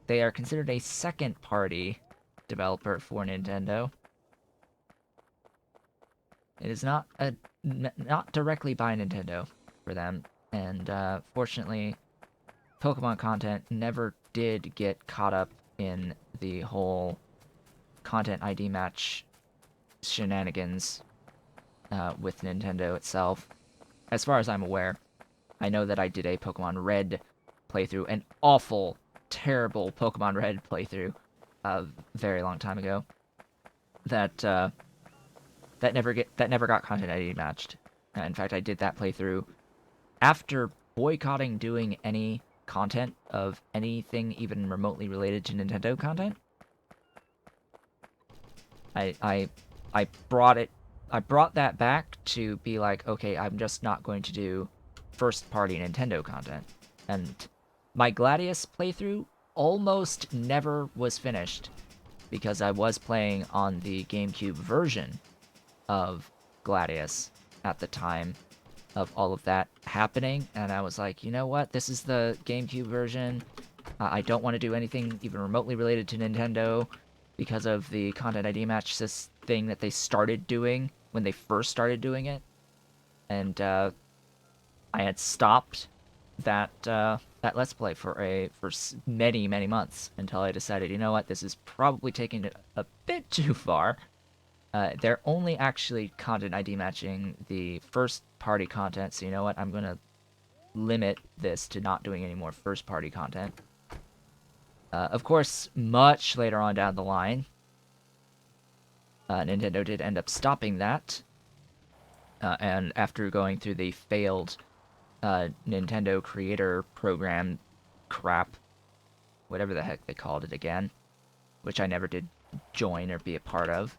They are considered a second-party developer for Nintendo. It is not directly by Nintendo for them, and fortunately, Pokemon content never did get caught up in the whole content ID match shenanigans with Nintendo itself. As far as I'm aware, I know that I did a Pokemon Red playthrough, an awful, terrible Pokemon Red playthrough a very long time ago. That never got content ID matched. In fact, I did that playthrough after boycotting doing any content of anything even remotely related to Nintendo content. I brought that back to be like, okay, I'm just not going to do first-party Nintendo content. And my Gladius playthrough almost never was finished because I was playing on the GameCube version of Gladius at the time of all of that happening, and I was like, you know what, this is the GameCube version. I don't want to do anything even remotely related to Nintendo because of the content ID match thing that they started doing when they first started doing it, and I had stopped that Let's Play for many months until I decided, you know what, this is probably taking it a bit too far. They're only actually content ID matching the first-party content, so you know what? I'm going to limit this to not doing any more first-party content. Of course, much later on down the line, Nintendo did end up stopping that, and after going through the failed Nintendo Creator Program crap, whatever the heck they called it again, which I never did join or be a part of,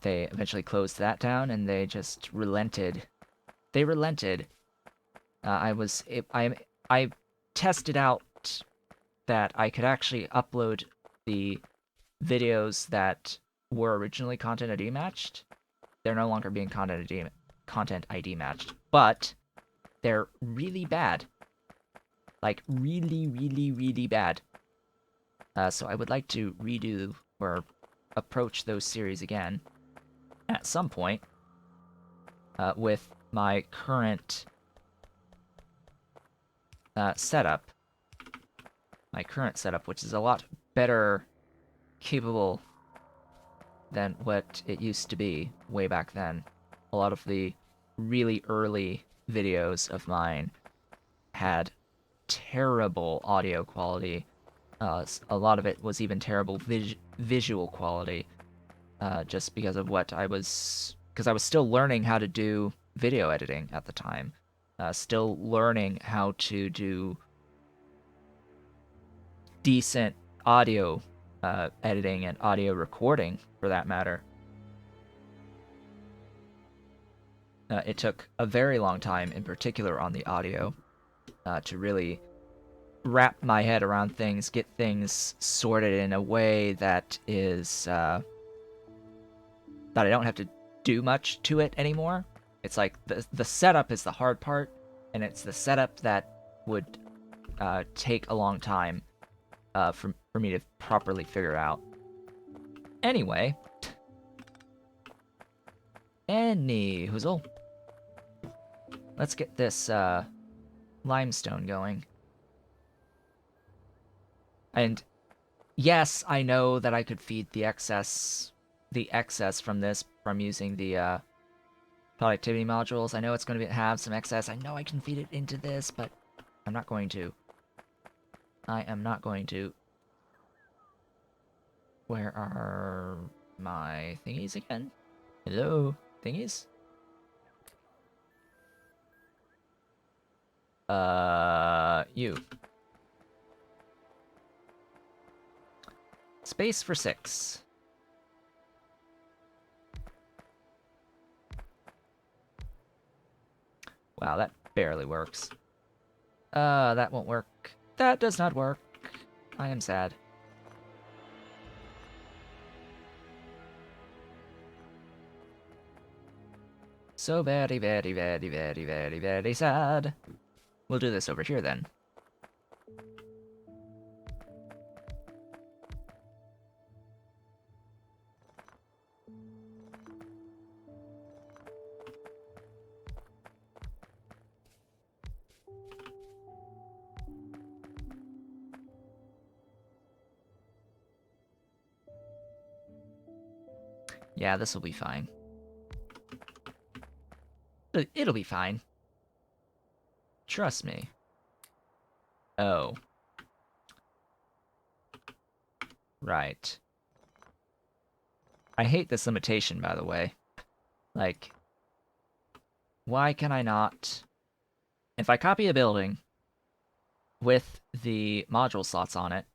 they eventually closed that down, and they just relented. They relented. I tested out that I could actually upload the videos that were originally content ID matched. They're no longer being content ID matched, but they're really bad. Like, really bad. So I would like to redo or approach those series again at some point with my current setup. My current setup, which is a lot better capable than what it used to be way back then. A lot of the really early videos of mine had terrible audio quality. A lot of it was even terrible visual quality, just because of because I was still learning how to do video editing at the time. Still learning how to do decent audio editing and audio recording, for that matter. It took a very long time, in particular on the audio, to really wrap my head around things, get things sorted in a way that is that I don't have to do much to it anymore. It's like the setup is the hard part, and it's the setup that would take a long time for me to properly figure out. Anyway, any hoozle, let's get this limestone going. And yes, I know that I could feed the excess from this from using the productivity modules. I know it's going to have some excess. I know I can feed it into this, but I'm not going to. I am not going to. Where are my thingies again? Hello, thingies? You. Space for 6. Wow, that barely works. That won't work. That does not work. I am sad. So very, very, very, very, very, very sad. We'll do this over here then. Yeah, this will be fine. It'll be fine. Trust me. Oh. Right. I hate this limitation, by the way. Like, why can I not... If I copy a building with the module slots on it,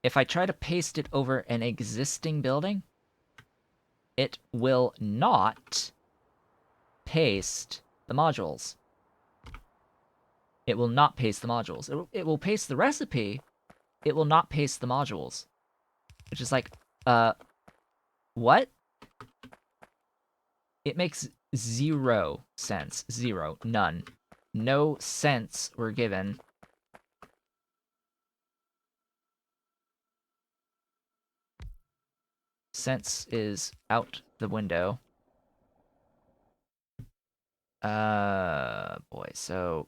if I try to paste it over an existing building, it will not paste the modules. It will not paste the modules. It will paste the recipe. It will not paste the modules. Which is like, what? It makes 0 sense. 0. None. No sense were given. Sense is out the window. Boy, so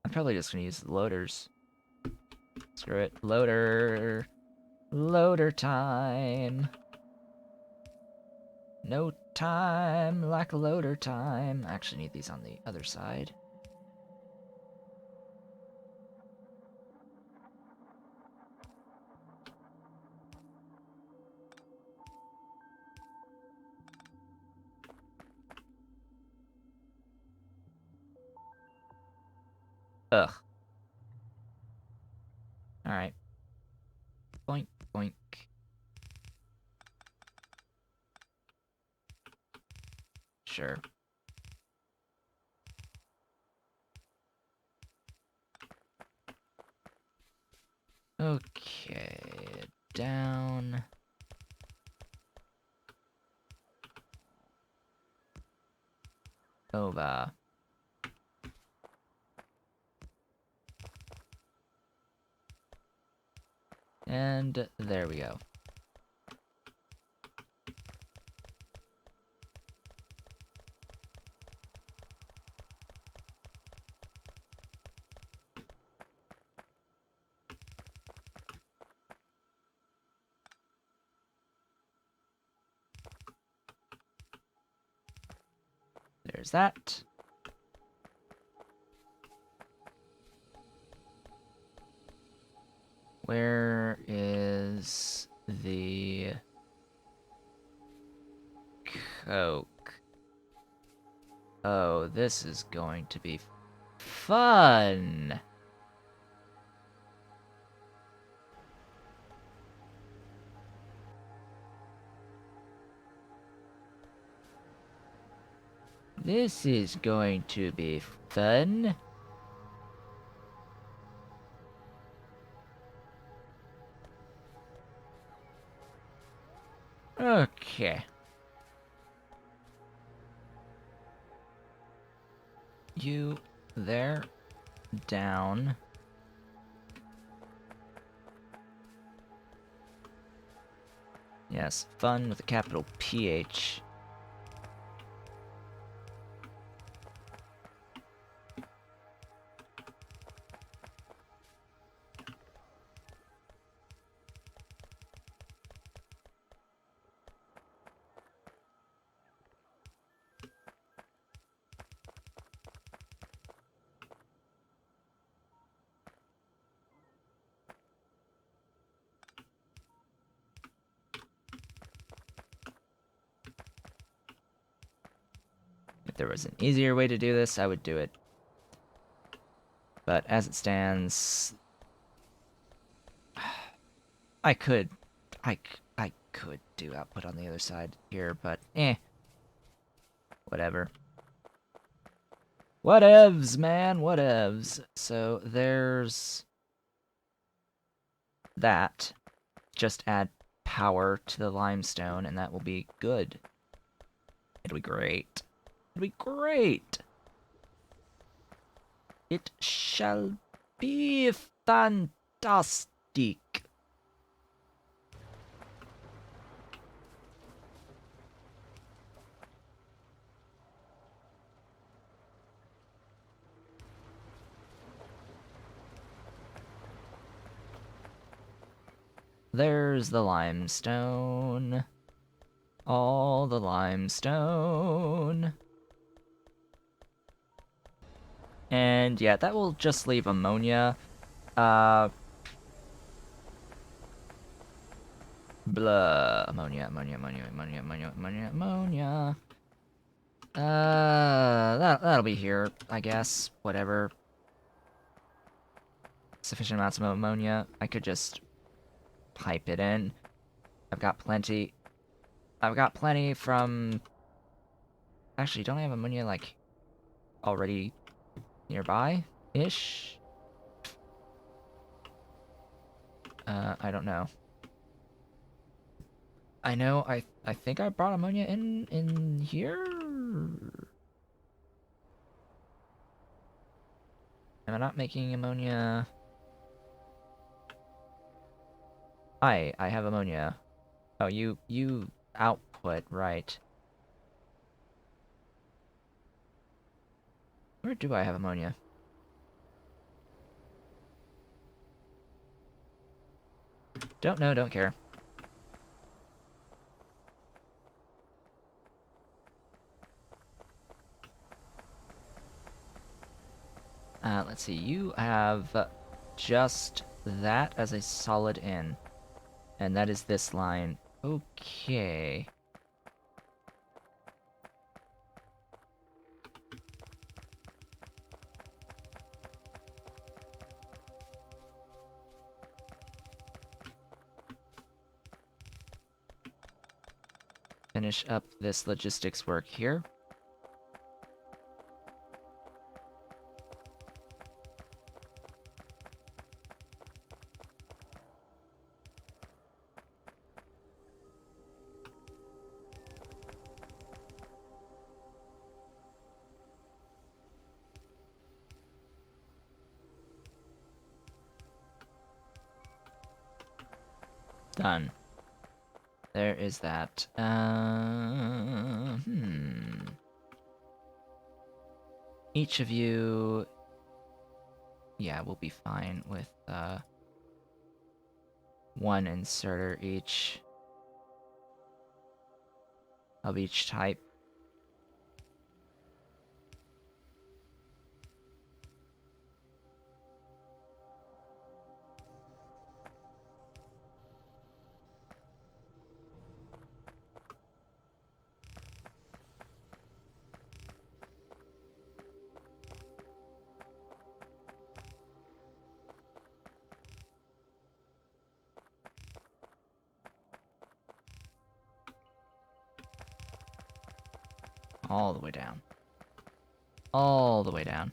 I'm probably just gonna use the loaders. Screw it. Loader. Loader time. No time like loader time. I actually need these on the other side. Ugh. Alright. Boink, boink. Sure. Okay. Down. Over. And there we go. There's that. Where is the Coke? Oh, this is going to be fun. This is going to be fun. Okay. You there, down. Yes, fun with a capital PH. If there was an easier way to do this, I would do it. But as it stands, I could, I could do output on the other side here, but whatever. Whatevs, man, whatevs. So there's that. Just add power to the limestone, and that will be good. It'll be great. It'll be great. It shall be fantastic. There's the limestone. All the limestone. And yeah, that will just leave ammonia. Blah. Ammonia, ammonia, ammonia, ammonia, ammonia, ammonia, ammonia. That'll be here, I guess. Whatever. Sufficient amounts of ammonia. I could just pipe it in. I've got plenty. I've got plenty from... Actually, don't I have ammonia, like, already nearby-ish? I don't know. I know, I think I brought ammonia in here? Am I not making ammonia? I have ammonia. Oh, you output, right. Where do I have ammonia? Don't know, don't care. Let's see, you have just that as a solid in. And that is this line. Okay. Finish up this logistics work here. Done. There is that. Each of you... Yeah, we'll be fine with, one inserter each. Of each type. All the way down. all the way down.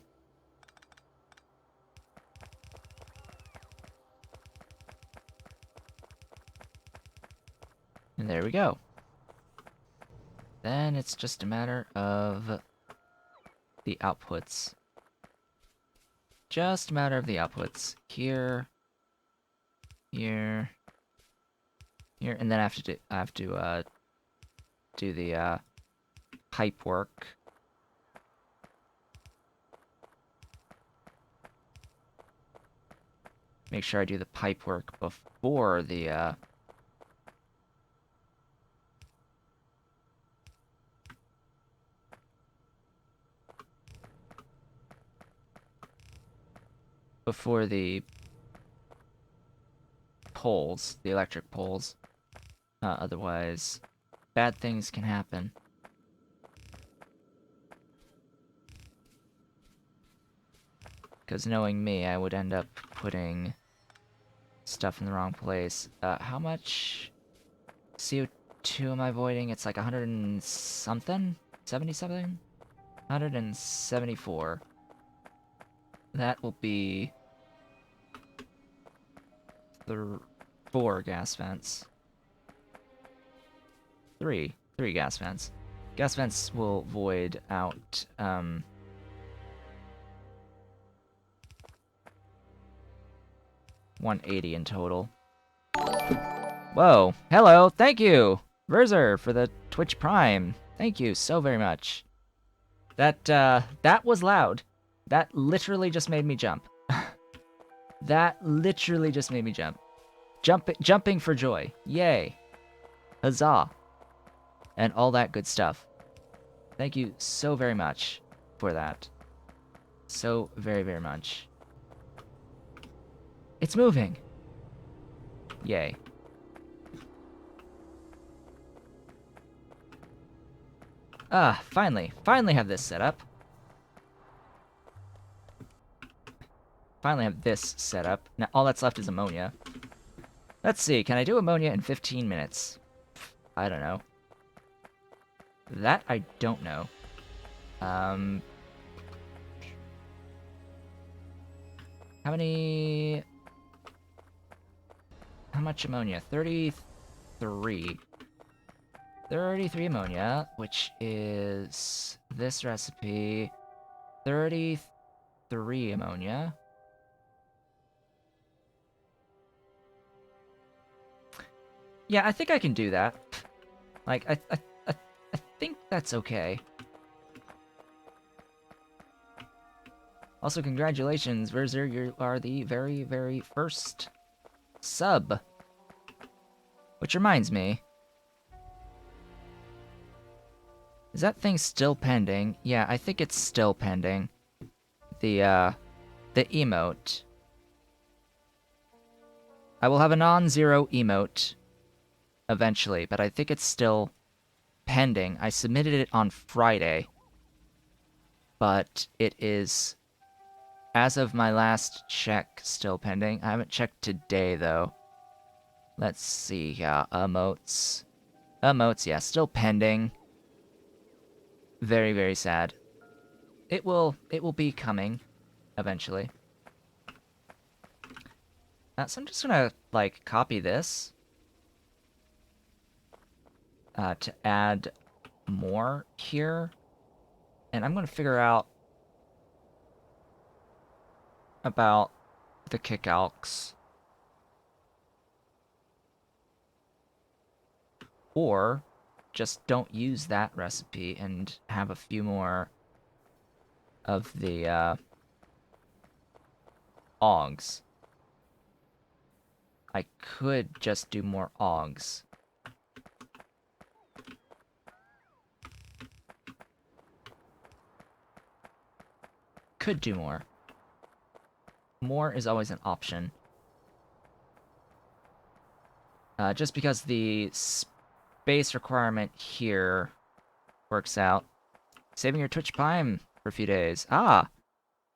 And there we go. Then it's just a matter of the outputs. Just a matter of the outputs. Here, here, here, and then I have to do the pipe work. Make sure I do the pipe work before the poles, the electric poles. Otherwise, bad things can happen. Because knowing me, I would end up putting stuff in the wrong place. How much CO2 am I avoiding? It's like 100 and something? 70 something? 174. That will be 4 gas vents. 3 gas vents. Gas vents will void out, 180 in total. Whoa, hello, thank you, Verzer, for the Twitch Prime. Thank you so very much. That was loud. That literally just made me jump. That literally just made me jump. Jumping for joy. Yay. Huzzah. And all that good stuff. Thank you so very much for that. So very, very much. It's moving. Yay. Finally have this set up. Finally have this set up. Now all that's left is ammonia. Let's see, can I do ammonia in 15 minutes? I don't know. That I don't know. How much ammonia? 33. 33 ammonia, which is this recipe. 33 ammonia. Yeah, I think I can do that. Like, I think that's okay. Also, congratulations, Verzer, you are the very, very first sub. Which reminds me. Is that thing still pending? Yeah, I think it's still pending. The emote. I will have a non-zero emote eventually, but I think it's still pending. I submitted it on Friday, but it is, as of my last check, still pending. I haven't checked today, though. Let's see, yeah, emotes. Emotes, yeah, still pending. Very, very sad. It will be coming, eventually. So I'm just gonna, like, copy this. To add more here. And I'm gonna figure out about the kickalcs. Or just don't use that recipe and have a few more of the OGs. I could just do more OGs. Could do more. More is always an option. Just because the space requirement here works out. Saving your Twitch Prime for a few days. Ah!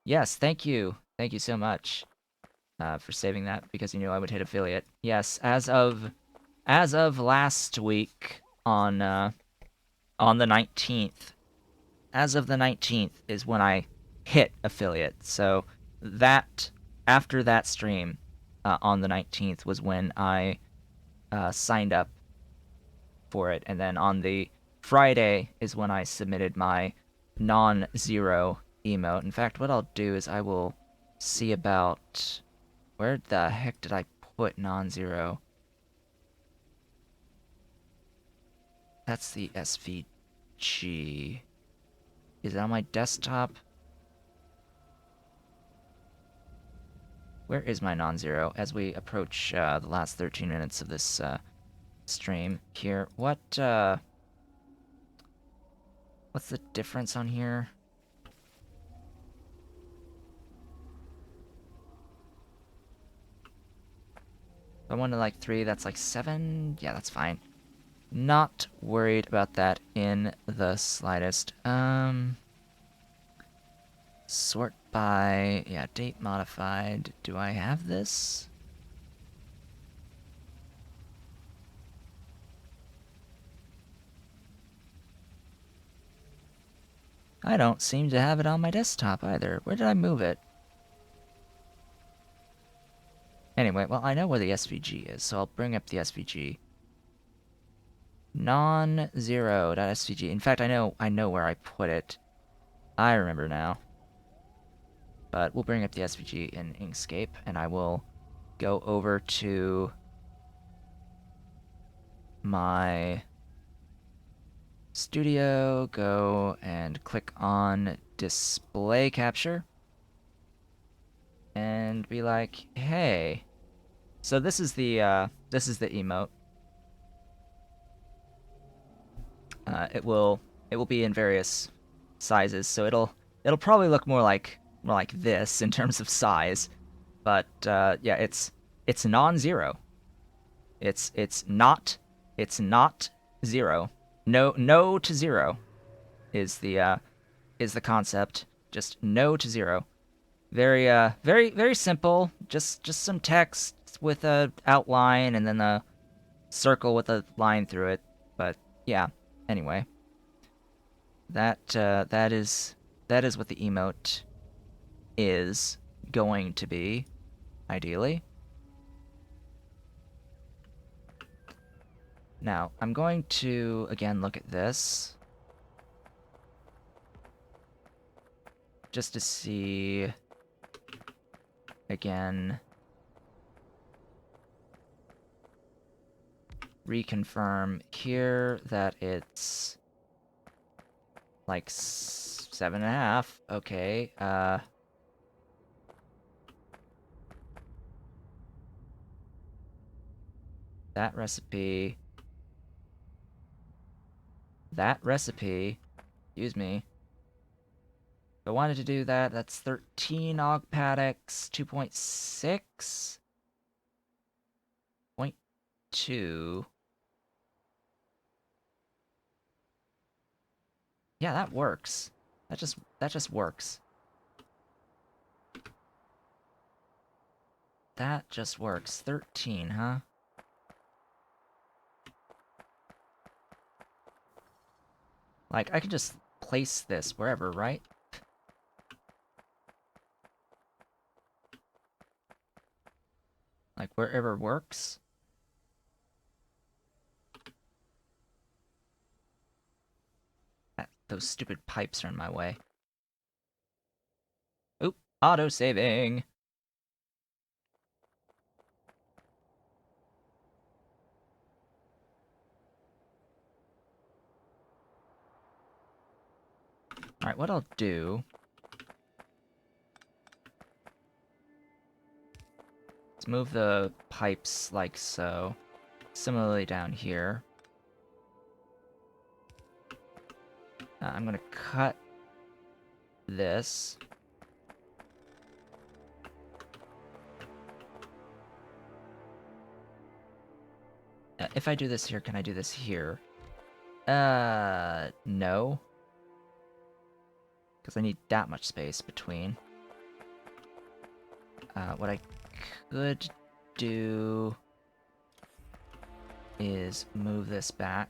Yes, thank you. Thank you so much for saving that, because you knew I would hit affiliate. Yes, as of last week on the 19th, as of the 19th is when I hit affiliate. So that after that stream on the 19th was when I signed up for it, and then on the Friday is when I submitted my non-zero emote. In fact, what I'll do is I will see about where the heck did I put non-zero? That's the SVG. Is it on my desktop? Where is my non-zero as we approach the last 13 minutes of this stream here? What's the difference on here? If I went to like 3, that's like 7. Yeah, that's fine. Not worried about that in the slightest. Sort by, yeah, date modified. Do I have this? I don't seem to have it on my desktop either. Where did I move it? Anyway, well, I know where the SVG is, so I'll bring up the SVG. Non-zero.svg. In fact, I know where I put it. I remember now. But we'll bring up the SVG in Inkscape, and I will go over to my studio, go and click on display capture, and be like, hey. So this is the emote. It will be in various sizes, so it'll probably look more like this in terms of size, but yeah, it's non-zero. It's not zero. No to zero is the concept. Just no to zero. Very very simple. Just some text with a outline and then a circle with a line through it. But yeah. Anyway, that is what the emote is going to be, ideally. Now, I'm going to, again, look at this. Just to see, again, reconfirm here that it's like 7.5. Okay, that recipe, excuse me. If I wanted to do that, that's 13 Ogpaddocks, 2.6, 0.2. Yeah, that works. That just works. That just works. 13, huh? Like, I could just place this wherever, right? Like, wherever works. Those stupid pipes are in my way. Oop, auto-saving. Alright, what I'll do... Let's move the pipes like so. Similarly down here. I'm gonna cut this. If I do this here, can I do this here? No. Because I need that much space between. What I could do is move this back.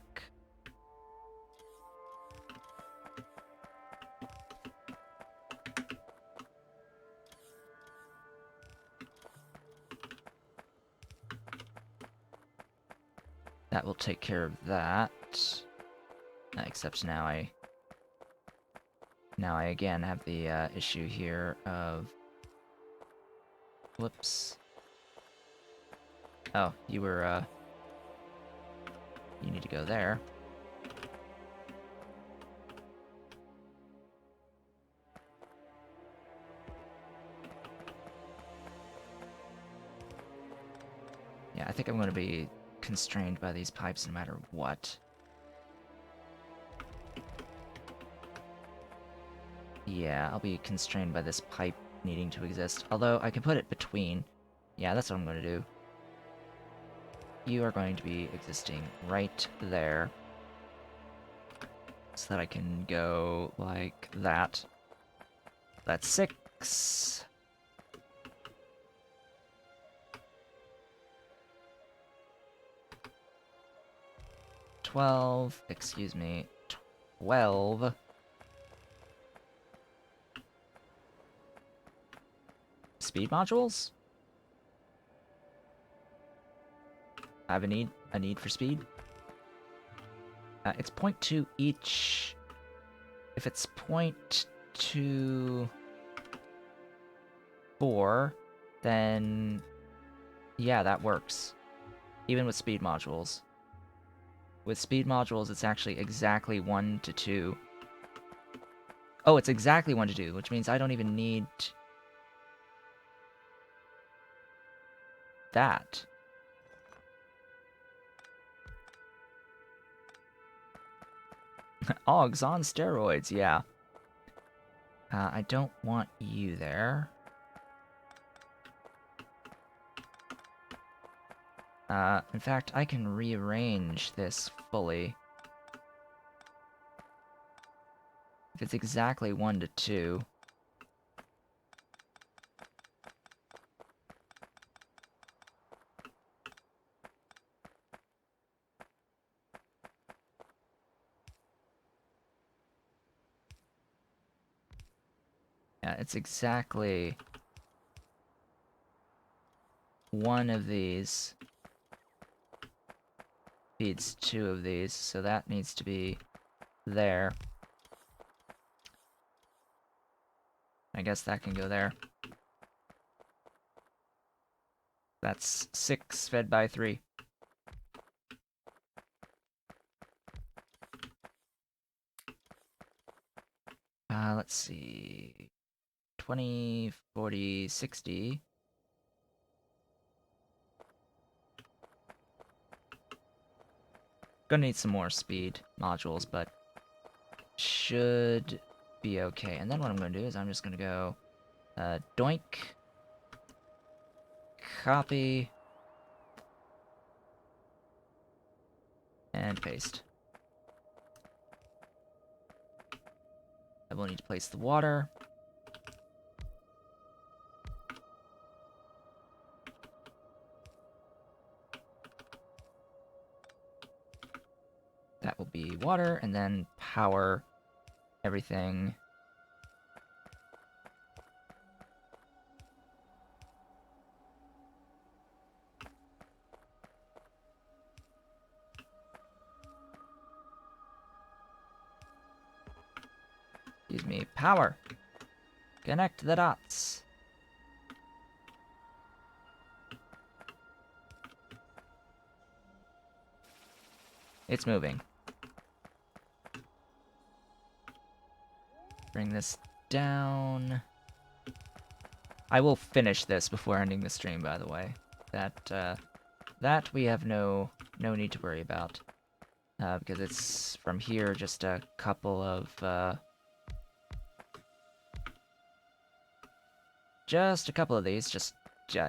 That will take care of that. Except now I again have the issue here of... Whoops. Oh, you were, you need to go there. Yeah, I think I'm going to be constrained by these pipes no matter what. Yeah, I'll be constrained by this pipe needing to exist. Although, I can put it between. Yeah, that's what I'm going to do. You are going to be existing right there. So that I can go like that. That's 6. Excuse me, 12. Speed modules? I have a need for speed. It's 0.2 each. If it's 0.24, then yeah, that works. Even with speed modules. With speed modules, it's actually exactly 1 to 2. Oh, it's exactly 1 to 2, which means I don't even need that. Ogs on steroids, yeah. I don't want you there. In fact, I can rearrange this fully. If it's exactly 1 to 2. Yeah, it's exactly 1 of these feeds 2 of these, so that needs to be there. I guess that can go there. That's 6 fed by 3. Let's see. 20, 40, 60. Gonna need some more speed modules, but should be okay. And then what I'm gonna do is I'm just gonna go doink, copy, and paste. I will need to place the water. That will be water, and then power everything. Excuse me, power. Connect the dots. It's moving. Bring this down. I will finish this before ending the stream, by the way. That we have no need to worry about. Because it's from here just a couple of, just a couple of these, just,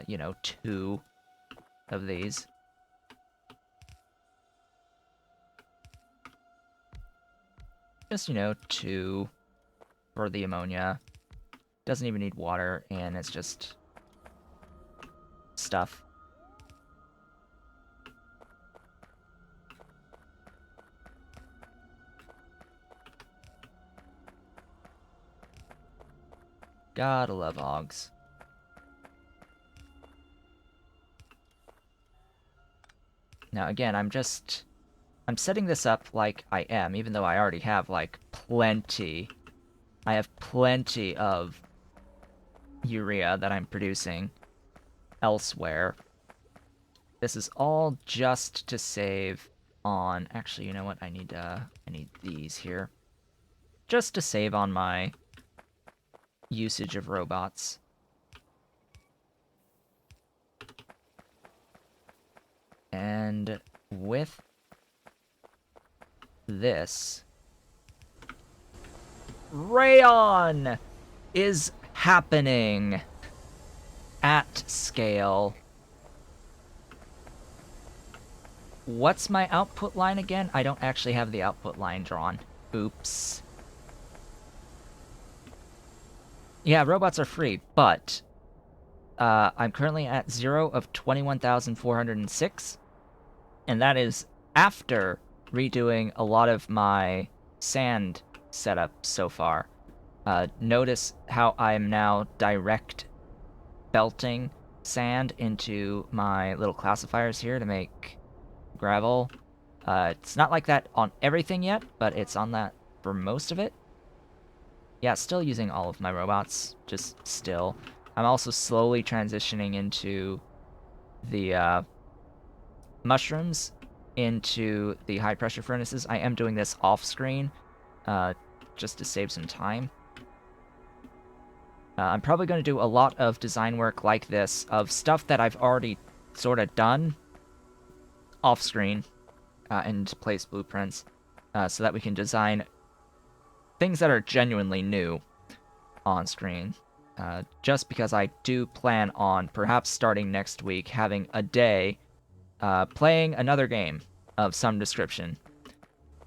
you know, 2 of these. Just, you know, 2 for the ammonia. Doesn't even need water, and it's just stuff. Gotta love hogs. Now again, I'm setting this up like I am, even though I already have like plenty. I have plenty of urea that I'm producing elsewhere. This is all just to save on. Actually, you know what? I need these here. Just to save on my usage of robots. And with this, Rayon is happening at scale. What's my output line again? I don't actually have the output line drawn. Oops. Yeah, robots are free, but I'm currently at 0 of 21,406, and that is after redoing a lot of my sand setup so far. Notice how I'm now direct belting sand into my little classifiers here to make gravel. It's not like that on everything yet, but it's on that for most of it. Yeah, still using all of my robots, just still. I'm also slowly transitioning into the mushrooms into the high-pressure furnaces. I am doing this off-screen, just to save some time. I'm probably going to do a lot of design work like this, of stuff that I've already sort of done off-screen, and place blueprints, so that we can design things that are genuinely new on screen. Just because I do plan on, perhaps starting next week, having a day playing another game of some description.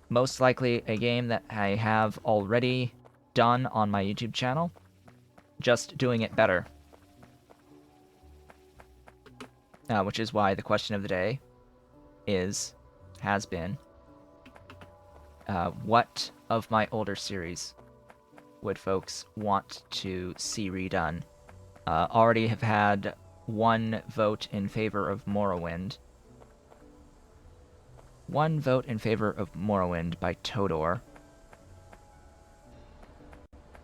Most likely a game that I have already done on my YouTube channel, just doing it better. Which is why the question of the day has been, what of my older series would folks want to see redone? Already have had one vote in favor of Morrowind. One vote in favor of Morrowind by Todor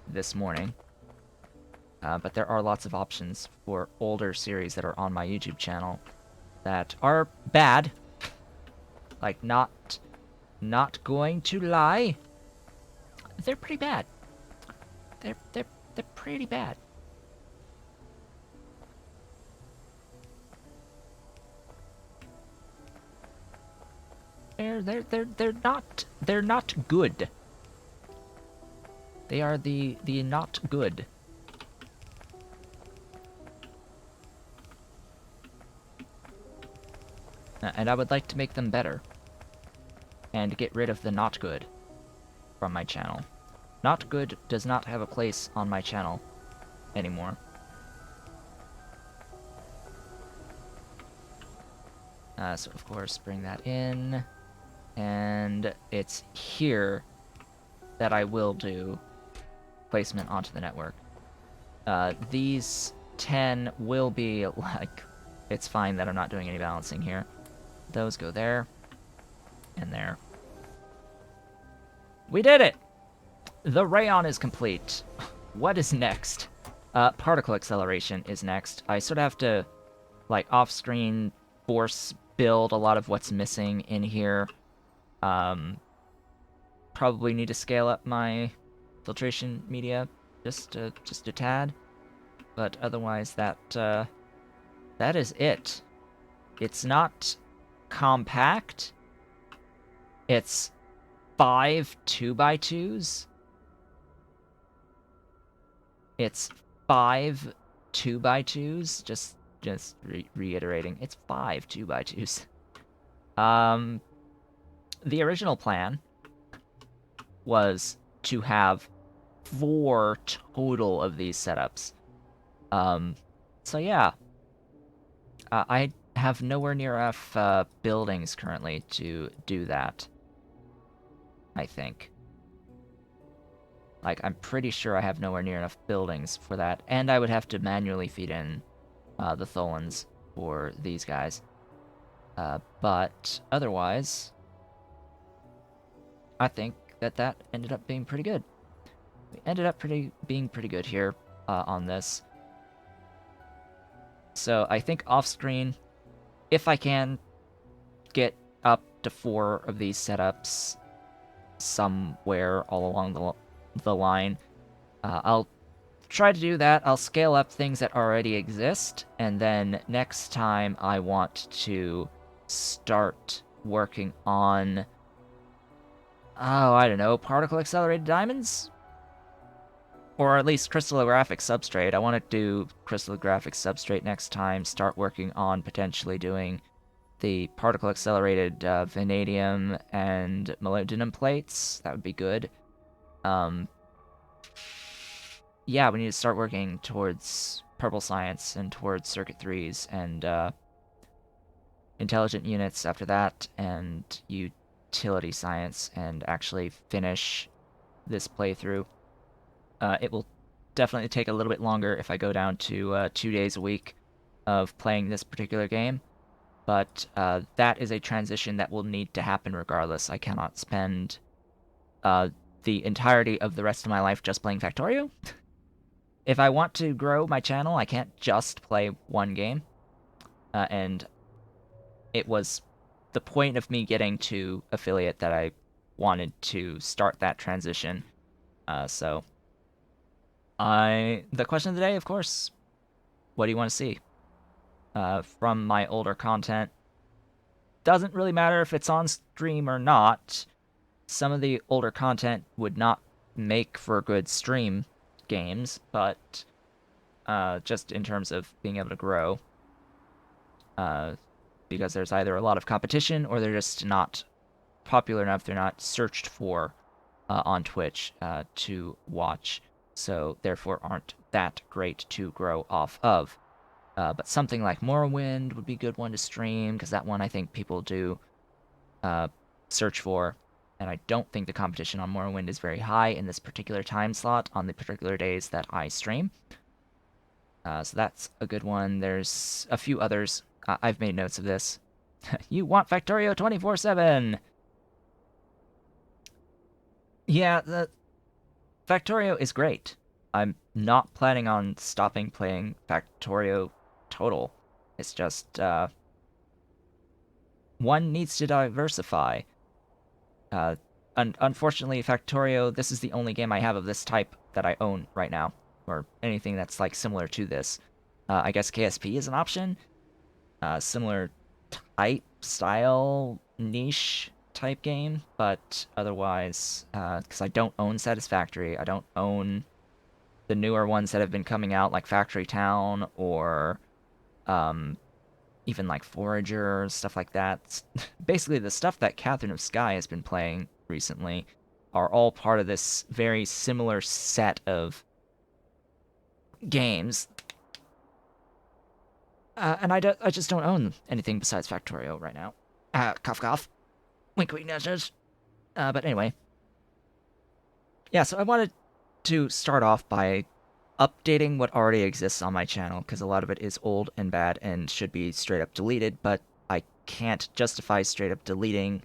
this morning. But there are lots of options for older series that are on my YouTube channel that are bad. Like, not going to lie. They're pretty bad. They're pretty bad. They're not good. They are the not good. And I would like to make them better. And get rid of the not good from my channel. Not good does not have a place on my channel anymore. So of course, bring that in. And it's here that I will do placement onto the network. These 10 will be, like, it's fine that I'm not doing any balancing here. Those go there, and there. We did it! The Rayon is complete. What is next? Particle acceleration is next. I sort of have to, like, off-screen force build a lot of what's missing in here. Probably need to scale up my filtration media just a tad. But otherwise, that is it. It's not compact. It's 5 2x2s. It's 5 2x2s. Just reiterating, it's 5 2x2s. The original plan was to have 4 total of these setups. So yeah. I have nowhere near enough buildings currently to do that, I think. Like, I'm pretty sure I have nowhere near enough buildings for that, and I would have to manually feed in the Tholins for these guys. But otherwise, I think that ended up being pretty good. We ended up being pretty good here on this. So I think off screen, if I can get up to 4 of these setups somewhere all along the line, I'll try to do that. I'll scale up things that already exist, and then next time I want to start working on, oh, I don't know, particle accelerated diamonds? Or at least crystallographic substrate. I want to do crystallographic substrate next time, start working on potentially doing the particle accelerated vanadium and molybdenum plates. That would be good. Yeah, we need to start working towards purple science and towards circuit 3s and intelligent units after that, and utility science, and actually finish this playthrough. It will definitely take a little bit longer if I go down to 2 days a week of playing this particular game, but that is a transition that will need to happen regardless. I cannot spend the entirety of the rest of my life just playing Factorio. If I want to grow my channel, I can't just play one game, and it was the point of me getting to affiliate that I wanted to start that transition. So the question of the day, of course, what do you want to see from my older content? Doesn't really matter if it's on stream or not. Some of the older content would not make for good stream games, but just in terms of being able to grow, because there's either a lot of competition or they're just not popular enough, they're not searched for on Twitch to watch, so therefore aren't that great to grow off of. But something like Morrowind would be a good one to stream, because that one I think people do search for, and I don't think the competition on Morrowind is very high in this particular time slot on the particular days that I stream. So that's a good one. There's a few others. I've made notes of this. You want Factorio 24/7! Yeah, the Factorio is great. I'm not planning on stopping playing Factorio Total. It's just, one needs to diversify. Unfortunately, Factorio, this is the only game I have of this type that I own right now, or anything that's like similar to this. I guess KSP is an option. Similar type, style, niche type game, but otherwise, because I don't own Satisfactory, I don't own the newer ones that have been coming out, like Factory Town, or even like Forager, stuff like that. Basically, the stuff that Catherine of Sky has been playing recently are all part of this very similar set of games. And I just don't own anything besides Factorio right now. Cough cough. Wink wink nudges. But anyway. Yeah, so I wanted to start off by updating what already exists on my channel, because a lot of it is old and bad and should be straight up deleted, but I can't justify straight up deleting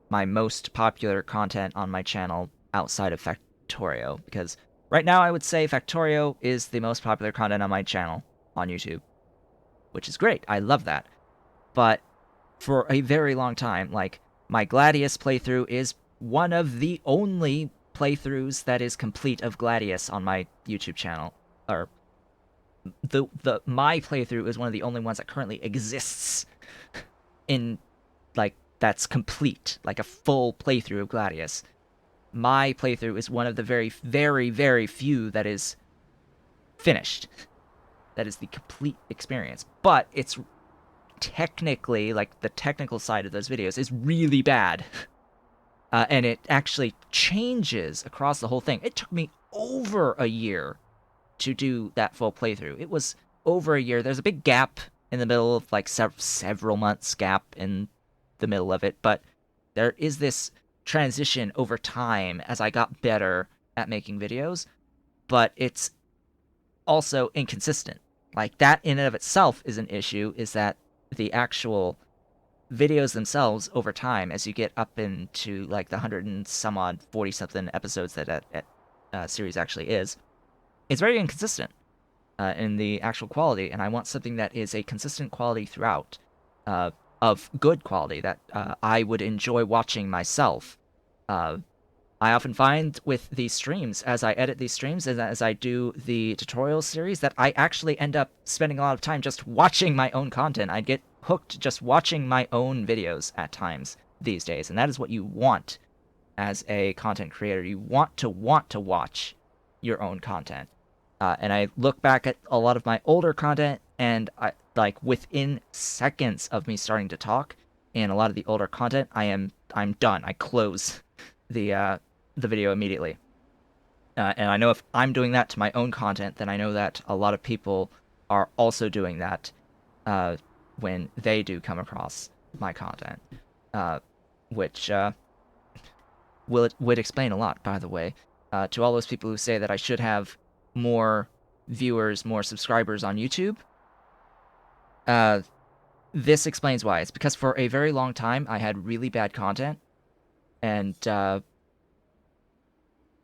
my most popular content on my channel outside of Factorio, because right now I would say Factorio is the most popular content on my channel on YouTube, which is great. I love that. But for a very long time, like, my Gladius playthrough is one of the only playthroughs that is complete of Gladius on my YouTube channel. Or my playthrough is one of the only ones that currently exists in, like, that's complete, like a full playthrough of Gladius. My playthrough is one of the very, very, very few that is finished. That is the complete experience. But it's technically, like, the technical side of those videos is really bad. And it actually changes across the whole thing. It took me over a year to do that full playthrough. It was over a year. There's a big gap in the middle of, like, several months gap in the middle of it, but there is this transition over time as I got better at making videos, but it's also inconsistent. Like, that in and of itself is an issue, is that the actual videos themselves over time, as you get up into like the 100 and some odd 40 something episodes that series actually is, it's very inconsistent in the actual quality, and I want something that is a consistent quality throughout, uh, of good quality that I would enjoy watching myself. Uh, I often find with these streams, as I edit these streams and as I do the tutorial series, that I actually end up spending a lot of time just watching my own content. I get hooked just watching my own videos at times these days, and that is what you want as a content creator. You want to watch your own content. And I look back at a lot of my older content, and I like within seconds of me starting to talk in a lot of the older content, I'm done. I close the video immediately. And I know if I'm doing that to my own content, then I know that a lot of people are also doing that uh, when they do come across my content, uh, which would explain a lot, by the way, to all those people who say that I should have more viewers, more subscribers on YouTube. Uh, this explains why. It's because for a very long time I had really bad content, and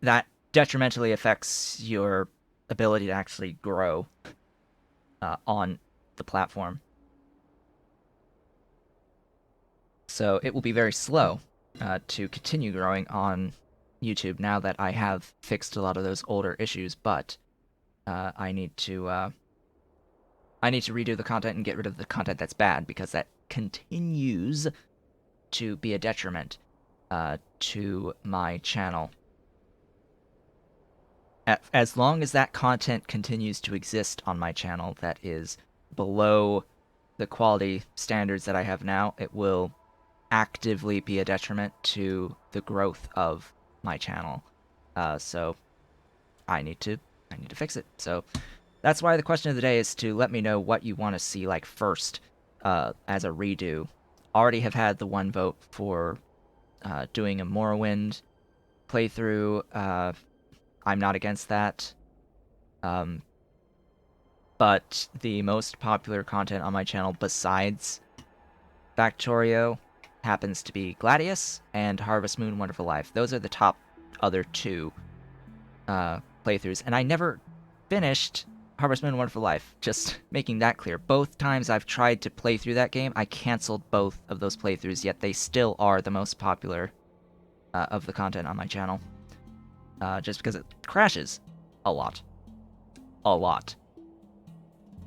that detrimentally affects your ability to actually grow on the platform. So it will be very slow to continue growing on YouTube now that I have fixed a lot of those older issues, but I need to redo the content and get rid of the content that's bad, because that continues to be a detriment to my channel. As long as that content continues to exist on my channel that is below the quality standards that I have now, it will actively be a detriment to the growth of my channel. So I need to fix it. So that's why the question of the day is to let me know what you want to see like first as a redo. Already have had the one vote for doing a Morrowind playthrough. I'm not against that. But the most popular content on my channel besides Factorio happens to be Gladius and Harvest Moon Wonderful Life. Those are the top other two playthroughs. And I never finished Harvest Moon Wonderful Life, just making that clear. Both times I've tried to play through that game, I canceled both of those playthroughs, yet they still are the most popular of the content on my channel. Just because it crashes a lot. A lot.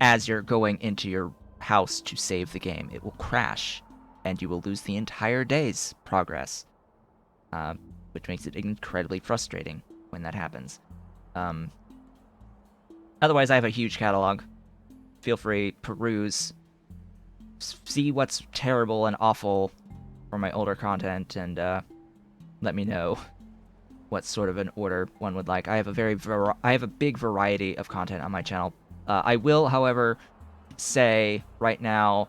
As you're going into your house to save the game, it will crash, and you will lose the entire day's progress, which makes it incredibly frustrating when that happens. Otherwise, I have a huge catalog. Feel free, peruse, see what's terrible and awful for my older content, and let me know what sort of an order one would like. I have a big variety of content on my channel. I will, however, say right now,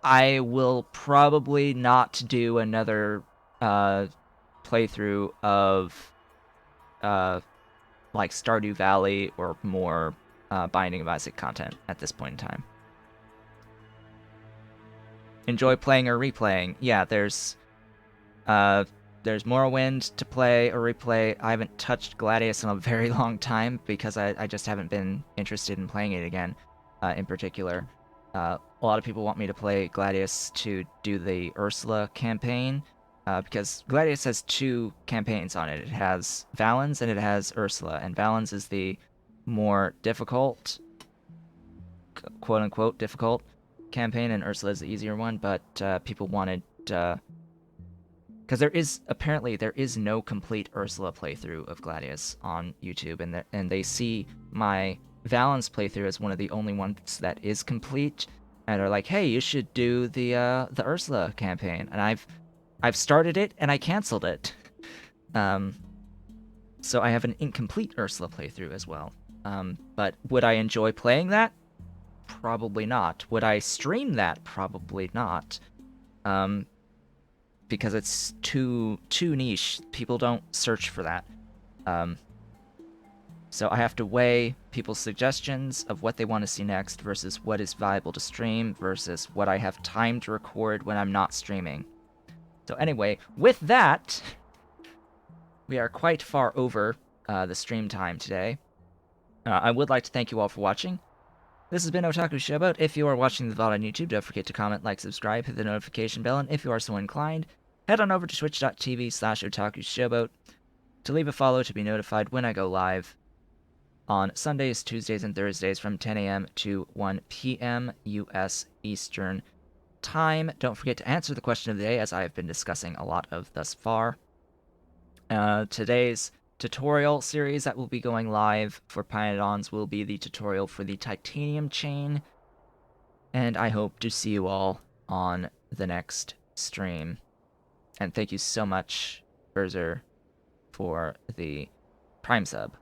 I will probably not do another playthrough of like Stardew Valley or more Binding of Isaac content at this point in time. Enjoy playing or replaying. Yeah, there's Morrowind to play or replay. I haven't touched Gladius in a very long time because I just haven't been interested in playing it again, in particular. A lot of people want me to play Gladius to do the Ursula campaign, because Gladius has two campaigns on it. It has Valens and it has Ursula, and Valens is the more difficult, quote-unquote difficult campaign, and Ursula is the easier one, but people wanted... because there is no complete Ursula playthrough of Gladius on YouTube, and they see my Valens playthrough as one of the only ones that is complete, and are like, hey, you should do the Ursula campaign. And I've started it and I canceled it. So I have an incomplete Ursula playthrough as well. But would I enjoy playing that? Probably not. Would I stream that? Probably not. Because it's too niche. People don't search for that. So I have to weigh people's suggestions of what they want to see next versus what is viable to stream versus what I have time to record when I'm not streaming. So anyway, with that, we are quite far over the stream time today. I would like to thank you all for watching. This has been Otaku Showboat. If you are watching the VOD on YouTube, don't forget to comment, like, subscribe, hit the notification bell, and if you are so inclined, head on over to twitch.tv/Otaku Showboat to leave a follow to be notified when I go live on Sundays, Tuesdays, and Thursdays from 10 a.m. to 1 p.m. U.S. Eastern Time. Don't forget to answer the question of the day, as I have been discussing a lot of thus far. Today's tutorial series that will be going live for Pyanodons will be the tutorial for the titanium chain, and I hope to see you all on the next stream. And thank you so much, Berzer, for the Prime sub.